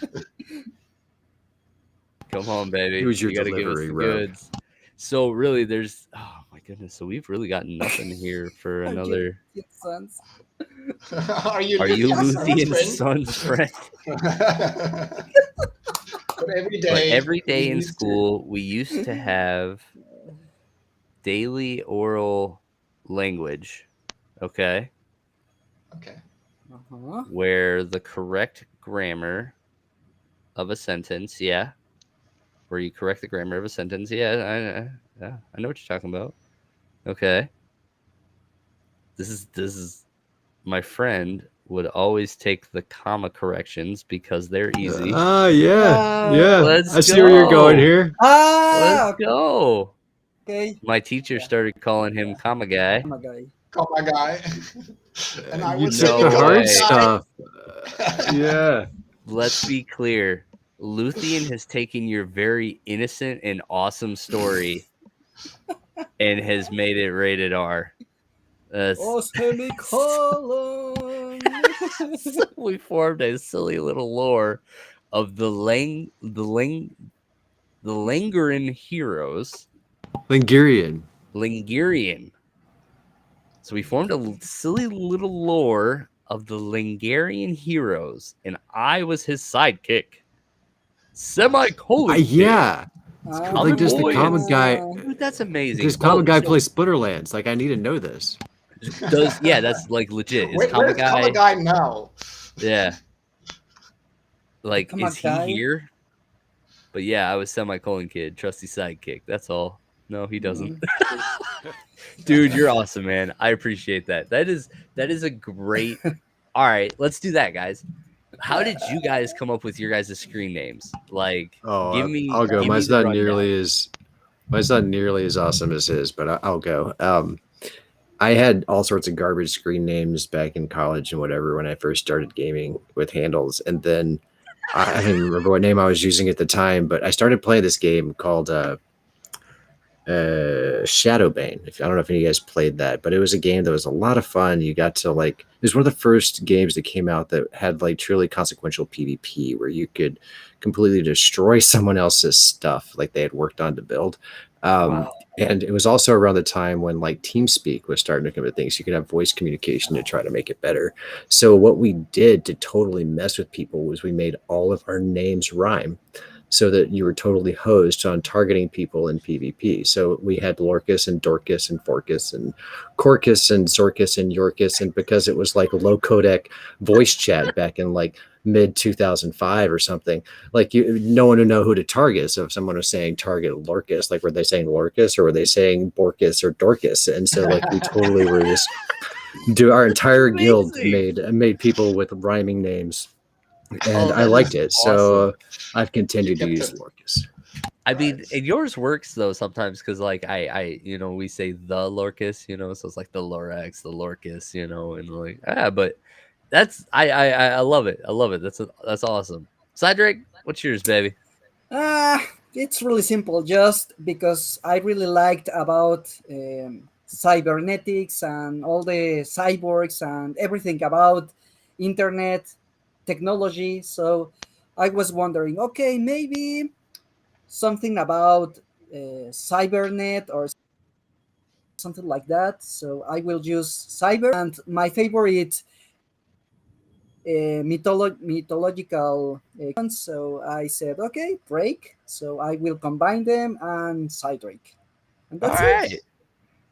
Come on, baby. It was your you gotta delivery, give us the Rogue. goods. So really, there's, oh my goodness. So we've really got nothing here for another. Sons. Are you Luthien Son's friend? But every But day, every day we in used to- school, we used to have daily oral language. Okay. Okay. Uh-huh. Where the correct grammar of a sentence, where you correct the grammar of a sentence, I know what you're talking about. Okay, this is my friend would always take the comma corrections because they're easy. Yeah. Let's I see where you're going go. here. Let's go. Okay. My teacher started calling him comma guy. Comma guy. Comma guy. And I You would took say the No hard way. stuff. Yeah. Let's be clear. Luthien has taken your very innocent and awesome story and has made it rated R. Semicolon. So we formed a silly little lore of the Langeran heroes. Langerian. So we formed a silly little lore of the Langerian heroes, and I was his sidekick. Semicolon. Yeah. Like just the common guy. Dude, that's amazing. Because common guy plays Splinterlands. Like, I need to know this. That's like legit. Is Where's Comma Guy now? Yeah. Like, Comma is he guy? here? But yeah, I was Semicolon Kid, trusty sidekick. That's all. No, he doesn't. Dude, you're awesome, man. I appreciate that. That is a great. All right, let's do that, guys. How did you guys come up with your guys' screen names? Like, give me. I'll go. give me Mine's the not rundown. nearly as awesome as his, but I'll go. I had all sorts of garbage screen names back in college and whatever when I first started gaming with handles, and then I don't even remember what name I was using at the time, but I started playing this game called Shadowbane. I don't know if any of you guys played that, but it was a game that was a lot of fun. You got to it was one of the first games that came out that had truly consequential PvP where you could completely destroy someone else's stuff like they had worked on to build. Wow. And it was also around the time when TeamSpeak was starting to come to things. You could have voice communication to try to make it better. So what we did to totally mess with people was we made all of our names rhyme, so that you were totally hosed on targeting people in PvP. So we had Lorcus and Dorcas and Forcus and Corcus and Zorcus and Yorcus. And because it was low codec voice chat back in mid 2005 or something, no one would know who to target. So if someone was saying target Lorcus, were they saying Lorcus or were they saying Borcus or Dorcus? And so we totally were just our entire guild made people with rhyming names. And I liked it, awesome. so I've continued to use Lorcus. I mean, and yours works though sometimes because I we say the Lorcus, so it's the Lorax, the Lorcus, and but that's I love it. I love it. That's awesome. Cydric, what's yours, baby? It's really simple. Just because I really liked about cybernetics and all the cyborgs and everything about internet technology. So I was wondering, okay, maybe something about cybernet or something like that. So I will use cyber. And my favorite mythological so I said, okay, break. So I will combine them and Cydric. And that's it.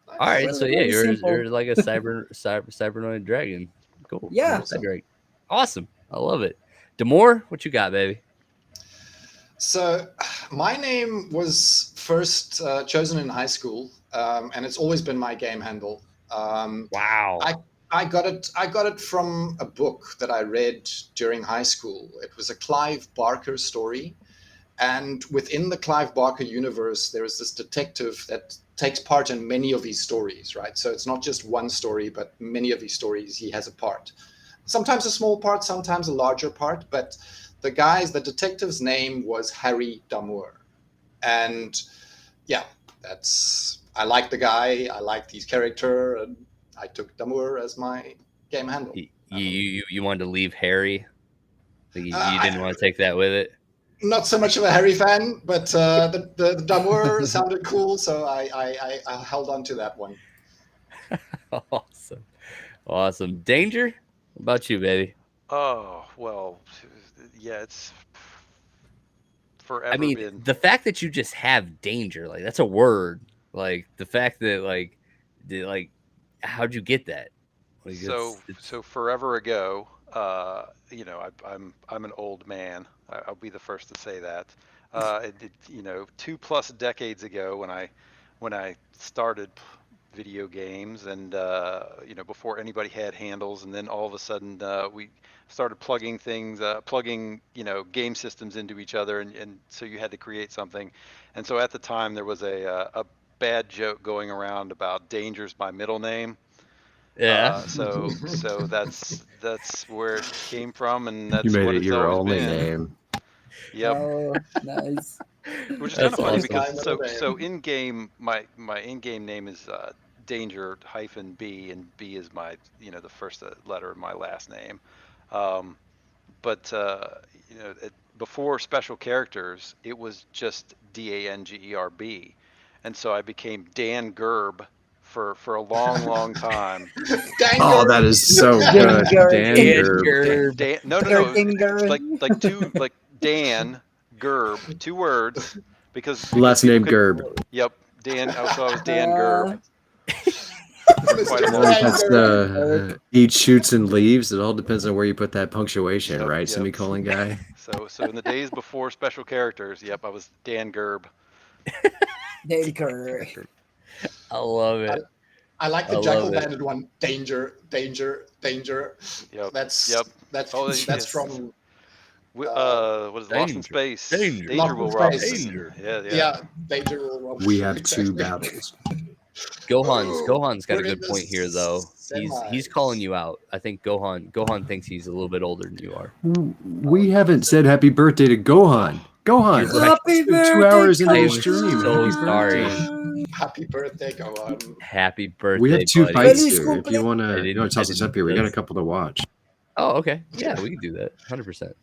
All right. Really, So really you're simple. like a cybernoid dragon. Cool. Yeah. Cydric. Awesome. I love it. Demore, what you got, baby? So my name was first chosen in high school, and it's always been my game handle. Wow. I got it from a book that I read during high school. It was a Clive Barker story. And within the Clive Barker universe, there is this detective that takes part in many of these stories, right? So it's not just one story, but many of these stories he has a part. Sometimes a small part, sometimes a larger part, but the detective's name was Harry Damour. And yeah, I like the guy, I like his character, and I took Damour as my game handle. You wanted to leave Harry? You didn't want to take that with it? not so much of a Harry fan, but the Damour sounded cool, so I held on to that one. Awesome. Danger? What about you, baby? Oh, well, yeah, it's forever I mean, been. the fact that you just have danger, like that's a word. Like the fact that like how'd you get that? Like So forever ago, I'm an old man. I'll be the first to say that. 2+ decades ago when I started video games, and before anybody had handles, and then all of a sudden we started plugging game systems into each other, and so you had to create something. And so at the time there was a bad joke going around about Danger's my middle name. yeah. So that's where it came from, and You that's made what it it's your always only been. name. Yep. Oh, nice. Which is kind That's of funny awesome. because Middle so name. in game my in game name is Danger-B, and B is my the first letter of my last name. But before special characters, it was just DANGERB, and so I became Dan Gerb for a long time. Oh, that is so good. Danger. Dan Gerb. Dan, no, it's like Dan Gerb, 2 words, because Last people name could. Gerb. Yep, Dan. So I was Dan Gerb. Quite a Mr. long time. That's the eat, shoots, and leaves. It all depends on where you put that punctuation, Yep, right? yep. Semicolon guy. So in the days before special characters, yep, I was Dan Gerb. Danger. I love it. I like the I Jackal love it. Bandit one. Danger, danger, danger. Yep. That's Yep. that's Oh, that's yes. from What is it? Lost in Danger. Space? Danger. Lost in will rob us. Space. Danger. Yeah. Danger will rob. We have Exactly. 2 battles. Gohan's got a We're in good point here though. He's semis. calling you out. I think Gohan thinks he's a little bit older than you are. We haven't said happy birthday to Gohan. Gohan, You're right. Happy it's been birthday, 2 hours into I the am stream. so Happy sorry. birthday. Happy birthday, go on. Happy birthday, We have 2 buddy. fights Feliz here. If you cumple- want I to didn't- toss us up here, we got a couple to watch. Oh, okay. Yeah, we can do that. 100%.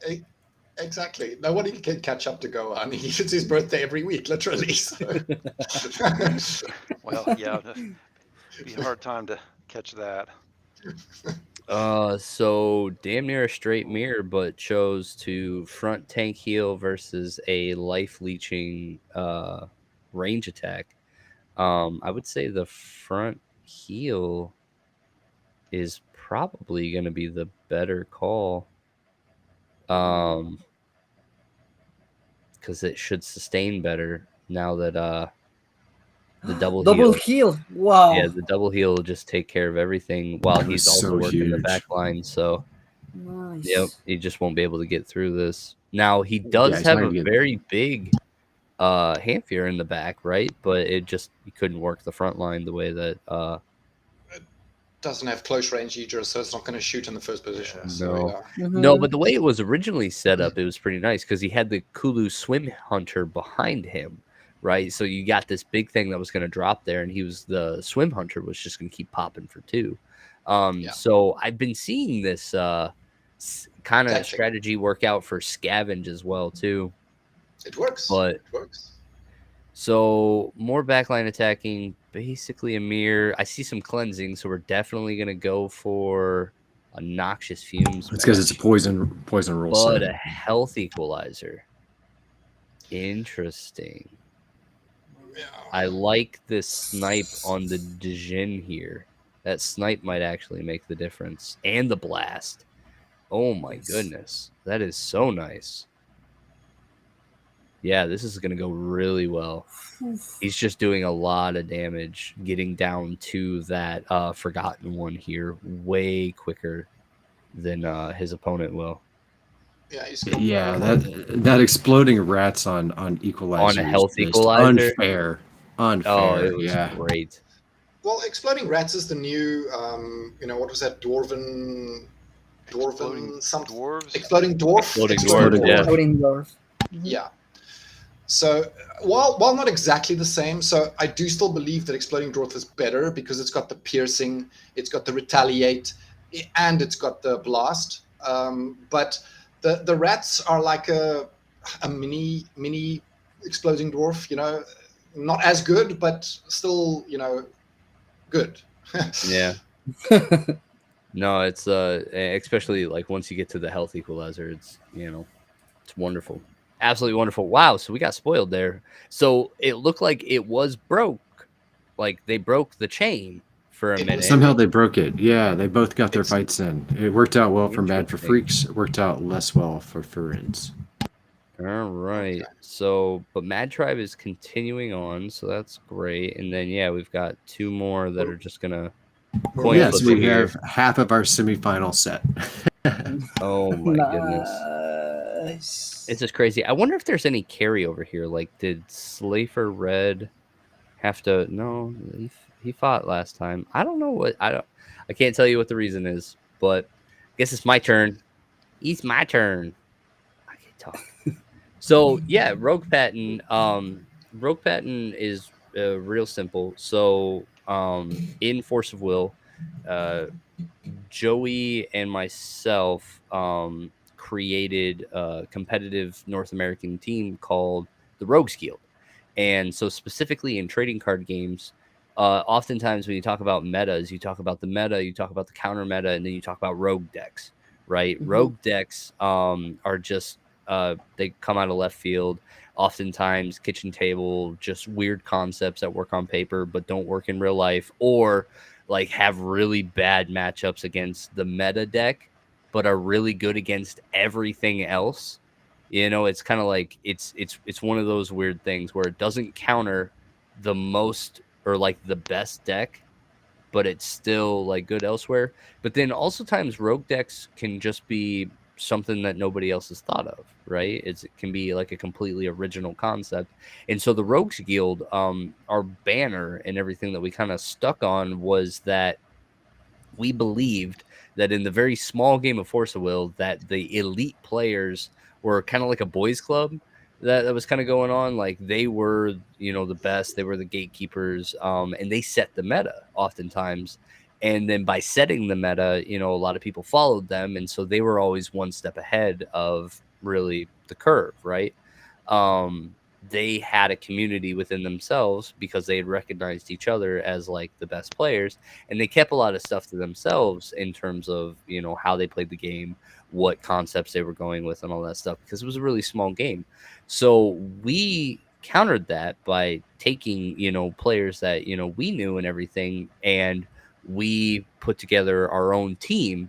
Exactly. Nobody can catch up to Gohan. It's his birthday every week, literally. So. Well, yeah, it'd be a hard time to catch that. So damn near a straight mirror, but chose to front tank heal versus a life leeching range attack. I would say the front heal is probably going to be the better call. Because it should sustain better now that the double heal. Wow. Yeah, the double heal will just take care of everything while That he's was also so working the huge. back line. So Nice. yep, he just won't be able to get through this. Now he does he's have not a gonna get- very big Hamfier in the back, right? But he couldn't work the front line the way that Doesn't have close range either, so it's not going to shoot in the first position. No. So, yeah. No, but the way it was originally set up, it was pretty nice because he had the Kulu Swim Hunter behind him, right? So you got this big thing that was going to drop there, and the Swim Hunter was just going to keep popping for 2. So I've been seeing this kind of strategy work out for Scavenge as well too. It works. But it works. So more backline attacking, basically a mirror. I see some cleansing, so we're definitely going to go for a noxious fumes. It's because it's a poison rule But set. a health equalizer. Interesting. Yeah. I like this snipe on the Dijin here. That snipe might actually make the difference. And the blast. Oh my goodness. That is so nice. Yeah, this is going to go really well. He's just doing a lot of damage, getting down to that forgotten one here way quicker than his opponent will. Yeah, that exploding rats on equalizer on a health is just equalizer. Unfair. Oh, it was yeah. great. Well, exploding rats is the new, what was that? Dwarven something. Dwarves? Exploding dwarf. Exploding dwarf, yeah. Exploding dwarf. Yeah. So while not exactly the same, so I do still believe that Exploding Dwarf is better because it's got the piercing, it's got the retaliate, and it's got the blast. But the rats are like a mini exploding dwarf. You know, not as good, but still, you know, good. Yeah. No, it's especially like once you get to the health equalizer, it's, you know, it's wonderful. Absolutely wonderful. Wow, so we got spoiled there. So it looked like it was broke. Like they broke the chain for a It was minute. Somehow they broke it. Yeah, they both got their It's- fights in. It worked out well for Mad for Interesting. Freaks. It worked out less well for Furins. All right. Okay. So, but Mad Tribe is continuing on, so that's great. And then yeah, we've got two more that are just gonna We're coin Yes, flip we it here. have half of our semifinal set. Oh my goodness. Nice. It's just crazy. I wonder if there's any carryover here. Like, did Slafer Red have to? No, he fought last time. I don't know what I can't tell you what the reason is, but I guess it's my turn. It's my turn. I can talk. So yeah, Rogue Patton. Rogue Patton is real simple. So in Force of Will, uh, Joey and myself created a competitive North American team called the Rogues Guild. And so, specifically in trading card games, oftentimes when you talk about metas, you talk about the meta, you talk about the counter meta, and then you talk about rogue decks, right? Mhm. Rogue decks are just, they come out of left field. Oftentimes, kitchen table, just weird concepts that work on paper but don't work in real life, or like have really bad matchups against the meta deck, but are really good against everything else. You know, it's kind of like it's one of those weird things where it doesn't counter the most or like the best deck, but it's still like good elsewhere. But then also times rogue decks can just be something that nobody else has thought of, right? It can be like a completely original concept. And so the Rogues Guild, our banner and everything that we kind of stuck on was that we believed that in the very small game of Force of Will, that the elite players were kind of like a boys club that was kind of going on. Like they were, you know, the best. They were the gatekeepers, and they set the meta oftentimes. And then by setting the meta, you know, a lot of people followed them, and so they were always one step ahead of really the curve, right? They had a community within themselves because they had recognized each other as like the best players, and they kept a lot of stuff to themselves in terms of, you know, how they played the game, what concepts they were going with, and all that stuff, because it was a really small game. So we countered that by taking, you know, players that, you know, we knew and everything, and we put together our own team.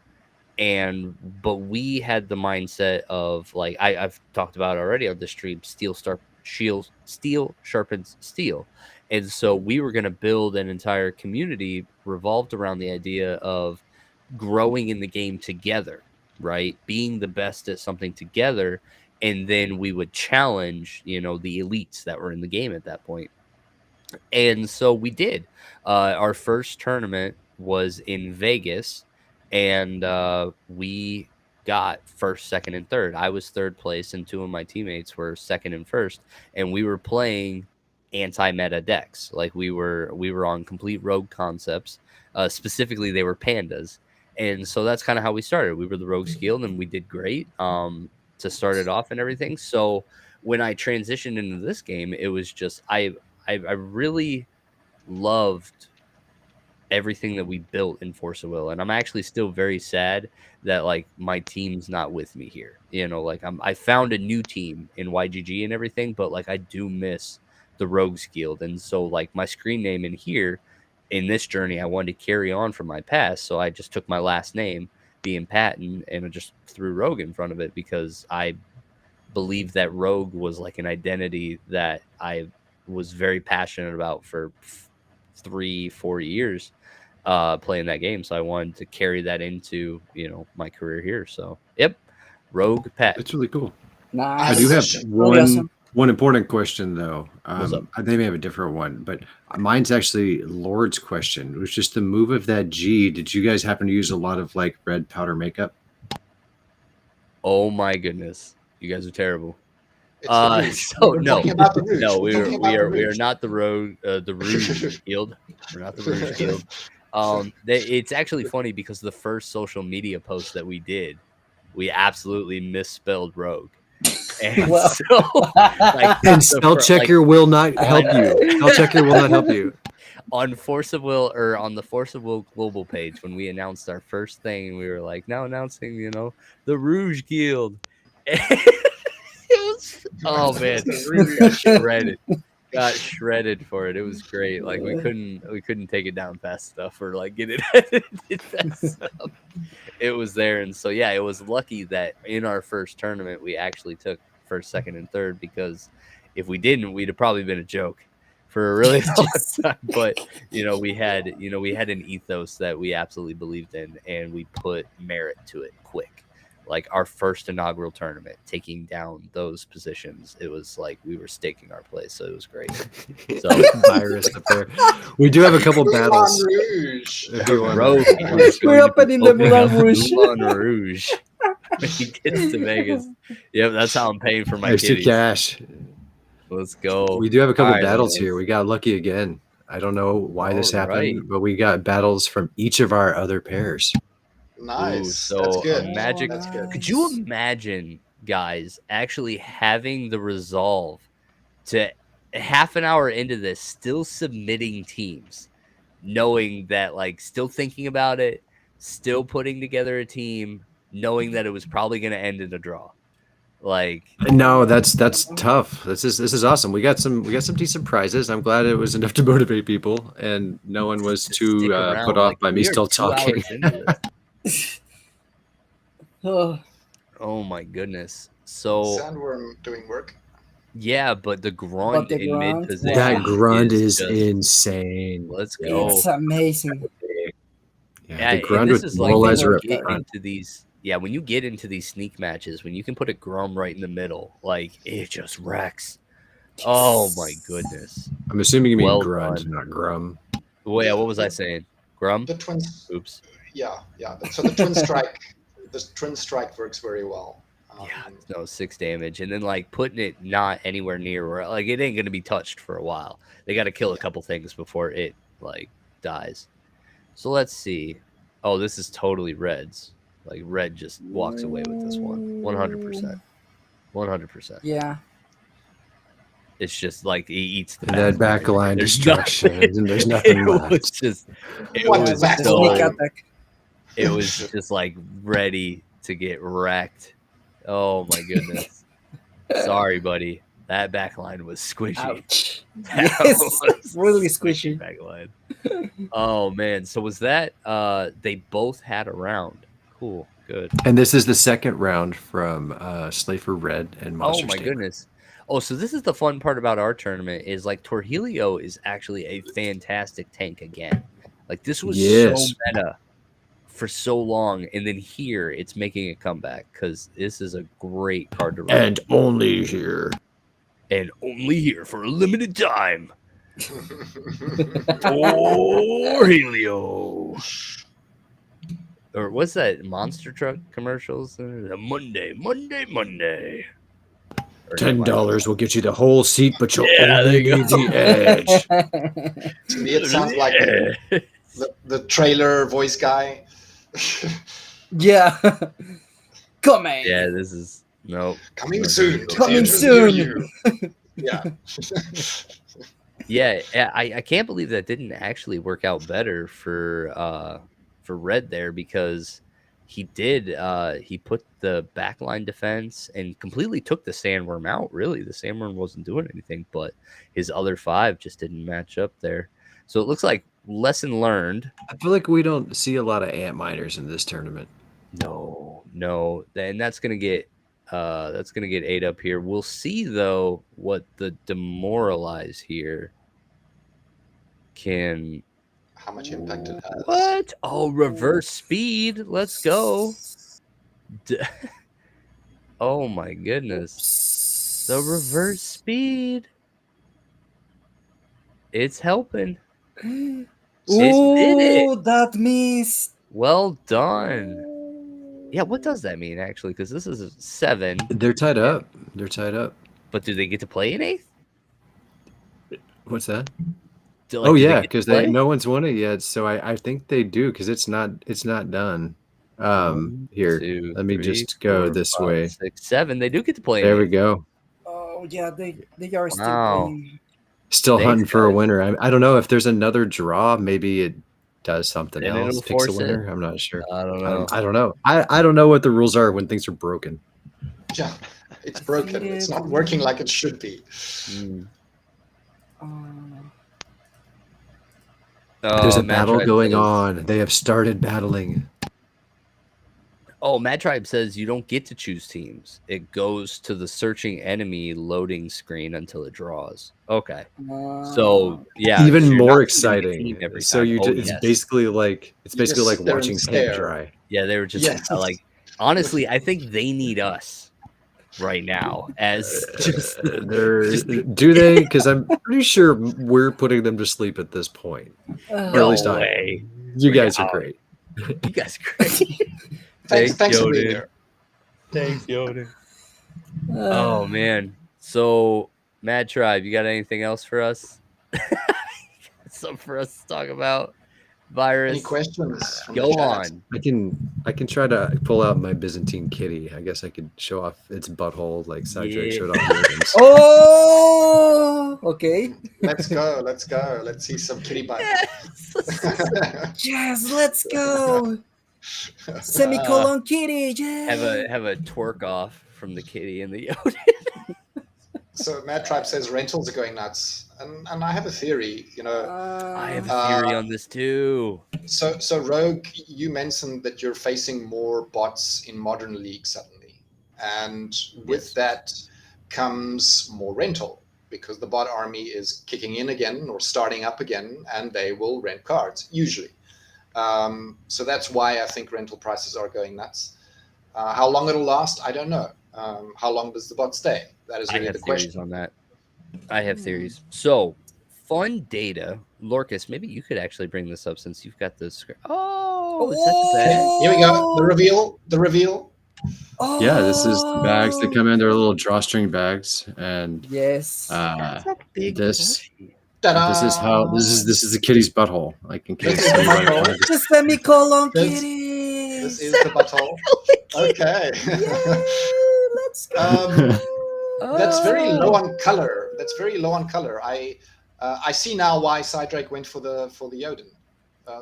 And but we had the mindset of like I've talked about already on the stream, steel sharpens steel. And so we were going to build an entire community revolved around the idea of growing in the game together, right? Being the best at something together. And then we would challenge, you know, the elites that were in the game at that point. And so we did. Our first tournament was in Vegas, and we got first, second, and third. I was third place, and two of my teammates were second and first. And we were playing anti-meta decks. Like we were on complete rogue concepts. Specifically, they were pandas, and so that's kind of how we started. We were the Rogues Guild, and we did great to start it off and everything. So when I transitioned into this game, it was just I really loved everything that we built in Force of Will, and I'm actually still very sad that like my team's not with me here. You know, like I found a new team in YGG and everything, but like I do miss the Rogues Guild, and so like my screen name in here in this journey, I wanted to carry on from my past, so I just took my last name, being Patton, and I just threw Rogue in front of it because I believed that Rogue was like an identity that I was very passionate about for 3-4 years playing that game. So I wanted to carry that into, you know, my career here. So yep, Rogue Pat. It's really cool. I I have Nice. a do have question. Really awesome. one important question though. What's up? They may have a different one, but mine's actually Lord's question. It was just the move of that G. Did you guys happen to use a lot of like red powder makeup? Oh my goodness, you guys are terrible. It's the Rouge. So We're no, talking about the Rouge. no, We're talking about the we are Rouge. not the Rouge Guild. We're not the Rouge Guild. It's actually funny because the first social media post that we did, we absolutely misspelled Rogue. And Well. so, like, And spell checker will not help you. Spell checker will not help you. On Force of Will, or on the Force of Will global page, when we announced our first thing, we were like, now announcing, the Rouge Guild. Oh man, got shredded for it. It was great. Like we couldn't take it down fast enough or like get it edited fast enough. It was there, and so yeah, it was lucky that in our first tournament we actually took first, second, and third, because if we didn't, we'd have probably been a joke for a really long time. But we had an ethos that we absolutely believed in, and we put merit to it quick. Like our first inaugural tournament, taking down those positions, it was like we were staking our place, so it was great. So virus up there. We do have a couple battles. We're opening the Moulin Rouge. Moulin Rouge. When he gets to Vegas. Yep, that's how I'm paying for my There's your kitties. cash. Let's go. We do have a couple All right, battles guys. here. We got lucky again. I don't know why this happened, right. but we got battles from each of our other pairs. Nice. Ooh, so That's good. Magic. That's good. Could you imagine, guys, actually having the resolve to half an hour into this still submitting teams, knowing that, like, still thinking about it, still putting together a team, knowing that it was probably going to end in a draw? Like, No, that's tough. This is awesome. We got some decent prizes. I'm glad it was enough to motivate people, and no one was too stick around. put off Like, by me we are still 2 talking. hours into this. Oh, Oh my goodness. So Sandworm doing work. yeah, but the grunt the in grunt, mid position. That grunt is just- insane. Let's go. it's amazing. Yeah, the and grunt this with is like when Moralizer you up get front. into these. Yeah, when you get into these sneak matches, when you can put a Grum right in the middle, like it just wrecks. Oh my goodness. I'm assuming you mean Well grunt, done. not grum. Well, yeah, what was I saying? Grum? The twins. Oops. Yeah. So the twin strike works very well. Yeah, no, 6 damage, and then like putting it not anywhere near where, like, it ain't gonna be touched for a while. They got to kill a couple things before it like dies. So let's see. Oh, this is totally Reds. Like Red just walks away with this one, 100%. 100%. Yeah. It's just like he eats the And that path. backline There's destruction, nothing- and there's nothing It left. was just, it What was backline? Sneak so, attack. it was just like ready to get wrecked. Oh my goodness. Sorry, buddy. That backline was squishy. Ouch. That Yes, was really squishy. backline. Oh man. So was that they both had a round. Cool. Good. And this is the second round from Slafer Red and Monster Oh my Stammer. goodness. Oh, so this is the fun part about our tournament is like Torhelio is actually a fantastic tank again. Like this was Yes. so meta for so long, and then here it's making a comeback because this is a great card to run. And only here. And only here for a limited time. Torhelio. Or what's that monster truck commercials? Monday. Or $10 will get you the whole seat, but you'll Yeah, there only you need go. the edge. To me, it sounds like the trailer voice guy. Yeah. Coming. Yeah, this is no. Coming soon. to Coming theaters near soon. you. Yeah. Yeah, I can't believe that didn't actually work out better for Red there, because he did he put the backline defense and completely took the Sandworm out. Really, the Sandworm wasn't doing anything, but his other 5 just didn't match up there. So it looks like lesson learned. I feel like we don't see a lot of ant miners in this tournament. No, and that's gonna get 8 up here. We'll see though what the demoralize here can. How much impact it has. What? Oh, reverse speed. Let's go. Oh my goodness. The reverse speed. It's helping. Ooh, did it. that missed. Well done. Yeah, what does that mean actually? Because this is a 7. They're tied up. But do they get to play an 8th? What's that? Do they Yeah, get to because play? no one's won it yet. So I think they do, because it's not done. Here, 2, let me 3, just go 4, this 5, way. 6, 7. They do get to play. There we go. Oh yeah, they are still Wow. playing. Still Thanks, hunting for a guys. winner. I don't know if there's another draw. Maybe it does something Then else, it'll picks a force it. winner. I'm not sure. I don't know. I don't know. I don't know what the rules are when things are broken. Yeah, it's broken. It's not working like it should be. There's a Mad battle Tribe going says- on. They have started battling. Oh, Mad Tribe says you don't get to choose teams. It goes to the searching enemy loading screen until it draws. Okay. So yeah, Even so you're more not choosing a team exciting. every So time. you Oh, it's yes. basically like You just sit there and watching paint stare. dry. Yeah, they were just Yes. like, honestly, I think they need us right now as just Do they? Because I'm pretty sure we're putting them to sleep at this point. Or at no least way. You guys are great. You guys are great. Thanks for being Yoden. here. Thanks, Yoden. Oh man. So Mad Tribe, you got anything else for us? Something for us to talk about? Virus. Any questions? From Go the chat? on. I can try to pull out my Byzantine kitty. I guess I could show off its butthole like Cydrake showed off Yoden's. Oh, okay. Let's go. Let's go. Let's see some kitty butt. Yes, let's go. Semicolon kitty. Yeah. Have a twerk off from the kitty and the Yoden. So Mad Tribe says rentals are going nuts, and I have a theory. I have a theory on this too. So Rogue, you mentioned that you're facing more bots in modern league suddenly, and with that comes more rental because the bot army is kicking in again or starting up again, and they will rent cards usually. So that's why I think rental prices are going nuts. How long it'll last, I don't know. How long does the bot stay? That is really the question. On that. I have theories. So, fun data. Lorcas, maybe you could actually bring this up since you've got this. Oh, is that the bag? Here we go. The reveal. The reveal. Oh. Yeah, this is the bags that come in. They're little drawstring bags, and yes, this Ta-da! this is the kitty's butthole. Like in case This is the anybody butthole. wanted to- the semicolon This- kitty. This is the butthole. Okay. Yay, let's go. That's very low on color. That's very low on color. I see now why Cydrake went for the Yoden.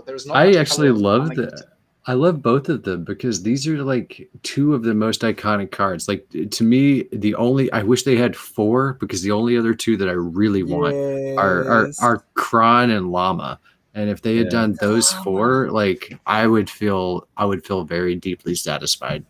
There's not. I much actually color love on it. I love both of them because these are like two of the most iconic cards. Like to me, I wish they had four because the only other two that I really want are Kron and Llama. And if they had done those four, like I would feel very deeply satisfied.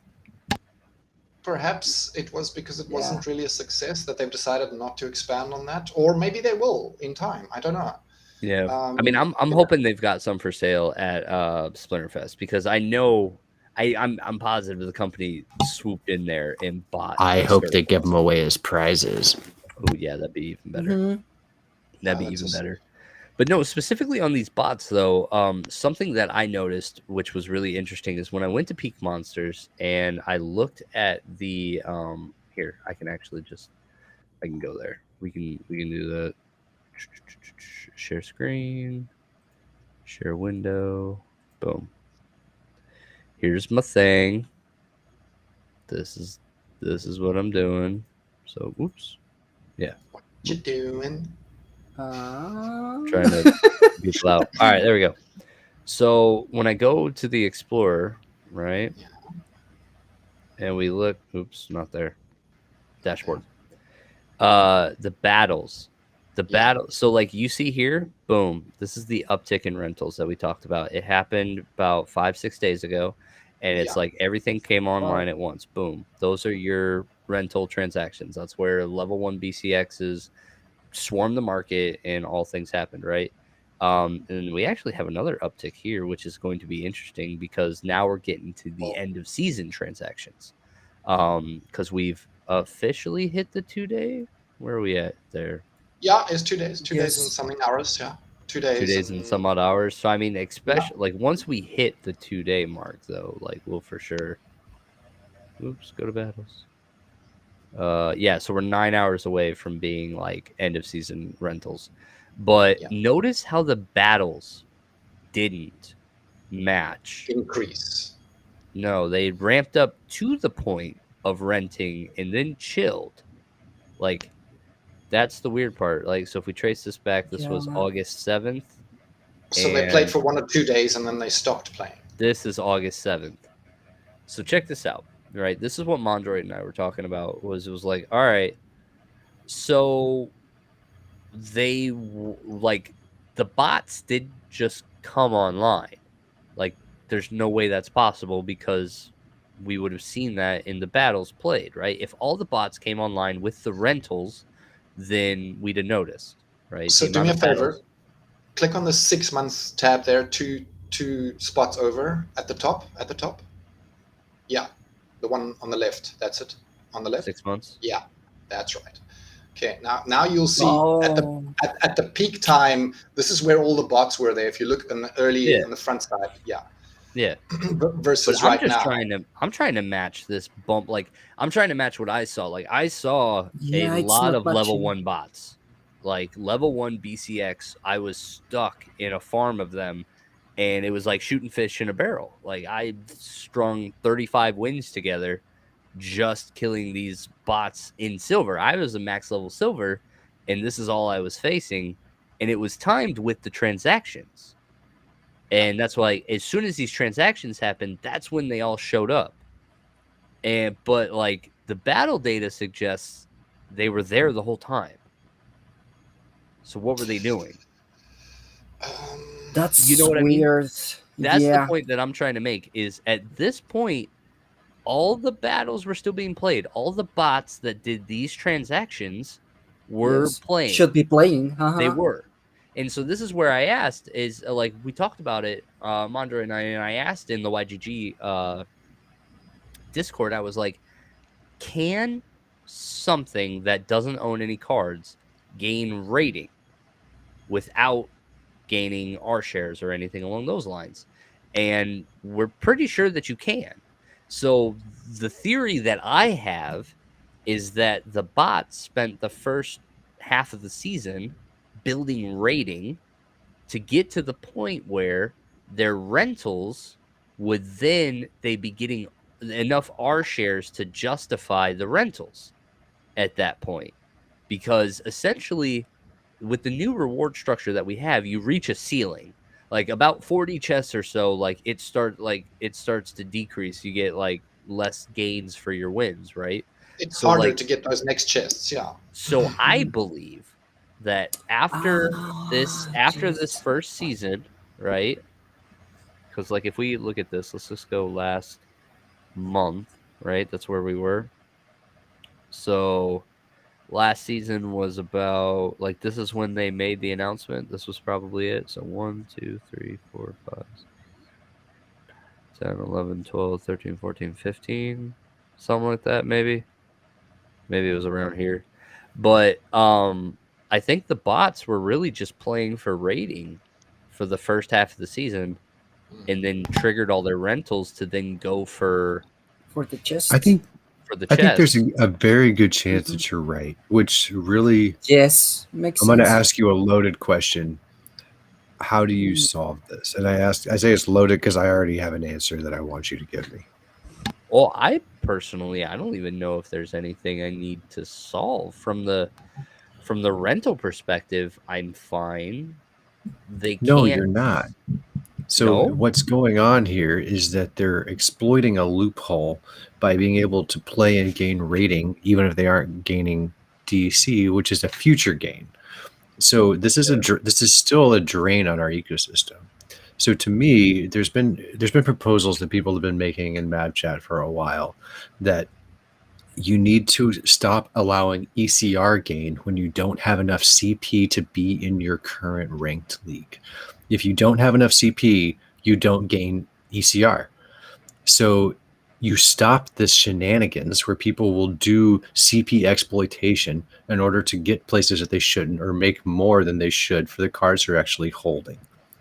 Perhaps it was because it wasn't really a success that they've decided not to expand on that, or maybe they will in time. I don't know. Yeah, I mean, I'm hoping they've got some for sale at Splinterfest because I know I'm positive the company swooped in there and bought. I hope they give them away as prizes. Oh yeah, that'd be even better. Mhm. That'd be even better. But no, specifically on these bots though, something that I noticed, which was really interesting, is when I went to Peak Monsters and I looked at the here, I can go there. We can do the share screen, share window, boom. Here's my thing. This is what I'm doing. So, oops. Yeah. What you doing? Trying to be loud. All right, there we go. So when I go to the Explorer, right? Yeah. And we look, oops, not there. Dashboard. The battles. So like you see here, boom. This is the uptick in rentals that we talked about. It happened about 5-6 days ago. And it's like everything came online at once. Boom. Those are your rental transactions. That's where level 1 BCXs swarm the market and all things happened, right? And we actually have another uptick here, which is going to be interesting because now we're getting to the end of season transactions. Because we've officially hit the 2-day. Where are we at there? Yeah, it's 2 days. 2 days and something hours. Yeah, 2 days. 2 days and some odd hours. So I mean, especially like once we hit the 2-day mark, though, like we'll for sure. Oops, go to battles. Yeah, so we're 9 hours away from being like end of season rentals. But notice how the battles didn't match. Increase. No, they ramped up to the point of renting and then chilled. Like, that's the weird part. Like, so if we trace this back, this was August 7th. So they played for 1 or 2 days and then they stopped playing. This is August 7th. So check this out, right? This is what Mondroid and I were talking about. It was like, all right, so they like the bots did just come online. Like, there's no way that's possible because we would have seen that in the battles played, right? If all the bots came online with the rentals, then we'd have noticed, right? So do me a favor. Click on the 6 months tab there, two spots over at the top. Yeah, the one on the left. That's it. On the left. 6 months. Yeah, that's right. Okay, now you'll see at the peak time. This is where all the bots were there. If you look in the early on the front side, yeah. Versus but right now, I'm trying to match this bump. Like, I'm trying to match what I saw. Like, I saw a lot of level 1 bots. Like, level 1 BCX, I was stuck in a farm of them, and it was like shooting fish in a barrel. Like, I strung 35 wins together just killing these bots in silver. I was a max level silver, and this is all I was facing, and it was timed with the transactions. And that's why, as soon as these transactions happened, that's when they all showed up. But like, the battle data suggests they were there the whole time. So what were they doing? That's what weird. I mean? That's the point that I'm trying to make. Is at this point, all the battles were still being played. All the bots that did these transactions were playing. Should be playing. They were. And so this is where I asked, is like, we talked about it, Mondra and I asked in the YGG Discord, I was like, can something that doesn't own any cards gain rating without gaining our shares or anything along those lines? And we're pretty sure that you can. So the theory that I have is that the bots spent the first half of the season building rating to get to the point where their rentals would then they be getting enough R shares to justify the rentals at that point. Because essentially, with the new reward structure that we have, you reach a ceiling. Like, about 40 chests or so, like, it starts to decrease. You get like less gains for your wins, right? It's harder to get those next chests, yeah. So I believe that after this first season, right? Because like, if we look at this, let's just go last month, right? That's where we were. So last season was about, like, this is when they made the announcement. This was probably it. So 1, 2, 3, 4, 5, 10, 11, 12, 13, 14, 15, something like that, maybe it was around here. But I think the bots were really just playing for rating for the first half of the season, and then triggered all their rentals to then go for the chest. I think there's a very good chance Mm-hmm. that you're right, which really makes sense. I'm going to ask you a loaded question. How do you solve this? And I say it's loaded because I already have an answer that I want you to give me. Well, I personally, I don't even know if there's anything I need to solve from the rental perspective. I'm fine. No, you're not. So what's going on here is that they're exploiting a loophole by being able to play and gain rating, even if they aren't gaining DC, which is a future gain. So this is still a drain on our ecosystem. So to me, there's been proposals that people have been making in Mad Chat for a while that you need to stop allowing ECR gain when you don't have enough CP to be in your current ranked league. If you don't have enough CP, you don't gain ECR. So you stop this shenanigans where people will do CP exploitation in order to get places that they shouldn't or make more than they should for the cards they're actually holding.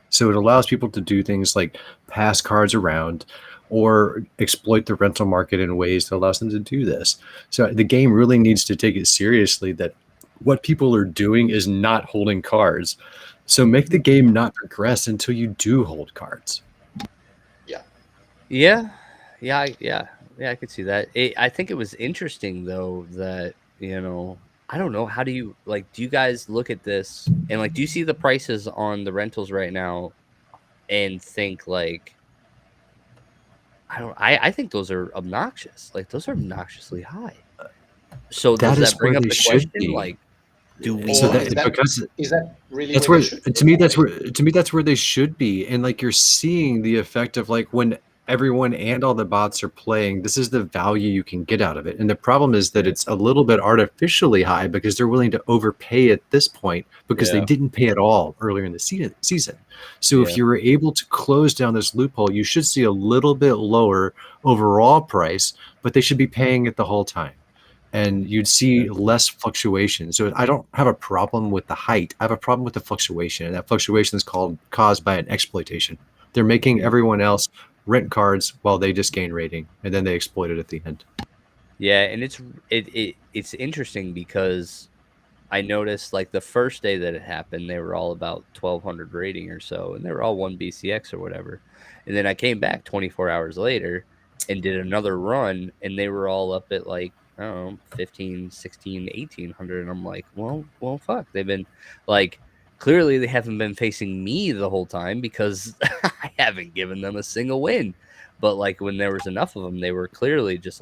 So it allows people to do things like pass cards around or exploit the rental market in ways that allows them to do this. So the game really needs to take it seriously that what people are doing is not holding cards. So make the game not progress until you do hold cards. Yeah. Yeah. Yeah, I could see that. I think it was interesting though that I don't know, how do you do you guys look at this and do you see the prices on the rentals right now and think I think those are obnoxious. Those are obnoxiously high. So does That is that where bring up they the should question? be. Do we So Or that need because is that really that's where where they should to me that's where they should be. And you're seeing the effect of when everyone and all the bots are playing, this is the value you can get out of it. And the problem is that it's a little bit artificially high because they're willing to overpay at this point because they Yeah. didn't pay at all earlier in the season. So Yeah. if you were able to close down this loophole, you should see a little bit lower overall price, but they should be paying it the whole time. And you'd see less fluctuation. So I don't have a problem with the height. I have a problem with the fluctuation. And that fluctuation is caused by an exploitation. They're making everyone else rent cards while they just gain rating, and then they exploit it at the end. Yeah, and it's interesting because I noticed the first day that it happened, they were all about 1,200 rating or so, and they were all 1 BCX or whatever. And then I came back 24 hours later and did another run, and they were all up at I don't know, 15, 16, 1,800. And I'm like, well, fuck. They've been clearly they haven't been facing me the whole time because I haven't given them a single win. But when there was enough of them, they were clearly just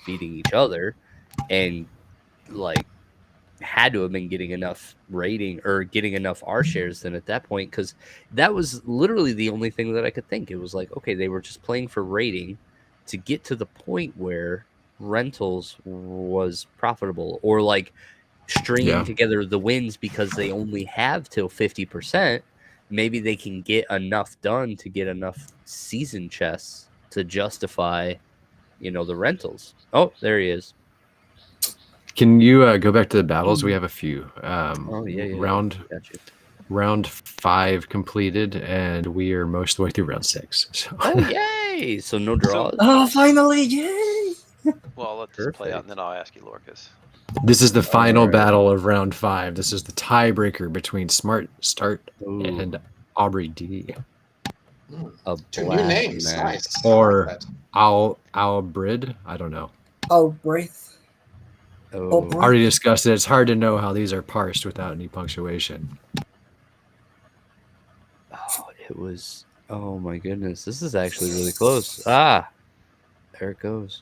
beating each other and had to have been getting enough rating or getting enough R shares then at that point, because that was literally the only thing that I could think. It was okay, they were just playing for rating to get to the point where rentals was profitable, or stringing together the wins because they only have till 50%. Maybe they can get enough done to get enough season chests to justify the rentals. Oh, there he is. Can you go back to the battles? We have a few. Oh yeah. Gotcha. Round 5 completed, and we are most of the way through round 6. So. Oh yay! So no draws. Oh, finally, yay! Well, I'll let this play out, and then I'll ask you, Lorcas. This is the final battle of round 5. This is the tiebreaker between Smart Start and Aubrey D. Two new names, nice. Or Albrid, I don't know. Albrecht. Already discussed it. It's hard to know how these are parsed without any punctuation. Oh, it was. Oh my goodness, this is actually really close. Ah, there it goes.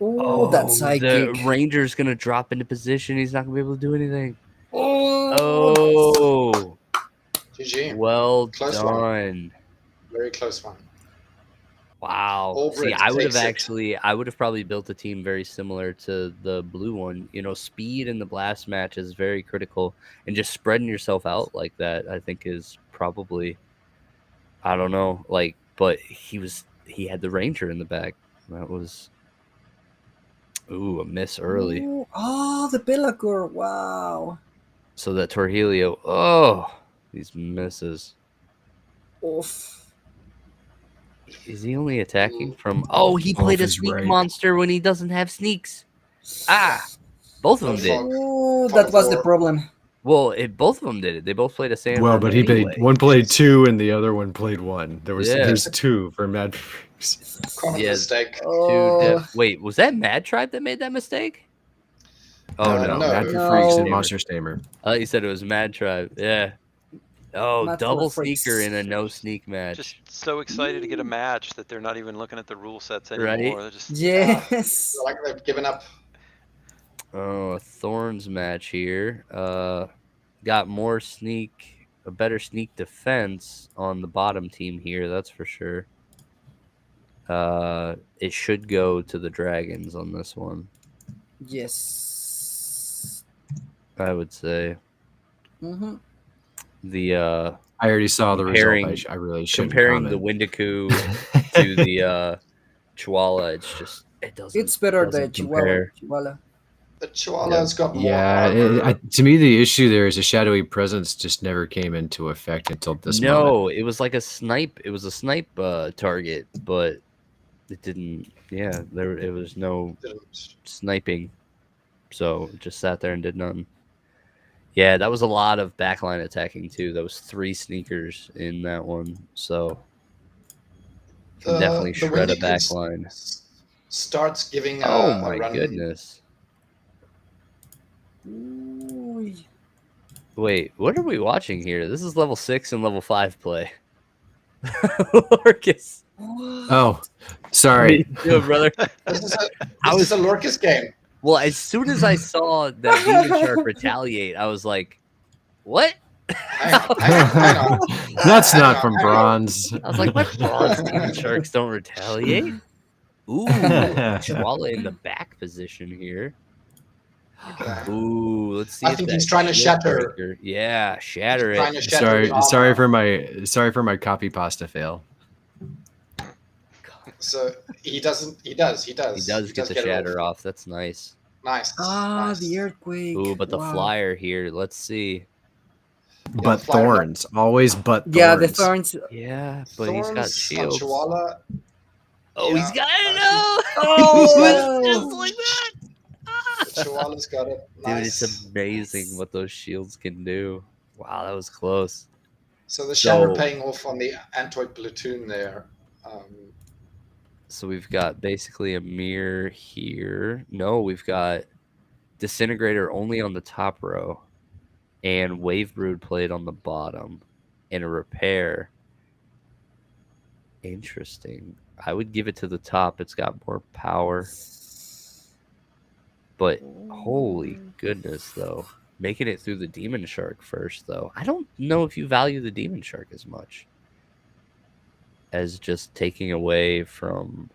Oh, that's psychic. The Ranger's gonna drop into position. He's not gonna be able to do anything. Oh. GG. Well close done. One. Very close one. Wow. Albrecht See, I would have probably built a team very similar to the blue one. Speed in the blast match is very critical, and just spreading yourself out like that, I think, is probably, I don't know, but he had the Ranger in the back. That was, a miss early. Ooh, oh, the Bellacore, wow. So that Torhelio, these misses. Oof. Is he only attacking from? Oh, he played a sneak monster when he doesn't have sneaks. Both of them did. Oh, that was the problem. Well, both of them did it. They both played a sand. Well, but one played 2 and the other one played 1. There's 2 for Mad Freaks. Common mistake. Wait, was that Mad Tribe that made that mistake? Oh no, Mad Freaks and Monster Stamer. You said it was Mad Tribe. Yeah. Oh, Mad double Freaks. sneaker in a no sneak match. Just so excited to get a match that they're not even looking at the rule sets anymore. Right? They're just, yes. Like they've given up. Oh, a Thorns match here. Got a better sneak defense on the bottom team here, that's for sure. It should go to the Dragons on this one. Yes. I would say. Mm-hmm. I already saw the result. I really shouldn't comparing comment. the Windiku to the Chihuahua. It doesn't. It's better than compare. Chihuahua. The Chihuahua's got more. Yeah, to me the issue there is a shadowy presence just never came into effect until this moment. No, it was like a snipe. It was a snipe target, but it didn't. Yeah, it was no sniping, so it just sat there and did nothing. Yeah, that was a lot of backline attacking too. That was 3 sneakers in that one. So Can definitely the shred a Wendigoon back line. starts giving Oh a my run. goodness. Ooh. Wait, what are we watching here? This is level 6 and level 5 play. Lorcus. Oh, sorry. How you doing, brother? This is a Lorcus game. Well, as soon as I saw that Demon Shark retaliate, I was like, what? Hang on. That's Hang not on, from hang on. bronze. I was like, what bronze Demon Sharks don't retaliate? Ooh, Chihuahua in the back position here. Okay. Ooh, let's see. I if think that he's trying to shield shatter. breaker- Yeah, shatter Trying it. to shatter the Sorry armor. sorry for my copy pasta fail. So he does. He does get the it shatter off. That's nice. Nice. Ah, nice. the earthquake. Ooh, but the Wow. flyer here. Let's see. But the flyer thorns, always but thorns. Yeah, the thorns. Yeah, but he's got Thorns on shields. Chihuahua. Oh, he's Yeah, got it. Oh, No! no. Just like that. The Chihuahua's got it. Dude, Nice. it's amazing what those shields can do. Wow, that was close. So the shatter So- paying off on the Antoid platoon there. So we've got basically a mirror here. No, we've got Disintegrator only on the top row, and Wave Brood played on the bottom, and a repair. Interesting. I would give it to the top. It's got more power. But holy goodness, though. Making it through the Demon Shark first, though. I don't know if you value the Demon Shark as much as just taking away from.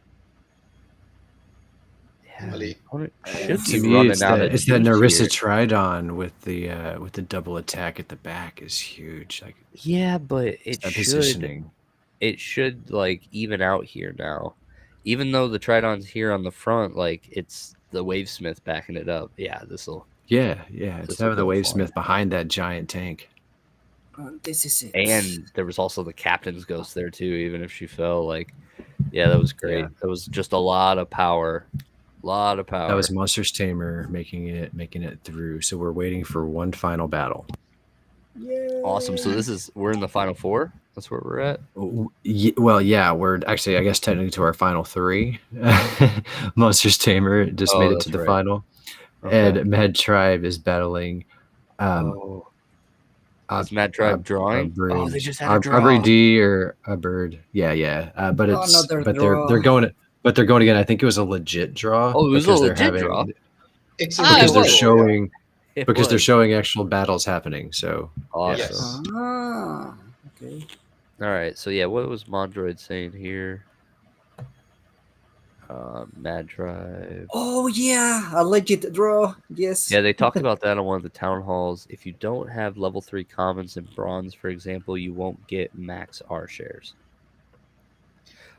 Yeah, Really? opponent should To be me, running it's out that, of it's that juice Narissa here. Tridon with the double attack at the back is huge. Like Yeah, but it's it that should positioning. like even out here now. Even though the Tridon's here on the front, like it's the Wavesmith backing it up. Yeah, this'll. Yeah, it's This'll having the go Wavesmith fine. behind that giant tank. This is it. And there was also the Captain's Ghost there too, even if she fell. Like, yeah, that was great. Yeah. That was just a lot of power. Lot of power. That was Monsters Tamer making it through. So we're waiting for one final battle. awesome. So we're in the final 4. That's where we're at. Well, yeah, we're actually, I guess, technically to our final 3. Monsters Tamer just made it that's to the right. final. Okay. And Mad Tribe is battling. Is Mad Tribe drawing? Brood. They just had a draw. Every D or a bird. Yeah. But it's Another they're going again. I think it was a legit draw. Oh, it was a because legit draw. It's Because they're was. showing It because they're was. showing actual battles happening. So Awesome. Yes. Ah, okay. All right. So yeah, what was Mondroid saying here? Mad Tribe. Oh yeah, a legit draw. Yes. Yeah, they talked about that on one of the town halls. If you don't have level 3 commons in bronze, for example, you won't get max R shares.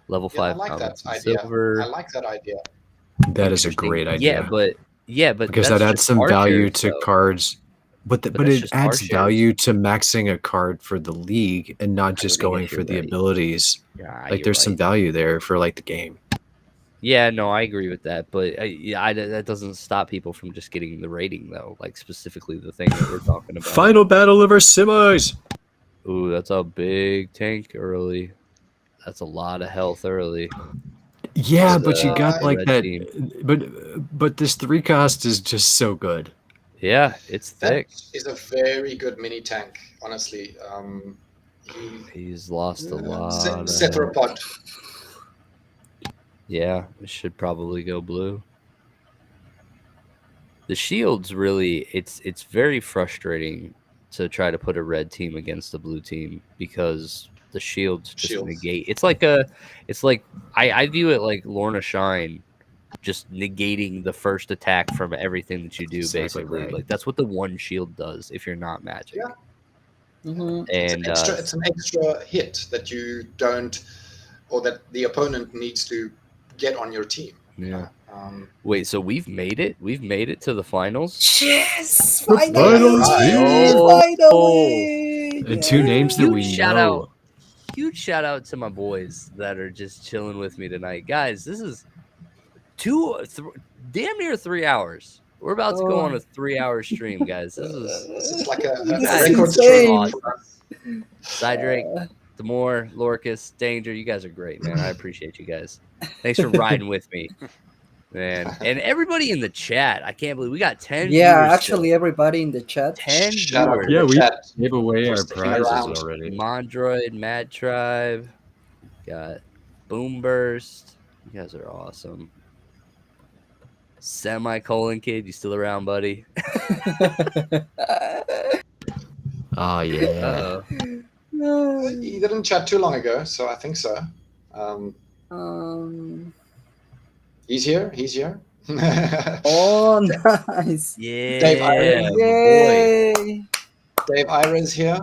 Level 5 I like commons that in idea. silver. I like that idea. that is a Interesting. great idea. Yeah, but because that's that adds just some R value shares, to though. cards. But that's it just R adds shares. value to maxing a card for the league and not just don't think going if for you're the ready. abilities. Yeah, Like you're there's some right. value there for like the game. Yeah, no, I agree with that, but that doesn't stop people from just getting the rating, though. Like specifically the thing that we're talking about. Final battle of our semis. Ooh, that's a big tank early. That's a lot of health early. Yeah, for but you the got like red that. team. But this 3 cost is just so good. Yeah, it's thick. That is a very good mini tank, honestly. He's lost a lot. of health. Cephalopod. Yeah, it should probably go blue. The shields really, it's very frustrating to try to put a red team against the blue team because the shields just negate. It's like I view it like Lorna Shine, just negating the first attack from everything that you do. Exactly basically, right. like that's what the one shield does if you're not magic. Yeah. Mhm. And It's an extra hit that you don't, or that the opponent needs to get on your team. yeah. Wait, so we've made it? We've made it to the finals? Yes, The finally, finals here. finally. And 2 names that we Shout know. out. Huge shout out to my boys that are just chilling with me tonight. Guys, this is damn near 3 hours. We're about to go on a 3-hour stream, guys. This is It's like a This is record insane. stream. Cydrake, Demore, Lorcas, Danger, you guys are great, man. I appreciate you guys. Thanks for riding with me, man. And everybody in the chat, I can't believe we got 10 Yeah, viewers. actually, everybody in the chat. 10 Shout out viewers. to Yeah, the we chat gave away for our sticking prizes around. already. Mondroid, Mad Tribe, got Boomburst. You guys are awesome. Semicolon Kid, you still around, buddy? Oh yeah. He didn't chat too long ago, so I think so. He's here. He's here. Oh, nice. Yeah, Dave Iron. my boy. Yay. Dave Iron's here.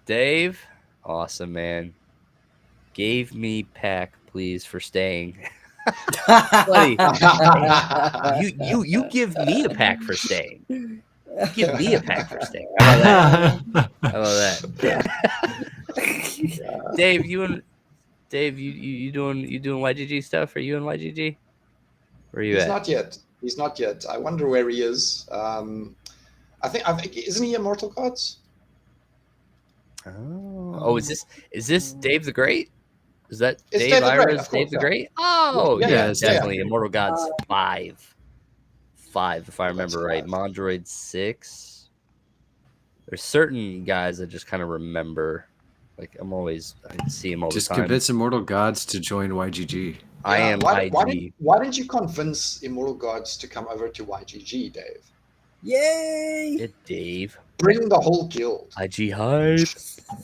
Dave, awesome, man. Gave me pack, please, for staying. Buddy, you give me a pack for staying. You give me a pack for staying. How about that? How about that? Dave, you doing YGG stuff? Are you in YGG? Where are you He's at? not yet. He's not yet. I wonder where he is. I think isn't he Immortal Gods? Oh, is this Dave the Great? Is that It's Dave Dave the Great, Ira's of Dave course, the yeah. Great? Oh, Yeah, yeah, yeah, definitely. Immortal Gods 5, if I remember that's right. 5. Mondroid 6. There's certain guys I just kind of remember. Like I see him all Just the time. convince Immortal Gods to join YGG. I am IG. Why didn't you convince Immortal Gods to come over to YGG, Dave? Yay. Yeah, Dave. Bring the whole guild. IG hype.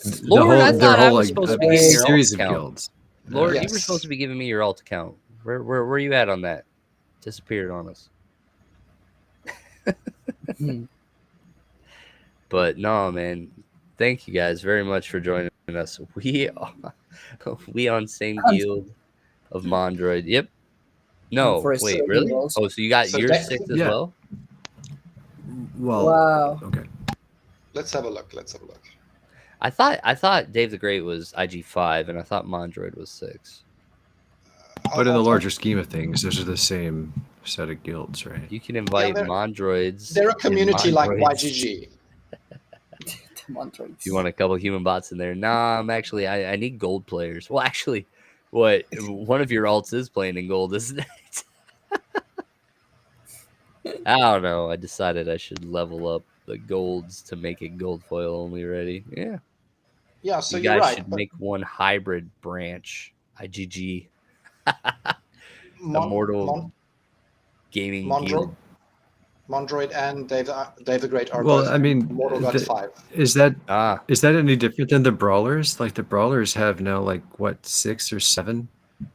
The Lord, I their thought I whole was like supposed to be giving your series alt of account. guilds. Lord, you Yes. were supposed to be giving me your alt account. Where are you at on that? Disappeared on us. But no, man. Thank you guys very much for joining us. We on same guild of Mondroid. Yep. No, For a wait, second really? also. Oh, so you got So your that- 6 as Yeah. well? Well, Wow. okay. Let's have a look. I thought Dave the Great was IG5, and I thought Mondroid was 6. But in the larger scheme of things, those are the same set of guilds, right? You can invite they're- Mondroids. They're a community like Mondroids. YGG. If you want a couple human bots in there. Nah, I'm actually I need gold players. Well, actually, what one of your alts is playing in gold, isn't it? I don't know. I decided I should level up the golds to make it gold foil only ready. Yeah. Yeah, so you you're guys right. should but make one hybrid branch. IGG Mon- Immortal Mon- Gaming Mondro- Guild. Mondroid and Dave the Great are Well, both I mean, Immortal Gods 5. is that Ah, any different than the brawlers? Like the brawlers have now like what 6 or 7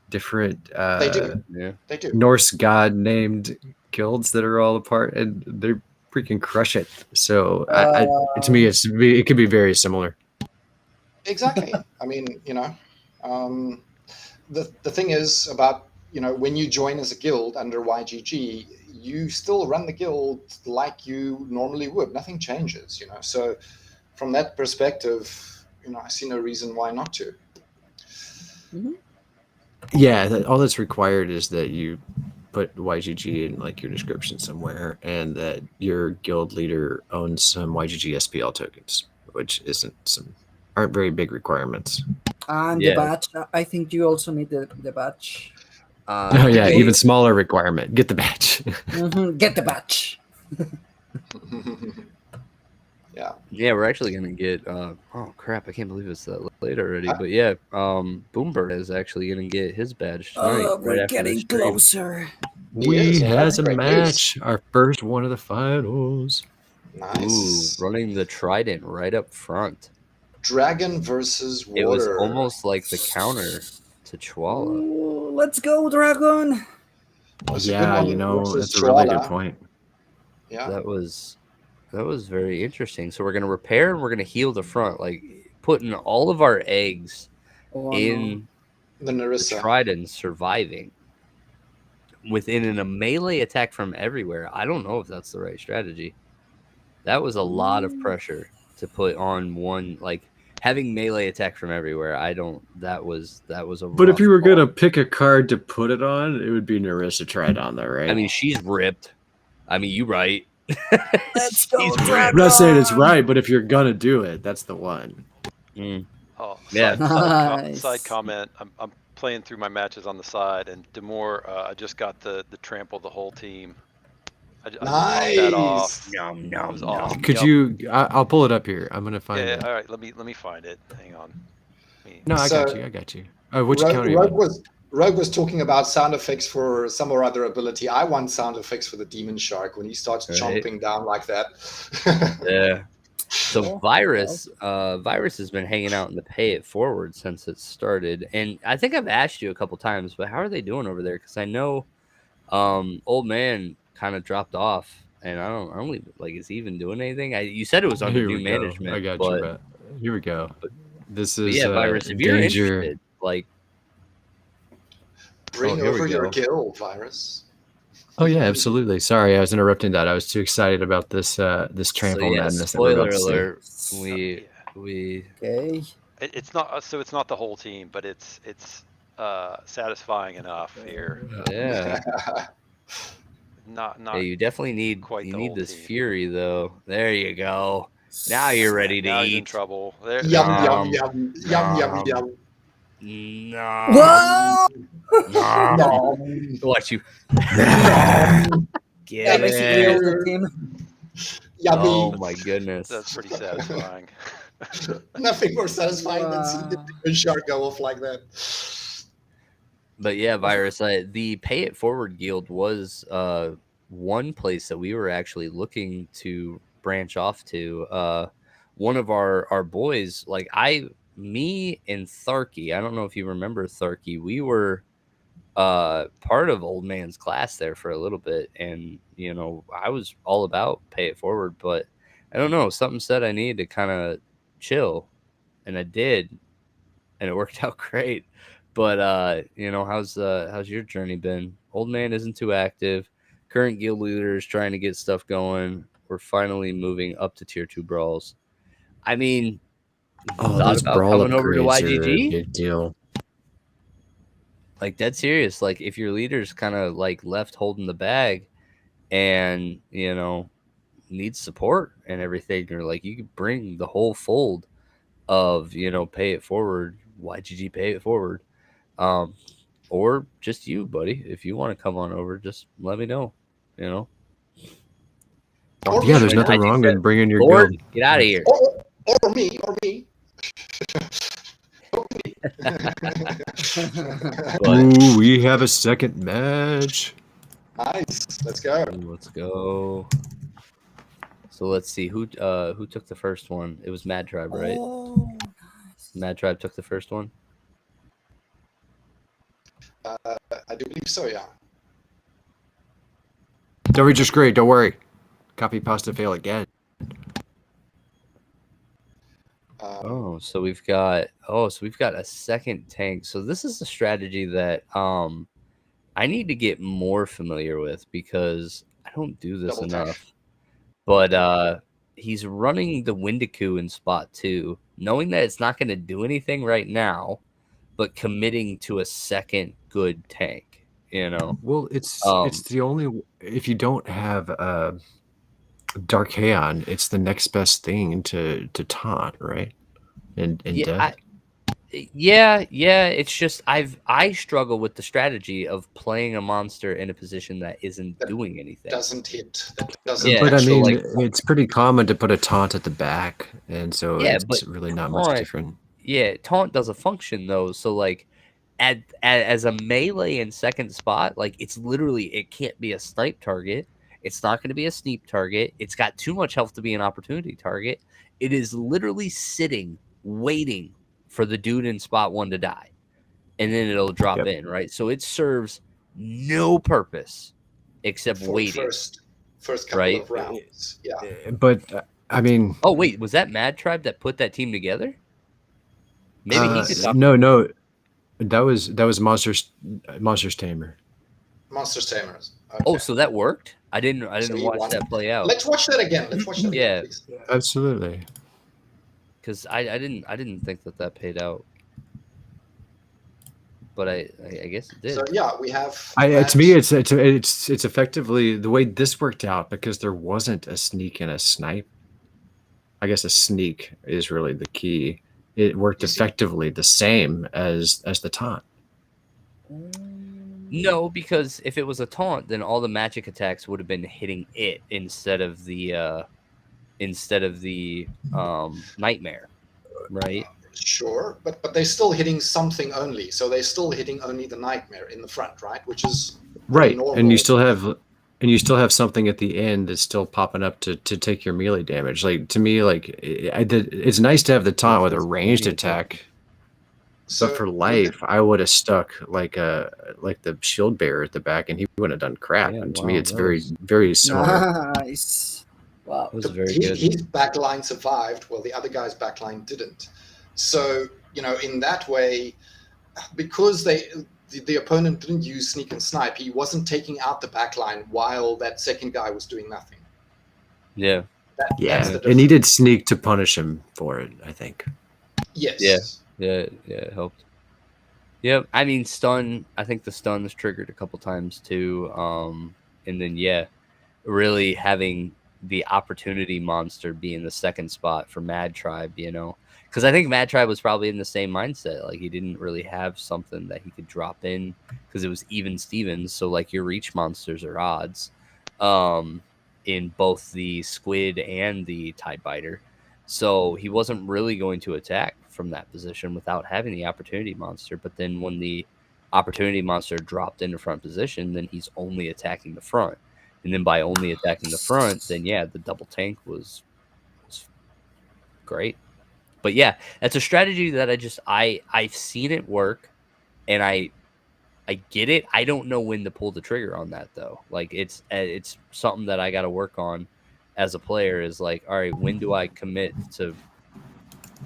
different They do. yeah. They do. Norse god named guilds that are all apart, and they freaking crush it. So to me, it could be very similar. Exactly. I mean, the thing is about, when you join as a guild under YGG, you still run the guild like you normally would. Nothing changes, So from that perspective, I see no reason why not to. Yeah, all that's required is that you put YGG in like your description somewhere, and that your guild leader owns some YGGSPL tokens, which aren't very big requirements. And Yeah. the badge. I think you also need the badge. Oh yeah, Okay. even smaller requirement. Get the badge. Get the badge. Yeah. Yeah, we're actually gonna get. Oh crap! I can't believe it's that late already. But yeah, Boomber is actually gonna get his badge tonight. Oh, we're after the getting stream. closer. We has a Great match, our first one of the finals. Nice. Ooh, running the trident right up front. Dragon versus water. It was almost like the counter to Chwala. Ooh, let's go, Dragon. That's a good Yeah, one versus that's a really good Chwala. point. Yeah. That was very interesting. So we're gonna repair and we're gonna heal the front, like putting all of our eggs Oh, in The the Narissa. trident surviving within a melee attack from everywhere. I don't know if that's the right strategy. That was a lot of pressure to put on one, like having melee attack from everywhere. That was a But if rough you were call. gonna pick a card to put it on, it would be Narissa Tridon, though, right? I mean, she's ripped. I mean, you right. Let's go, She's I'm Dragon. not saying it's right, but if you're gonna do it, that's the one. Mm. Oh, Yeah. side comment. I'm playing through my matches on the side, and Demore, I just got the trample the whole team. I just popped that off. Nom, It nom, was nom. awesome. Could you? I'll pull it up here. I'm gonna find Yeah, it. all right. Let me find it. Hang on. No, I got So- you. I got you. Which account are you on? Rogue was talking about sound effects for some or other ability. I want sound effects for the demon shark when he starts Right. chomping down like that. Yeah. So Oh, Virus has been hanging out in the pay it forward since it started, and I think I've asked you a couple times, but how are they doing over there? Because I know old man kind of dropped off, and I don't even, like, is he even doing anything? You said it was under Here new we go. management. I got but, you, Matt. Here we go. This but is yeah, Virus. If you're danger. interested, like, Bring here we over your go. guild, Virus. Oh yeah, absolutely. Sorry, I was interrupting that. I was too excited about this this trample madness that we're spoiler about to see. alert. Yeah. We Okay. It's not so. It's not the whole team, but it's satisfying enough here. yeah. Not Yeah, you definitely need quite the need whole this team. fury though. There you go. Now you're ready to Now he's in eat. trouble. There. Yum, Nom, yum, yum, yum, yum, nom. yum. No. Whoa! Nom, Watch you. nom, Get Basically, all it. the team. yummy. Oh my goodness. That's pretty satisfying. Nothing more satisfying than seeing the Wow. demon shark go off like that. But yeah, Virus, the Pay It Forward Guild was one place that we were actually looking to branch off to. One of our boys, like me and Tharky, I don't know if you remember Tharky, we were part of Old Man's class there for a little bit, and you know, I was all about Pay It Forward, but I don't know, something said I needed to kind of chill, and I did, and it worked out great. But you know, how's your journey been? Old Man isn't too active. Current guild leader is trying to get stuff going. We're finally moving up to tier 2 brawls. I mean, Oh, thought those about brawl coming over to upgrades are a YGG? big deal. Like, dead serious. Like, if your leader's kind of like left holding the bag, and you know, needs support and everything, you're like, you could bring the whole fold of, you know, Pay It Forward, YGG Pay It Forward. Or just you, buddy. If you want to come on over, just let me know. You know. Or Yeah, me, there's nothing wrong in bringing your Lord, guild. get out of here. or me. But Ooh, we have a second match. Nice. Let's go. let's go. So let's see who took the first one. It was Mad Tribe, right? Oh, nice. Mad Tribe took the first one. I do believe so, yeah. Don't reach your screen. Don't worry. Copy pasta fail again. So we've got a second tank. So this is a strategy that I need to get more familiar with because I don't do this Double tap. enough. But he's running the Windiku in spot 2, knowing that it's not going to do anything right now, but committing to a second good tank, you know. Well, it's the only, if you don't have Dark Haon, it's the next best thing to taunt, right? And death. Yeah, it's just I struggle with the strategy of playing a monster in a position that isn't doing anything. Doesn't hit. That doesn't. Yeah, But I so, mean, like, it's pretty common to put a taunt at the back, and so Yeah, it's but really not much taunt- different. Yeah, taunt does a function though. So like as a melee in second spot, like it's literally, it can't be a snipe target. It's not going to be a sneak target. It's got too much health to be an opportunity target. It is literally sitting, waiting for the dude in spot 1 to die, and then it'll drop Yep. in, right? So it serves no purpose except for waiting. First couple Right? of rounds. Yeah. But I mean, Oh wait, was that Mad Tribe that put that team together? Maybe he could talk. no, that was Monsters Tamer. Monsters Tamers. Oh, Okay. so that worked? I didn't So you watch won. that play out. Let's watch that again. Yeah. Please. Absolutely. Because I didn't think that paid out, but I guess it did. So yeah, we have. To me, it's effectively the way this worked out because there wasn't a sneak and a snipe. I guess a sneak is really the key. it worked effectively the same as the taunt. No, because if it was a taunt, then all the magic attacks would have been hitting it instead of the nightmare, right? Sure, but they're still hitting something only. So they're still hitting only the nightmare in the front, right? Which is Right, normal. and you still have something at the end that's still popping up to take your melee damage. Like, to me, like, it's nice to have the taunt with a ranged attack. So But for life, I would have stuck like the shield bearer at the back, and he wouldn't have done crap. Yeah, and to wow, me, it's that very, was- very similar. Nice. Wow. It was very good. his backline survived, while the other guy's backline didn't. So, in that way, because the opponent didn't use sneak and snipe, he wasn't taking out the backline while that second guy was doing nothing. Yeah. That's Yeah, the and difference. he did sneak to punish him for it, I think. Yes. Yeah, it helped. Yeah, I mean, stun. I think the stun was triggered a couple times too. And then really having the opportunity monster be in the second spot for Mad Tribe, because I think Mad Tribe was probably in the same mindset. Like, he didn't really have something that he could drop in because it was even Stevens. So like, your reach monsters are odds, in both the squid and the tide biter. So he wasn't really going to attack from that position without having the opportunity monster. But then when the opportunity monster dropped into front position, then he's only attacking the front. And then by only attacking the front, then the double tank was great. But yeah, that's a strategy that I've seen it work, and I get it. I don't know when to pull the trigger on that though. Like, it's something that I got to work on as a player. Is like, all right, when do I commit to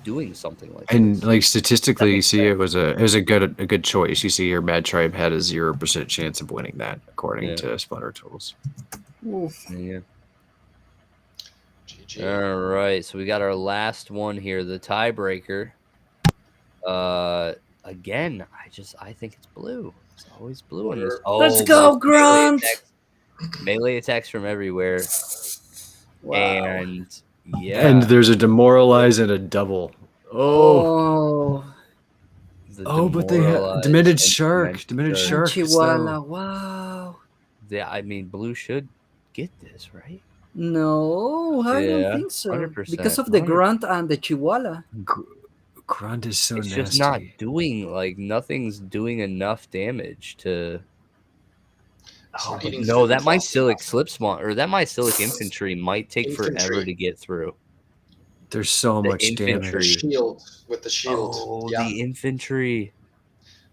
doing something like And this? like, statistically, you makes see sense. it was a good choice. You see, your Mad Tribe had a 0% chance of winning that, according Yeah. to Splinter Tools. Oof. Yeah. GG. All right, so we got our last one here, the tiebreaker. Again, I think it's blue. It's always blue in this. Let's go, there's Grant! Melee attacks from everywhere, Wow. and And there's a demoralize and a double. Oh. But they have demoralized Demented and Shark. Demented And Shark. Chihuahua. Wow. Yeah, I mean, blue should get this, right? No, I Yeah, don't think so. 100%, Because of the 100%. Grunt and the Chihuahua. Grunt is so It's nasty. just not doing, nothing's doing enough damage to. not But eating no, food that fast mycelic enough. slipspawn or that mycelic infantry might take forever Infantry. to get through. There's so The much infantry. damage. Shield with the shield. Oh, yeah, the infantry.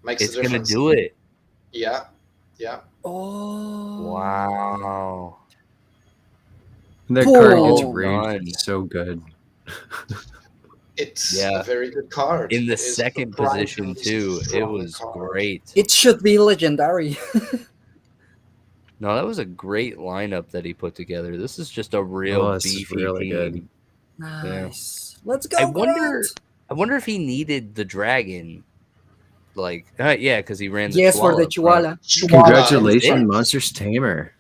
makes It's a gonna difference. do it. Yeah. Oh. Wow. And that card gets Boom. raged. Done. It's so good. It's Yeah. a very good card. In the It's second position surprisingly too, it strong was card. great. It should be legendary. No, that was a great lineup that he put together. This is just a real This is beefy really team. good. Nice. Let's go, I wonder Grant! if he needed the dragon. Because he ran the Yes, for the Chihuahua. Chihuahua. Congratulations, Yeah. Monsters Tamer.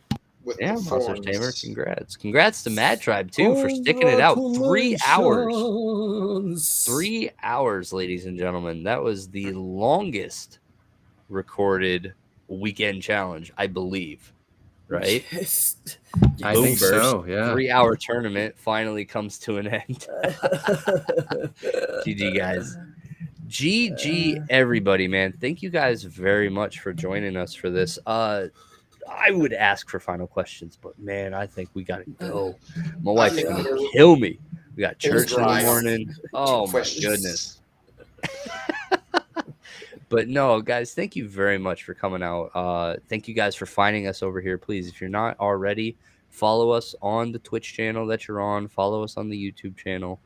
With Yeah, the Monsters thorns. Tamer, congrats to Mad Tribe too for sticking it out 3 hours. 3 hours, ladies and gentlemen. That was the longest recorded weekend challenge, I believe. Right? Yes. I Boom think burst. so, yeah. 3-hour tournament finally comes to an end. GG, guys. GG, everybody, man. Thank you guys very much for joining us for this. I would ask for final questions, but man, I think we gotta go. My wife's think gonna we're- kill me. We got church in the drive. morning. Oh my questions. goodness. But no, guys, thank you very much for coming out. Thank you guys for finding us over here. Please, if you're not already, follow us on the Twitch channel that you're on. Follow us on the YouTube channel.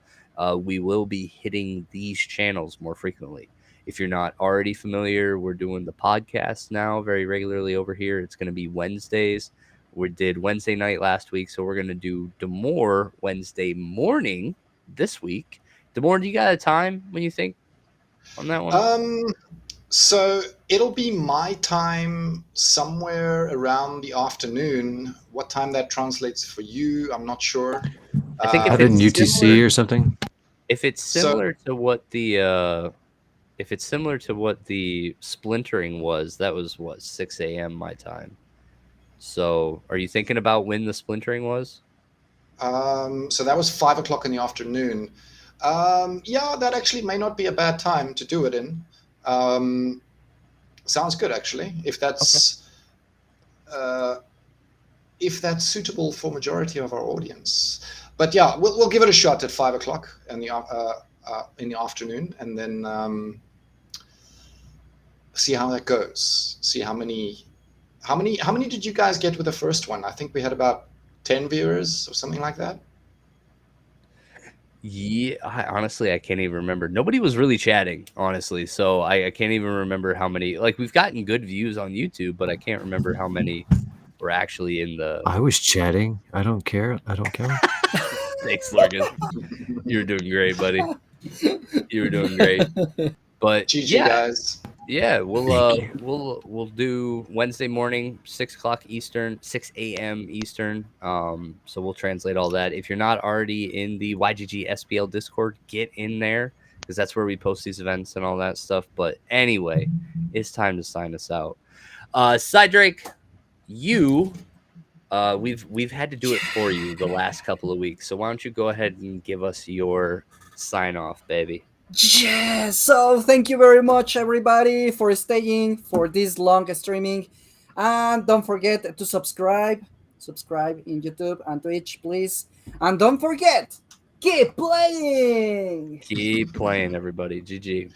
We will be hitting these channels more frequently. If you're not already familiar, we're doing the podcast now very regularly over here. It's going to be Wednesdays. We did Wednesday night last week, so we're going to do Demore Wednesday morning this week. Demore, do you got a time when you think on that one? So it'll be my time somewhere around the afternoon. What time that translates for you, I'm not sure. I think if Out in it's UTC similar- or something. If it's similar to what the splintering was, that was what, 6 a.m. my time. So are you thinking about when the splintering was? So that was 5 o'clock in the afternoon. Yeah, that actually may not be a bad time to do it in. Sounds good, actually. If that's suitable for majority of our audience. But yeah, we'll give it a shot at 5 o'clock in the afternoon, and then see how that goes. See how many did you guys get with the first one? I think we had about 10 viewers or something like that. Yeah, honestly, I can't even remember. Nobody was really chatting, honestly. So I can't even remember how many. Like, we've gotten good views on YouTube, but I can't remember how many were actually in the. I was chatting. I don't care. Thanks, Lurgan. You were doing great, buddy. You were doing great. But GG, guys. Yeah, we'll do Wednesday morning, 6 a.m. Eastern. So we'll translate all that. If you're not already in the YGGSPL Discord, get in there, because that's where we post these events and all that stuff. But anyway, it's time to sign us out. Drake, we've had to do it for you the last couple of weeks. So why don't you go ahead and give us your sign off, baby? Yes, so thank you very much, everybody, for staying for this long streaming, and don't forget to subscribe in YouTube and Twitch, please, and don't forget, keep playing, everybody. GG.